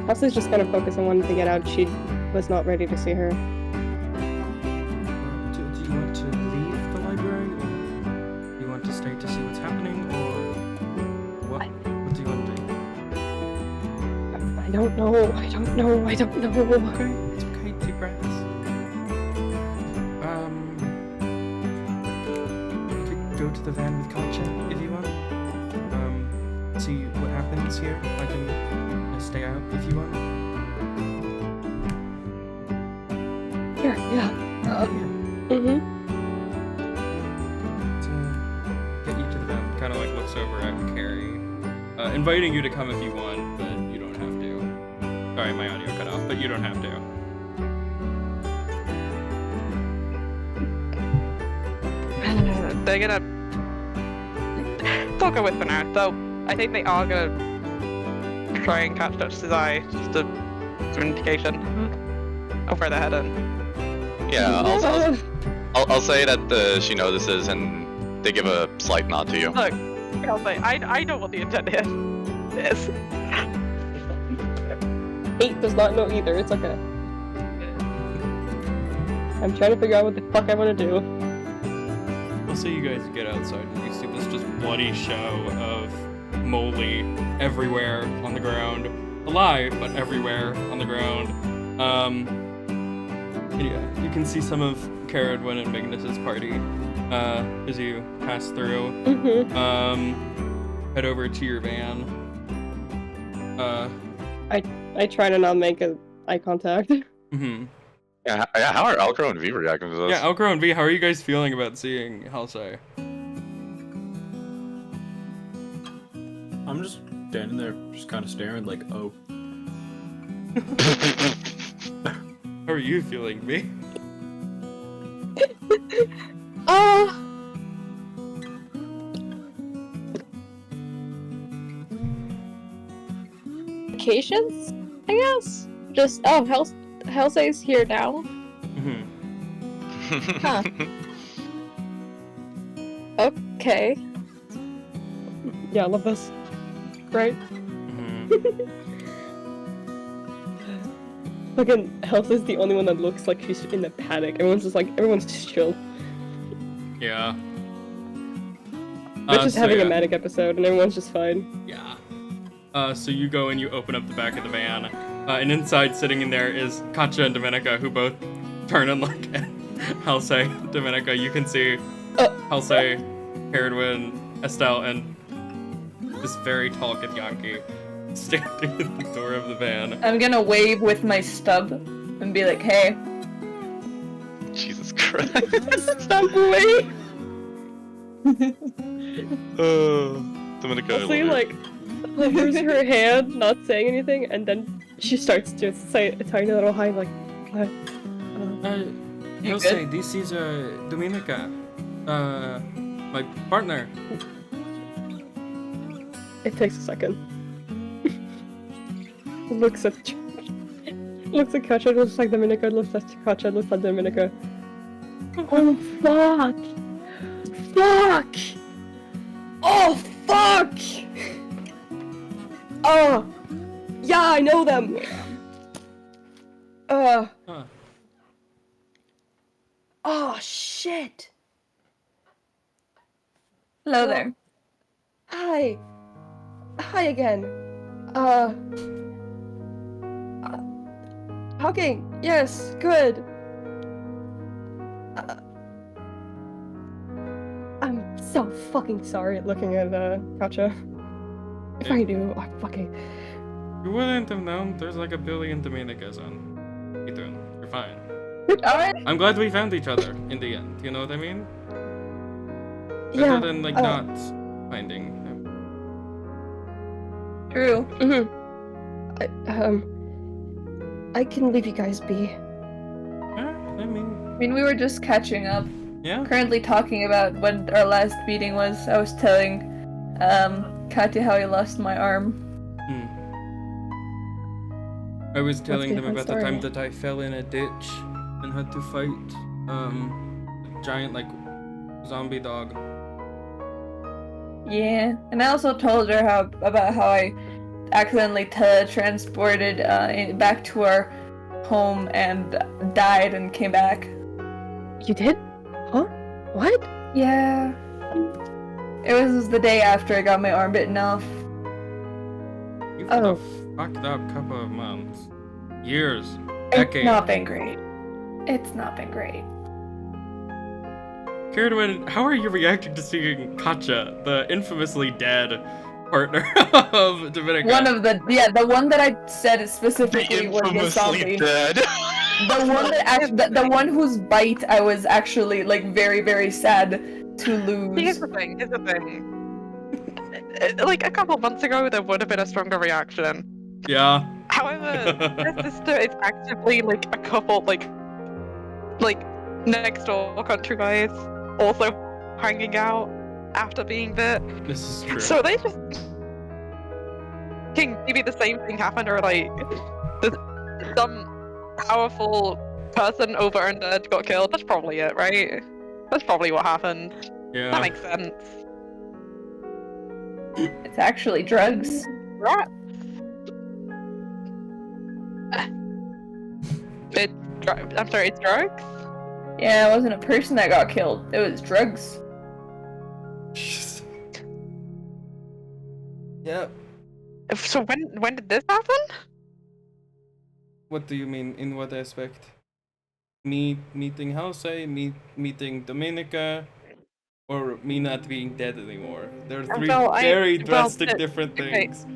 Helsei's just kind of focused on wanting to get out. She was not ready to see her. Do you want to leave the library, or do you want to stay to see what's happening, or what? What do you want to do? I don't know. I don't know. Okay, it's okay. Deep breaths. You could go to the van with Katja if you want. See what happens here. I can stay out if you want. Here, yeah. Mm-hmm. To get you to the van, kind of looks over at Carrie, inviting you to come if you want, but you don't have to. Sorry, my audio cut off, but you don't have to. They're gonna. They'll go with for now, so I think they are gonna try and catch Duchess's eye, just to some indication of where they're heading. Yeah, I'll say that she notices and they give a slight nod to you. Look, I'll say, I know what the intent is. 8 does not know either. It's okay. I'm trying to figure out what the fuck I want to do. We'll see you guys get outside and you see this just bloody show of Moley everywhere on the ground. Alive, but everywhere on the ground. And yeah, you can see some of CERIDWEN and Magnus's party as you pass through. Mm-hmm. Head over to your van. I try to not make eye contact. Mm-hmm. Yeah, how are ALCROW and V reacting to this? Yeah, ALCROW and V, how are you guys feeling about seeing HELSEI? I'm just standing there, just kind of staring, like, oh. How are you feeling, V? Vacations, I guess. Just HELSEI's here now. Mm-hmm. Huh. Okay. Yeah, I love this. Right? Mm-hmm. Fucking HELSEI's the only one that looks like she's in a panic. Everyone's just chill. Yeah. They're just so having yeah. a manic episode and everyone's just fine. Yeah. So you go and you open up the back of the van, and inside, sitting in there, is Katja and Dominica, who both turn and look at HELSEI. Dominica, you can see HELSEI, CERIDWEN, Estelle, and this very tall Githyanki standing at the door of the van. I'm gonna wave with my stub and be like, hey. Jesus Christ. Stop moving! Dominica, I love See, you. like, hovers her hand, not saying anything, and then she starts to say a tiny little hi, like, HELSEI, this is Dominica, my partner. It takes a second. Looks at Katja, looks like Dominica, looks at Katja, looks at Dominica. Oh, fuck! Fuck! Oh, fuck! Oh! Yeah, I know them! Huh. Oh, shit! Hello there. Hi! Hi again. Hugging! Yes, good! I'm so fucking sorry looking at Katja. If I knew, I fucking... You wouldn't have known. There's like a billion Dominicas on Itun. You're fine. Alright. I'm glad we found each other in the end. You know what I mean? Yeah. Better than like not finding him. True. I can leave you guys be. Yeah, I mean, We were just catching up. yeah. Currently talking about what our last meeting was. I was telling Katya how I lost my arm. I was telling them I'm about the time sorry. that I fell in a ditch and had to fight a giant like zombie dog. Yeah, and I also told her about how I accidentally teletransported back to our home and died and came back. You did? Huh? What? Yeah. It was the day after I got my arm bitten off. You've had Oh. a fucked up couple of months. Years. It's Decades. not been great. It's not been great. CERIDWEN, how are you reacting to seeing Katja, the infamously dead partner of Dominica? One of the one that I said specifically was the zombie. dead. The one that the one whose bite I was actually like very, very sad to Here's lose. the thing. Like a couple months ago, there would have been a stronger reaction. Yeah. However, her sister is actively like a couple like next door country guys also hanging out after being bit. This is true. So they just think maybe the same thing happened, or like some powerful person over undead got killed. That's probably it, right? That's probably what happened. yeah. That makes sense. It's actually drugs. Right. I'm sorry, it's drugs? Yeah, it wasn't a person that got killed. It was drugs. Yep. So when did this happen? What do you mean? In what aspect? Me meeting HELSEI, me meeting Dominica, or me not being dead anymore? They're three very drastic different okay. things.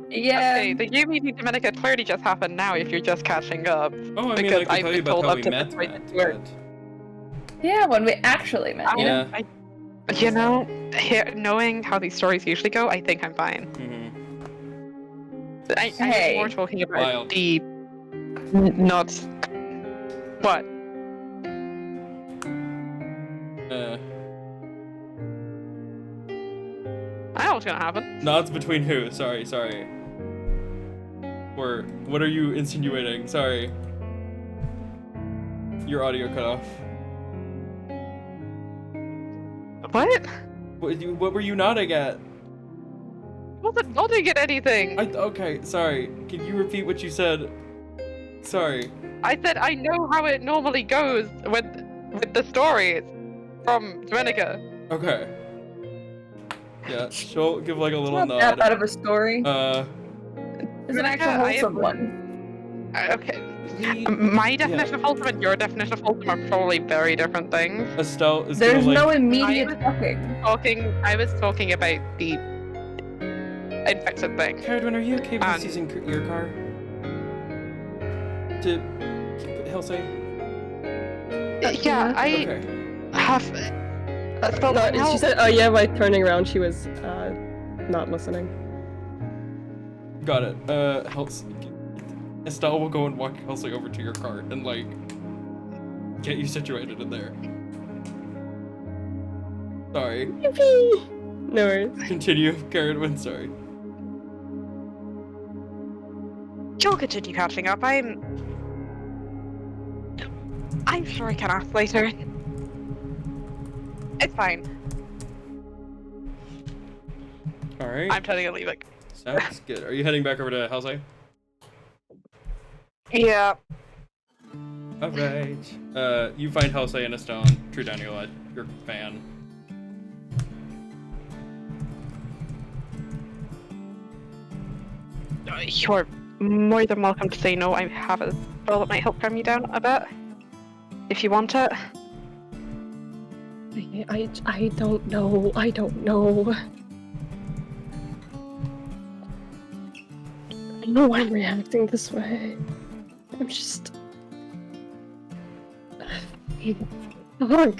Yeah. Okay, the you meeting Dominica clearly just happened now if you're just catching up. Oh, I mean, Because I I've can tell you been about told how up we to met, this point Matt, that we're- but- Yeah, when we actually met. Yeah. You know, knowing how these stories usually go, I think I'm fine. Mhm. I Hey. was more talking about Wild. the not what. I know what's gonna happen. Nods between who? Sorry. Or what are you insinuating? Sorry. Your audio cut off. What? What were you nodding at? Wasn't nodding at anything. Okay, sorry. Can you repeat what you said? Sorry. I said I know how it normally goes with the stories from Dominica. Okay. Yeah, she'll give like a It's little not that nod. bad of a story. It's an actual I wholesome am- one. Okay. My definition of wholesome and your definition of wholesome are probably very different things. Estelle is There's gonna no like. immediate I fucking. I was talking about the infected thing. CERIDWEN, are you okay with us And- using your car? To HELSEI? Yeah, I Okay. have. Spelled No, out she now. said, oh yeah, by turning around, she was not listening. Got it. Estelle will go and walk HELSEI over to your car and, like, get you situated in there. Sorry. No worries. Continue, CERIDWEN, sorry. You'll continue catching up. I'm sure I can ask later. It's fine. Alright. I'm turning and leaving. Sounds good. Are you heading back over to HELSEI? Yeah. Alright. You find HELSEI in a stone, tree down your fan. You're more than welcome to say no. I have a spell that might help calm you down a bit. If you want it. I don't know. I don't know. I know I'm reacting this way. I'm just. Fuck.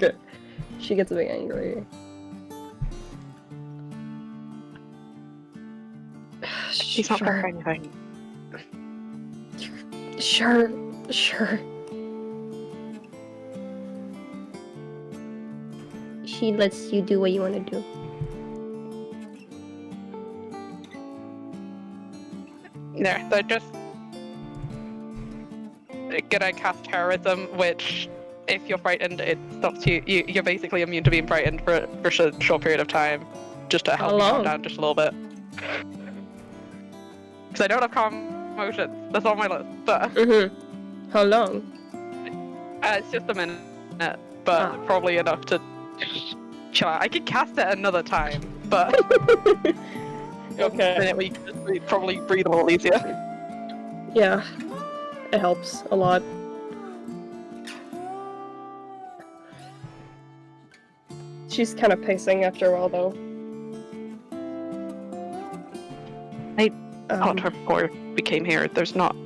She gets a bit angry. She's not Sure. for anything. Sure. She lets you do what you want to do. No, they're just gonna cast terrorism, which, if you're frightened, it stops you. You're basically immune to being frightened for a short period of time, just to help How you calm long? down just a little bit. Because I don't have calm emotions. That's on my list, but How long? it's just a minute, but probably enough to chill out. I could cast it another time, but Okay. a minute we could just probably breathe a little easier. Yeah. It helps a lot. She's kind of pacing after a while, though. I talked to her before we came here. There's not.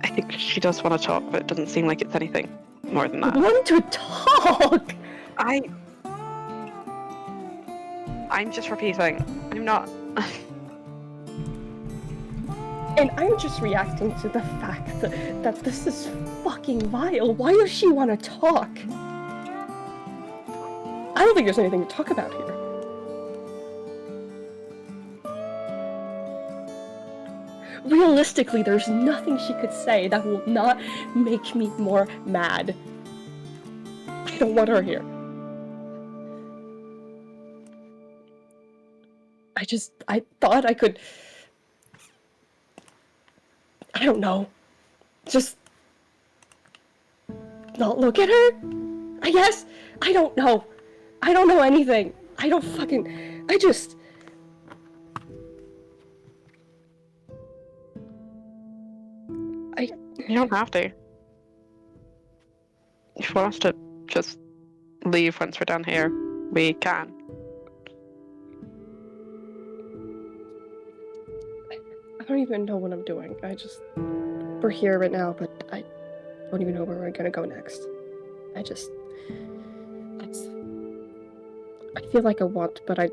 I think she does want to talk, but it doesn't seem like it's anything more than that. Want to talk? I'm just repeating. I'm not. And I'm just reacting to the fact that this is fucking vile. Why does she want to talk? I don't think there's anything to talk about here. Realistically, there's nothing she could say that will not make me more mad. I don't want her here. I thought I could... I don't know. Just... not look at her? I guess? I don't know. I don't know anything. I don't fucking... I just... You don't have to. If you want us to just leave once we're done here, we can. I don't even know what I'm doing. We're here right now, but I don't even know where we're gonna go next. I feel like I want, but I...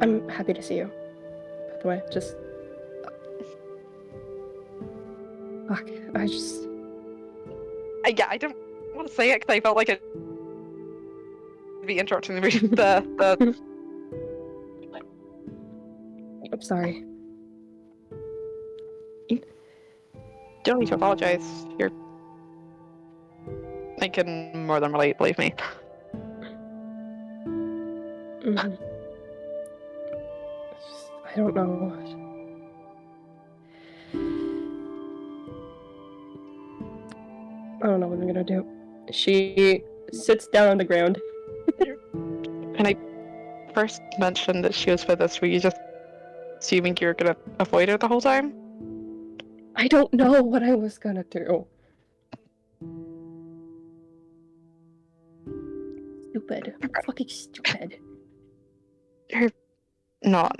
I'm happy to see you, by the way. Just... Fuck, Yeah, I don't want to say it because I felt like it'd be interrupting the I'm sorry. You don't need to apologize. I can more than relate, believe me. Mhm. I don't know. I don't know what I'm gonna do. She sits down on the ground. When I first mentioned that she was with us, were you just assuming you're gonna avoid her the whole time? I don't know what I was gonna do. Stupid. Fucking stupid. You're not.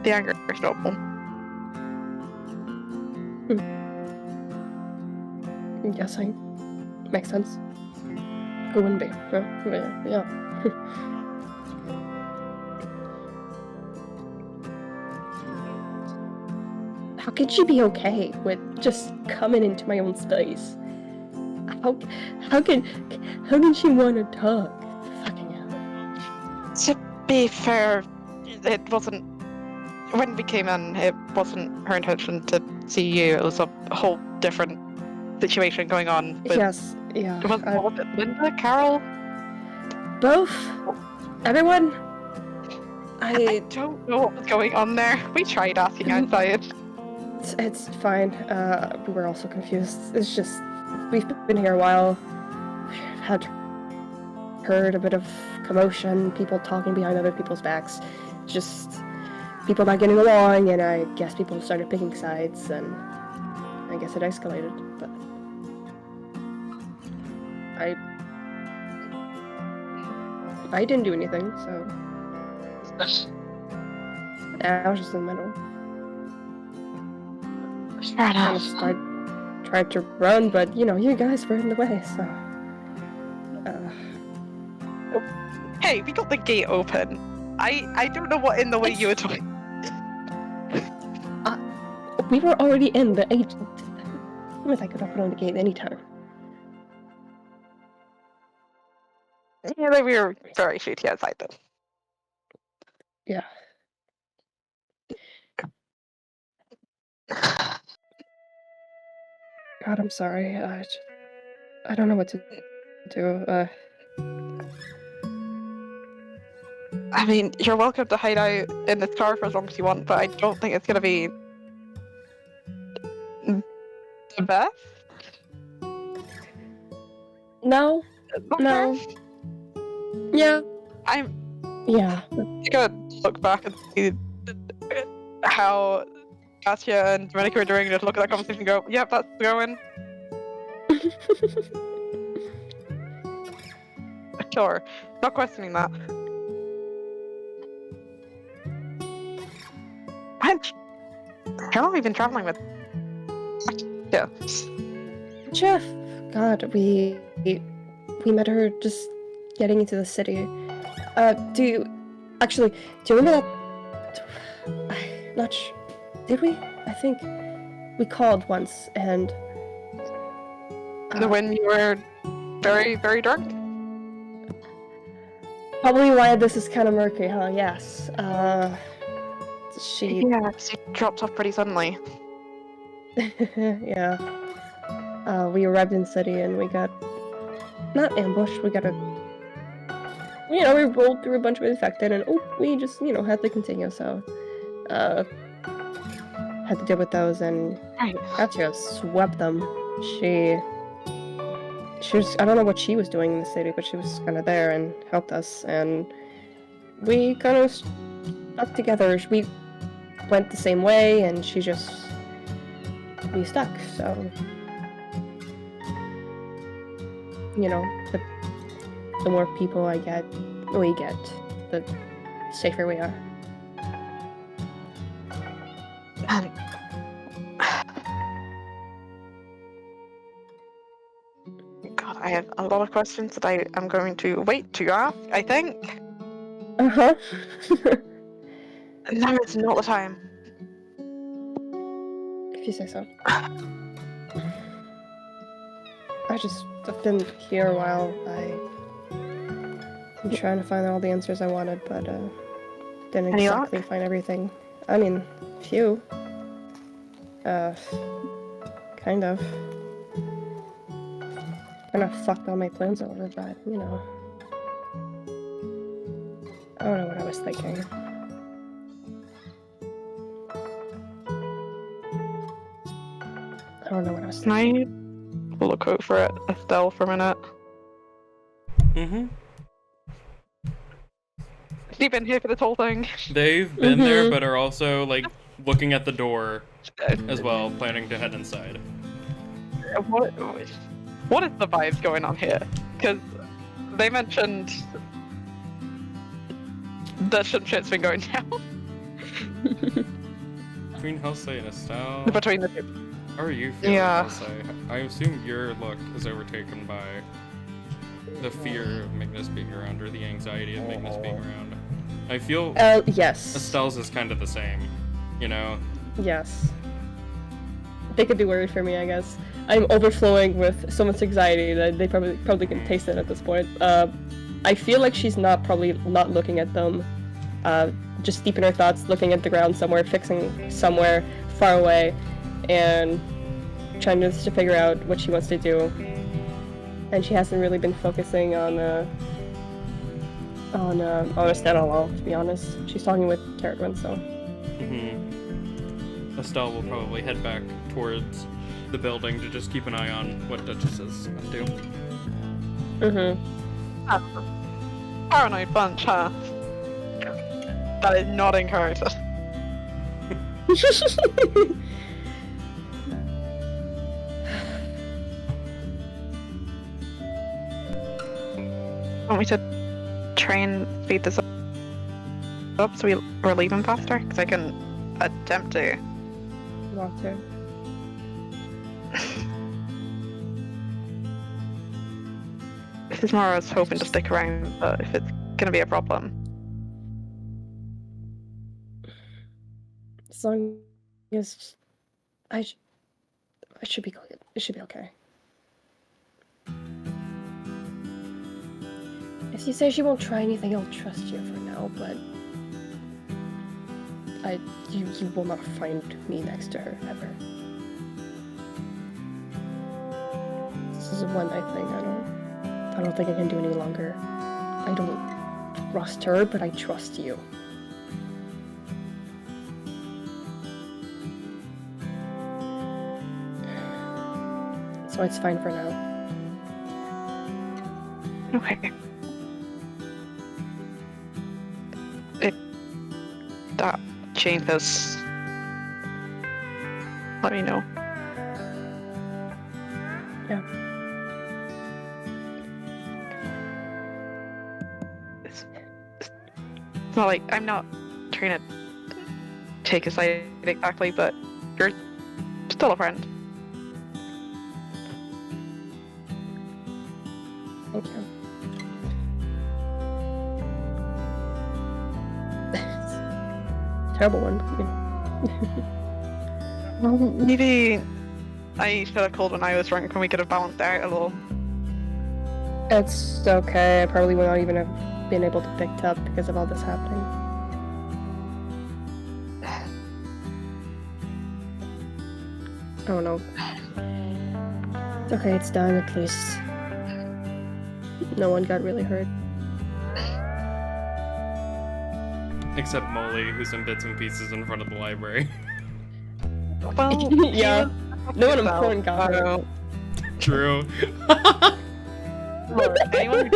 The anger is normal. Yes, I makes sense. Who wouldn't be? Yeah. How can she be okay with just coming into my own space? How can she want to talk? Fucking hell. To be fair, it wasn't. When we came in, it wasn't her intention to see you. It was a whole different situation going on. With, Yes, yeah. was it Linda, Carol? Both. Everyone. I don't know what was going on there. We tried asking outside. It's fine. We were also confused. It's just we've been here a while. We've heard a bit of commotion, people talking behind other people's backs. Just people not getting along, and I guess people started picking sides, and I guess it escalated. But I didn't do anything, so I was just in the middle. Fair Kind enough. of tried to run, but you know, you guys were in the way, so. Hey, we got the gate open. I don't know what in the way you were doing. We were already in the agent. I could open on the gate anytime. Yeah, we were very shooty outside though. Yeah. God, I'm sorry. I don't know what to do. I mean, you're welcome to hide out in this car for as long as you want, but I don't think it's gonna be the best. No. No. Yeah. I'm Yeah. gonna look back and see how Katia and Dominica are doing, just look at that conversation and go, yep, that's going. Sure. Not questioning that. How long have we been traveling with? Yeah. Jeff. God, we met her just getting into the city. Do you remember that? Not sure. Did we? I think we called once, and When you were very, very drunk? probably why this is kind of murky, huh? Yes. She. Yeah, because you dropped off pretty suddenly. Yeah. We arrived in the city and we got not ambushed. We rolled through a bunch of infected, and we just had to continue. So, had to deal with those, and Katya swept them. She was, I don't know what she was doing in the city, but she was kind of there and helped us, and we kind of stuck together. We went the same way, and we stuck. So, the more people we get, the safer we are. God, I have a lot of questions that I am going to wait to ask, I think. Uh-huh. Now it's not the time. If you say so. I've been here a while. I'm trying to find all the answers I wanted, but didn't Any exactly find everything. I mean, few. Kind of. Kind of fucked all my plans over, but, I don't know what I was thinking. I don't know what I was Can I look out for it, Estelle, for a minute? Mm-hmm. Has he been here for this whole thing? They've been there, Mhm. but are also like looking at the door as well, planning to head inside. What is the vibes going on here? Because they mentioned that some shit's been going down Between HELSEI and Estelle, between the two. how are you feeling, Yeah. HELSEI? I assume your look is overtaken by the fear of Magnus being around, or the anxiety of Magnus being around. I feel Yes. Estelle's is kind of the same, you know? Yes. They could be worried for me, I guess. I'm overflowing with so much anxiety that they probably can taste it at this point. I feel like she's probably not looking at them. Just deep in her thoughts, looking at the ground somewhere, fixing somewhere far away, and trying to figure out what she wants to do. And she hasn't really been focusing on Estelle at all, to be honest. She's talking with CERIDWEN, so. Mm-hmm. Estelle will probably head back towards the building to just keep an eye on what Duchess is up to. Mm-hmm. Paranoid bunch, huh? That is not encouraged. Want me to try and speed this up so we're leaving faster? Because I can attempt to. Walk to. This is more I was hoping to stick around, but if it's gonna be a problem. As long as I should be good. It should be okay. If you say she won't try anything, I'll trust you for now, but you will not find me next to her ever. This is one night thing. I don't think I can do any longer. I don't trust her, but I trust you. So it's fine for now. Okay. If that changes, let me know. Yeah. It's not like I'm not trying to take a side exactly, but you're still a friend. Thank you. Terrible one. Well, maybe I should have called when I was drunk and we could have balanced out a little. It's okay. I probably would not even have been able to pick it up because of all this happening. I don't know. It's okay, it's done at least. No one got really hurt. Except Molly, who's in bits and pieces in front of the library. Well, Yeah. No one important got hurt. True. Look, anyone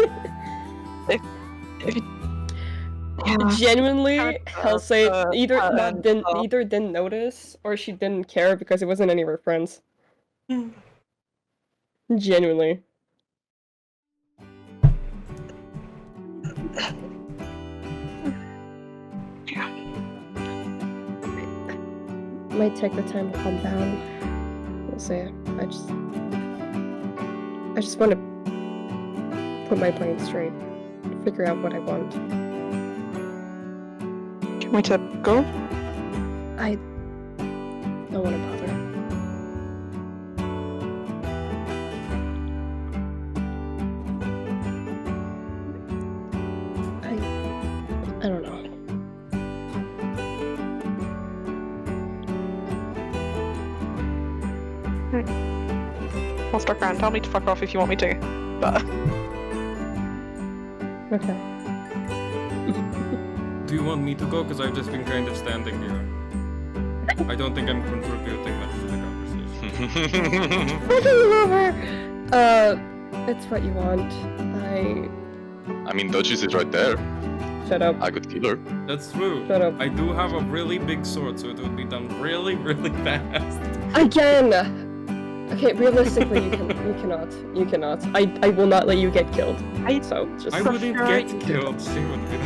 if you Genuinely, HELSEI either and didn't notice or she didn't care because it wasn't any of her friends. Genuinely. Might take the time to calm down. We'll see. I just want to put my brain straight, figure out what I want. do you want me to go? I don't want to bother. I don't know. I'll stuck around. Tell me to fuck off if you want me to. But Okay. Do you want me to go? Because I've just been kind of standing here. I don't think I'm contributing much to the conversation. Fucking over. It's what you want. I mean, Duchess is right there. Shut up. I could kill her. That's true. Shut up. I do have a really big sword, so it would be done really, really fast. Again. Okay, realistically, you cannot. You cannot. I will not let you get killed. So just. I wouldn't sure get you killed. She would be.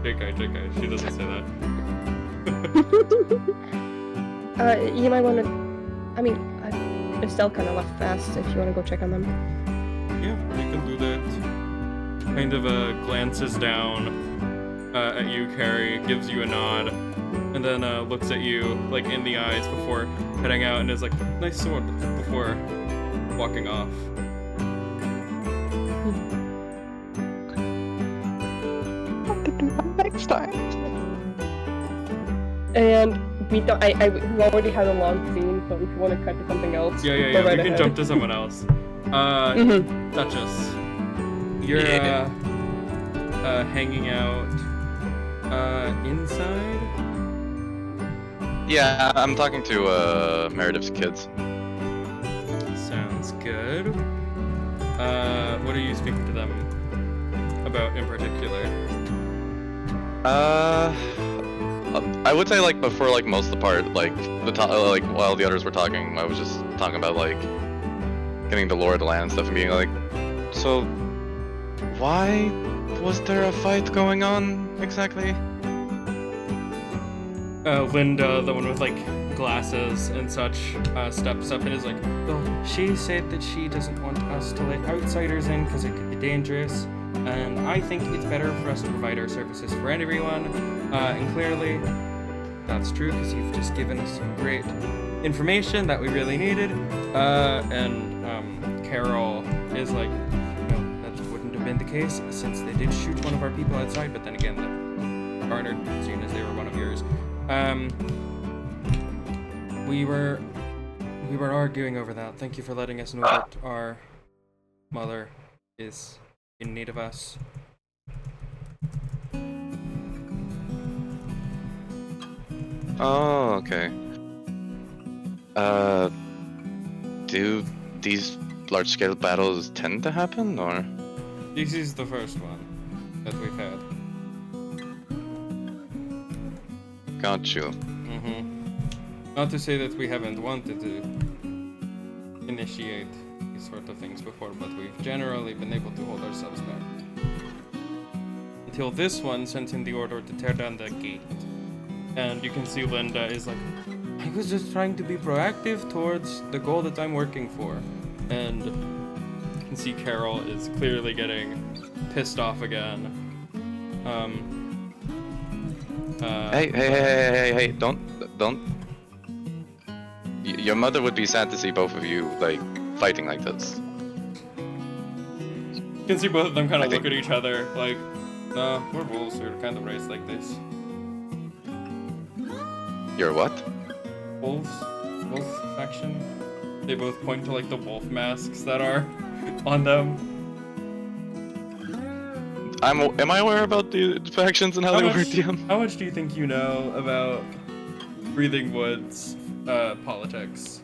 JK. She doesn't say that. You might want to. I mean, Estelle kind of left fast. If you want to go check on them. Yeah, you can do that. Kind of glances down at you, Carrie, gives you a nod, and then looks at you like in the eyes before heading out, and is like, "Nice sword," before walking off. Have to do that next time. And we don't. We already had a long scene, but if you want to cut to something else, Yeah. go right We can ahead. jump to someone else. Duchess, you're hanging out inside. Yeah, I'm talking to Meredith's kids. Sounds good. What are you speaking to them about in particular? I would say like before like most of the part, like like while the others were talking, I was just talking about like getting the lore of the land and stuff and being like, so why was there a fight going on exactly? Linda, the one with like glasses and such, steps up and is like, well, she said that she doesn't want us to let outsiders in because it could be dangerous, and I think it's better for us to provide our services for everyone, and clearly that's true because you've just given us some great information that we really needed, and Carol is like, no, that wouldn't have been the case since they did shoot one of our people outside, but then again, that garnered seeing as they were one of yours. We were arguing over that. Thank you for letting us know that our mother is in need of us. Oh, okay. Do these large-scale battles tend to happen, or? This is the first one that we've had. Got you. Not to say that we haven't wanted to initiate these sort of things before, but we've generally been able to hold ourselves back. Until this one sent in the order to tear down the gate. And you can see Linda is like, I was just trying to be proactive towards the goal that I'm working for. And you can see Carol is clearly getting pissed off again. Hey, don't. Your mother would be sad to see both of you, like, fighting like this. You can see both of them kind I of think- look at each other like, nah, we're wolves, we're kind of raised like this. You're what? Wolves? Wolf faction? They both point to like the wolf masks that are on them. Am I aware about the factions and how they work, DM? How much do you think you know about Breathing Woods politics?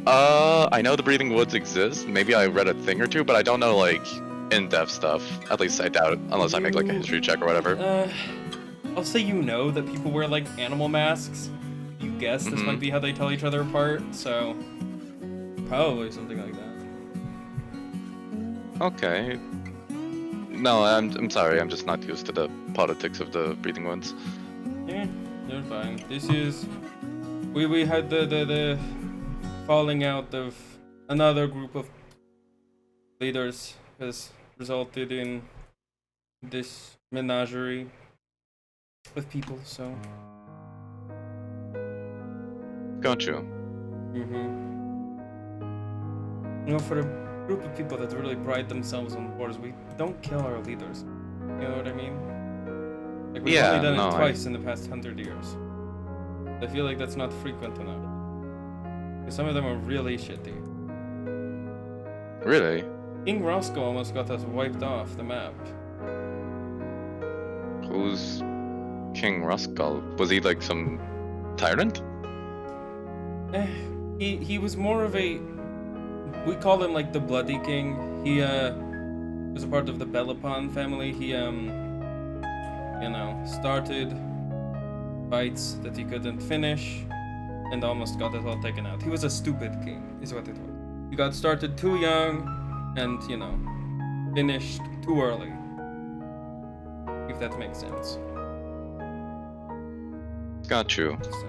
I know the Breathing Woods exist. Maybe I read a thing or two, but I don't know, like, in-depth stuff. At least I doubt it, unless I make, like, a history check or whatever. I'll say you know that people wear like animal masks. You guess this might be how they tell each other apart, so probably something like that. Okay. No, I'm sorry. I'm just not used to the politics of the Breathing Woods. Yeah, you're fine. This is we had the falling out of another group of leaders has resulted in this menagerie with people, so Got you. you know, for a group of people that really pride themselves on wars, we don't kill our leaders. You know what I mean? Like, we've only done it twice in the past 100 years. I feel like that's not frequent enough. 'Cause some of them are really shitty. Really? King Roscoe almost got us wiped off the map. Who's King Ruskull? Was he like some tyrant? he was more of a, we call him like the Bloody King. He was a part of the Belopon family. He you know, started fights that he couldn't finish and almost got it all taken out. He was a stupid king, is what it was. He got started too young and, you know, finished too early. If that makes sense. Got you. So,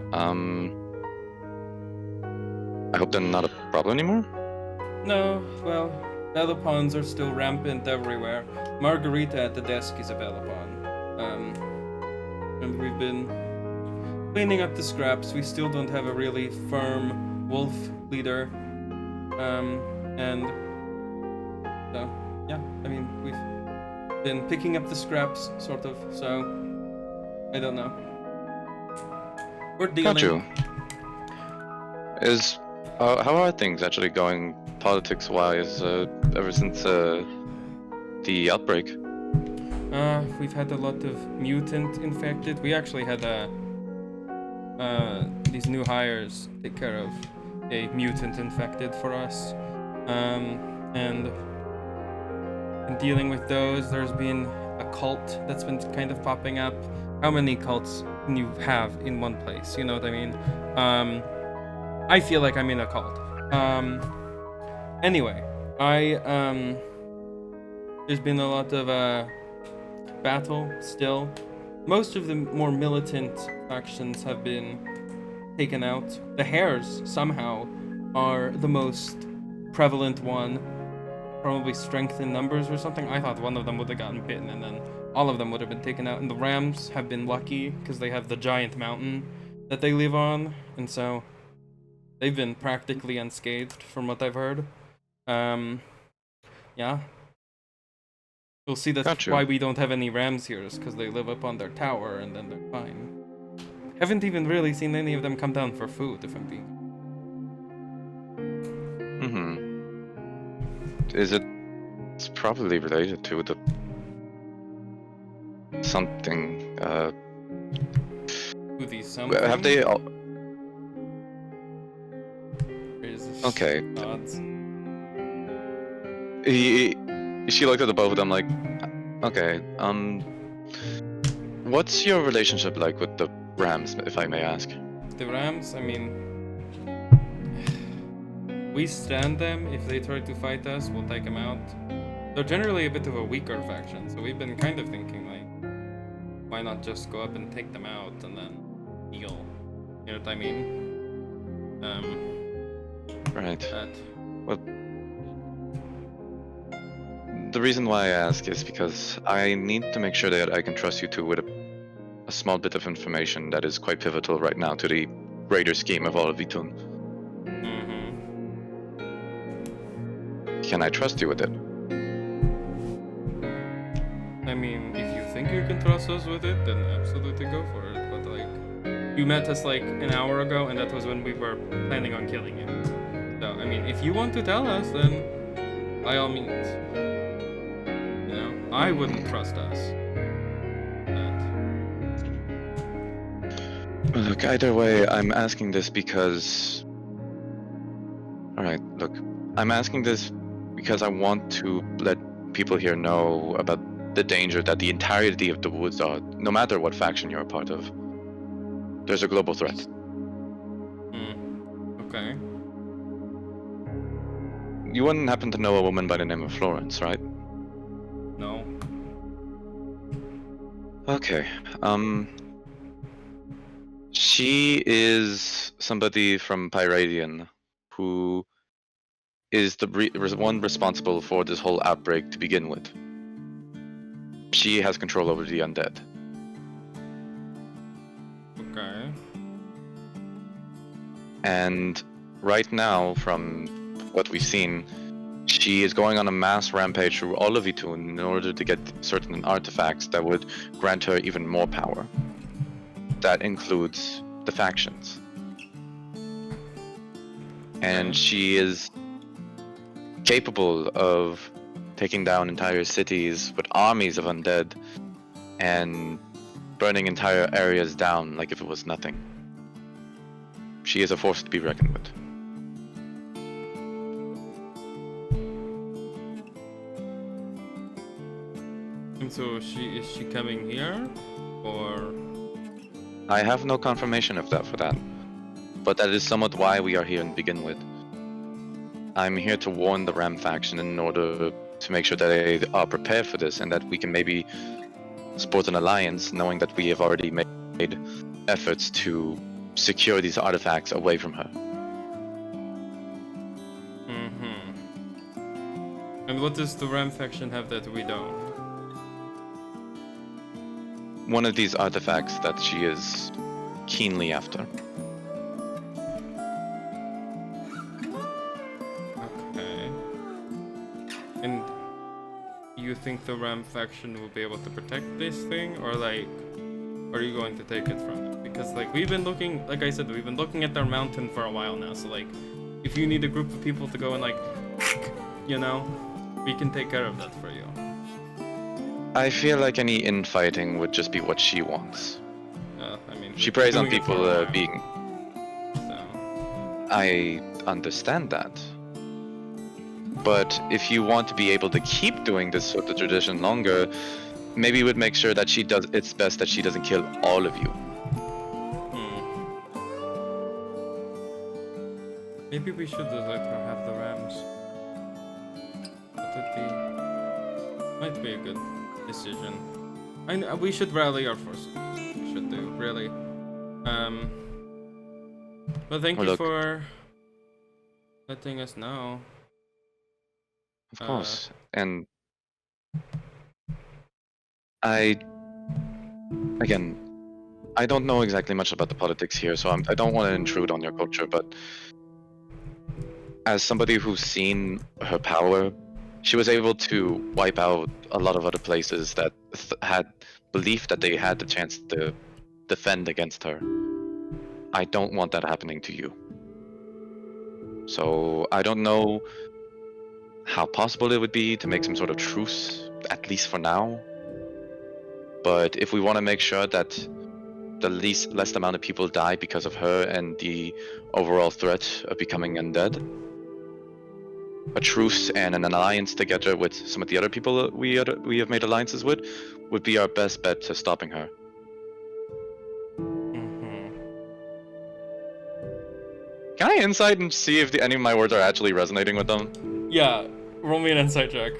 I hope they're not a problem anymore. no, well, Belopons are still rampant everywhere. Margarita at the desk is a Belopon. And we've been cleaning up the scraps. We still don't have a really firm wolf leader. And so, yeah, I mean, we've been picking up the scraps, sort of, so I don't know. We're dealing. Got you. How are things actually going politics-wise ever since the outbreak? We've had a lot of mutant infected. We actually had these new hires take care of a mutant infected for us. And in dealing with those, there's been a cult that's been kind of popping up. How many cults can you have in one place? You know what I mean? I feel like I'm in a cult. Anyway, there's been a lot of battle still. Most of the more militant factions have been taken out. The hares somehow are the most prevalent one. Probably strength in numbers or something. I thought one of them would have gotten bitten and then all of them would have been taken out. And the rams have been lucky because they have the giant mountain that they live on. And so they've been practically unscathed from what I've heard. Yeah. We'll see that's Gotcha. why we don't have any rams here, is because they live up on their tower and then they're fine. Haven't even really seen any of them come down for food, if I'm being. It's probably related to the something. Who these something? Have they all? Is Okay. odds? She looked at the both of them like, okay. What's your relationship like with the Rams, if I may ask? The rams, I mean, we stand them. If they try to fight us, we'll take them out. They're generally a bit of a weaker faction, so we've been kind of thinking like, why not just go up and take them out and then heal? You know what I mean? Right. But Well, the reason why I ask is because I need to make sure that I can trust you two with a small bit of information that is quite pivotal right now to the greater scheme of all of Itun. Can I trust you with it? I mean, if you think you can trust us with it, then absolutely go for it. But like, you met us like an hour ago, and that was when we were planning on killing you. So I mean, if you want to tell us, then by all means. You know, I wouldn't trust us. But Look, either way, I'm asking this because... Alright, look. I'm asking this because I want to let people here know about the danger that the entirety of the woods are, no matter what faction you're a part of. There's a global threat. okay. You wouldn't happen to know a woman by the name of Florence, right? No. Okay, she is somebody from Pyradian who is the one responsible for this whole outbreak to begin with. She has control over the undead. Okay. And right now, from what we've seen, she is going on a mass rampage through all of Itun in order to get certain artifacts that would grant her even more power. That includes the factions. And she is capable of taking down entire cities with armies of undead and burning entire areas down like if it was nothing. She is a force to be reckoned with. And so is she coming here? Or... I have no confirmation of that for that. But that is somewhat why we are here to begin with. I'm here to warn the Ram faction in order to make sure that they are prepared for this and that we can maybe support an alliance, knowing that we have already made efforts to secure these artifacts away from her. And what does the Ram faction have that we don't? One of these artifacts that she is keenly after. Okay. And you think the Ram faction will be able to protect this thing, or like, are you going to take it from them? Because like we've been looking, like I said, we've been looking at their mountain for a while now. So like, if you need a group of people to go and like, you know, we can take care of that for you. I feel like any infighting would just be what she wants. I mean, She preys on doing it for people a while, being... So. I understand that. But if you want to be able to keep doing this sort of tradition longer, maybe it would make sure that she does its best that she doesn't kill all of you. Maybe we should just let her have the Rams. Might be a good decision. We should rally our forces. We should do, really. But thank you Look. for letting us know. Of course. And I don't know exactly much about the politics here, so I don't want to intrude on your culture, but as somebody who's seen her power, she was able to wipe out a lot of other places that had belief that they had the chance to defend against her. I don't want that happening to you. So I don't know how possible it would be to make some sort of truce, at least for now. But if we want to make sure that the less amount of people die because of her and the overall threat of becoming undead, a truce and an alliance together with some of the other people that we have made alliances with would be our best bet to stopping her. Can I insight and see if any of my words are actually resonating with them? Yeah, roll me an insight check.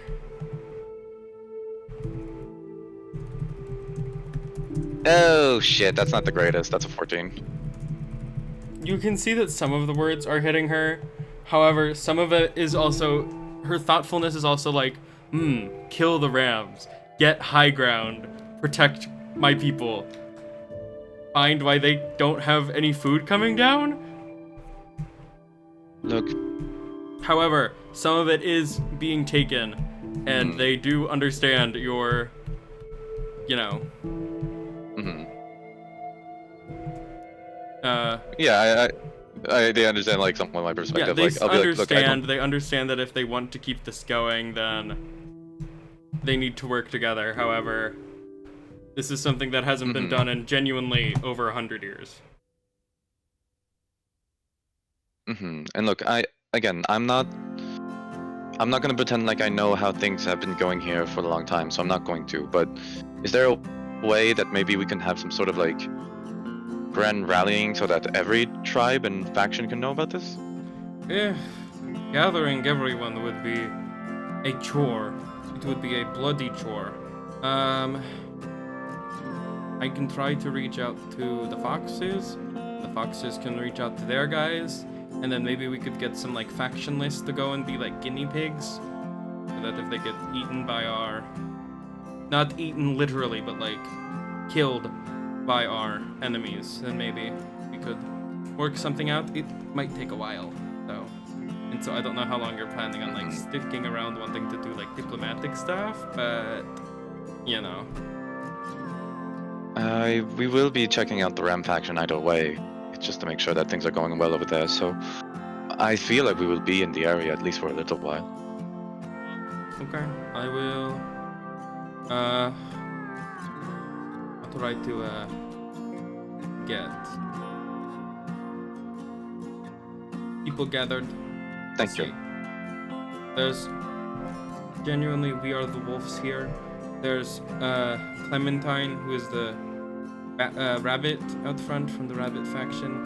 Oh shit, that's not the greatest. That's a 14. You can see that some of the words are hitting her. However, some of it is also, her thoughtfulness is also like, kill the Rams, get high ground, protect my people, find why they don't have any food coming down. Look. However, some of it is being taken, and they do understand your, you know. Yeah, they understand like some of my perspective. Yeah, they like, I'll be understand. Like, they understand that if they want to keep this going, then they need to work together. However, this is something that hasn't been done in genuinely over 100 years. And look, I'm not gonna pretend like I know how things have been going here for a long time, so I'm not going to. But is there a way that maybe we can have some sort of like grand rallying so that every tribe and faction can know about this? If gathering everyone would be a chore, it would be a bloody chore. I can try to reach out to the foxes. The foxes can reach out to their guys, and then maybe we could get some like faction lists to go and be like guinea pigs, so that if they get eaten by our, not eaten literally, but like killed by our enemies, then maybe we could work something out. It might take a while, though. And so I don't know how long you're planning on like sticking around wanting to do like diplomatic stuff, but you know. We will be checking out the Ram faction either way, just to make sure that things are going well over there, so I feel like we will be in the area at least for a little while. Okay, I will I'll try to get people gathered. Thank you. There's genuinely, we are the wolves here, There's Clementine, who is the rabbit out front from the rabbit faction.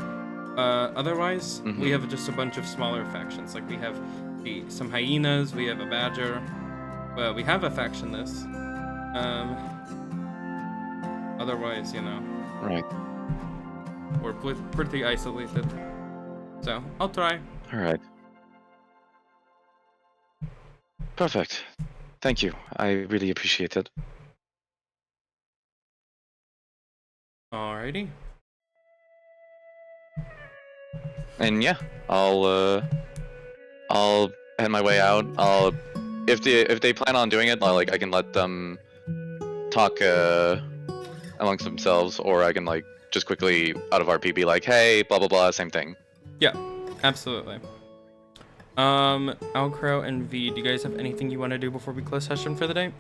Otherwise, we have just a bunch of smaller factions. Like we have some hyenas, we have a badger. Well, we have a factionless. Otherwise, you know. Right. We're pretty isolated. So, I'll try. Alright. Perfect. Thank you. I really appreciate it. Alrighty. And yeah, I'll head my way out. If they plan on doing it, I can let them talk amongst themselves, or I can just quickly out of RP be like, hey, blah blah blah, same thing. Yeah, absolutely. ALCROW and V, do you guys have anything you want to do before we close session for the day?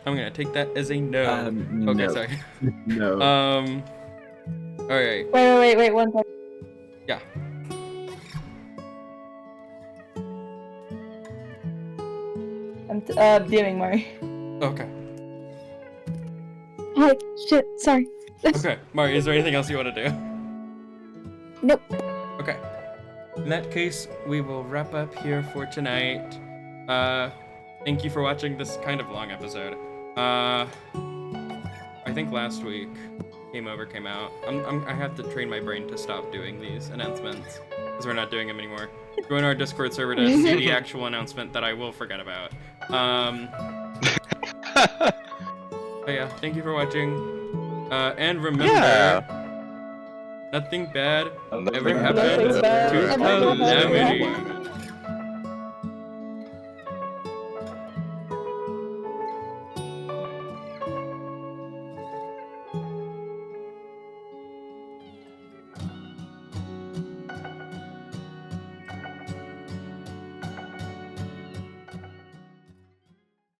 I'm gonna take that as a no. Okay, no. sorry. No. Alright. Wait, 1 second. Yeah. I'm DMing Mari. Okay. Oh, shit, sorry. Okay, Mari, is there anything else you want to do? Nope. Okay. In that case, we will wrap up here for tonight. Thank you for watching this kind of long episode. I think last week Game Over came out. I have to train my brain to stop doing these announcements because we're not doing them anymore. Join our Discord server to see the actual announcement that I will forget about. But yeah, thank you for watching. And remember, nothing bad ever happened to Calamity.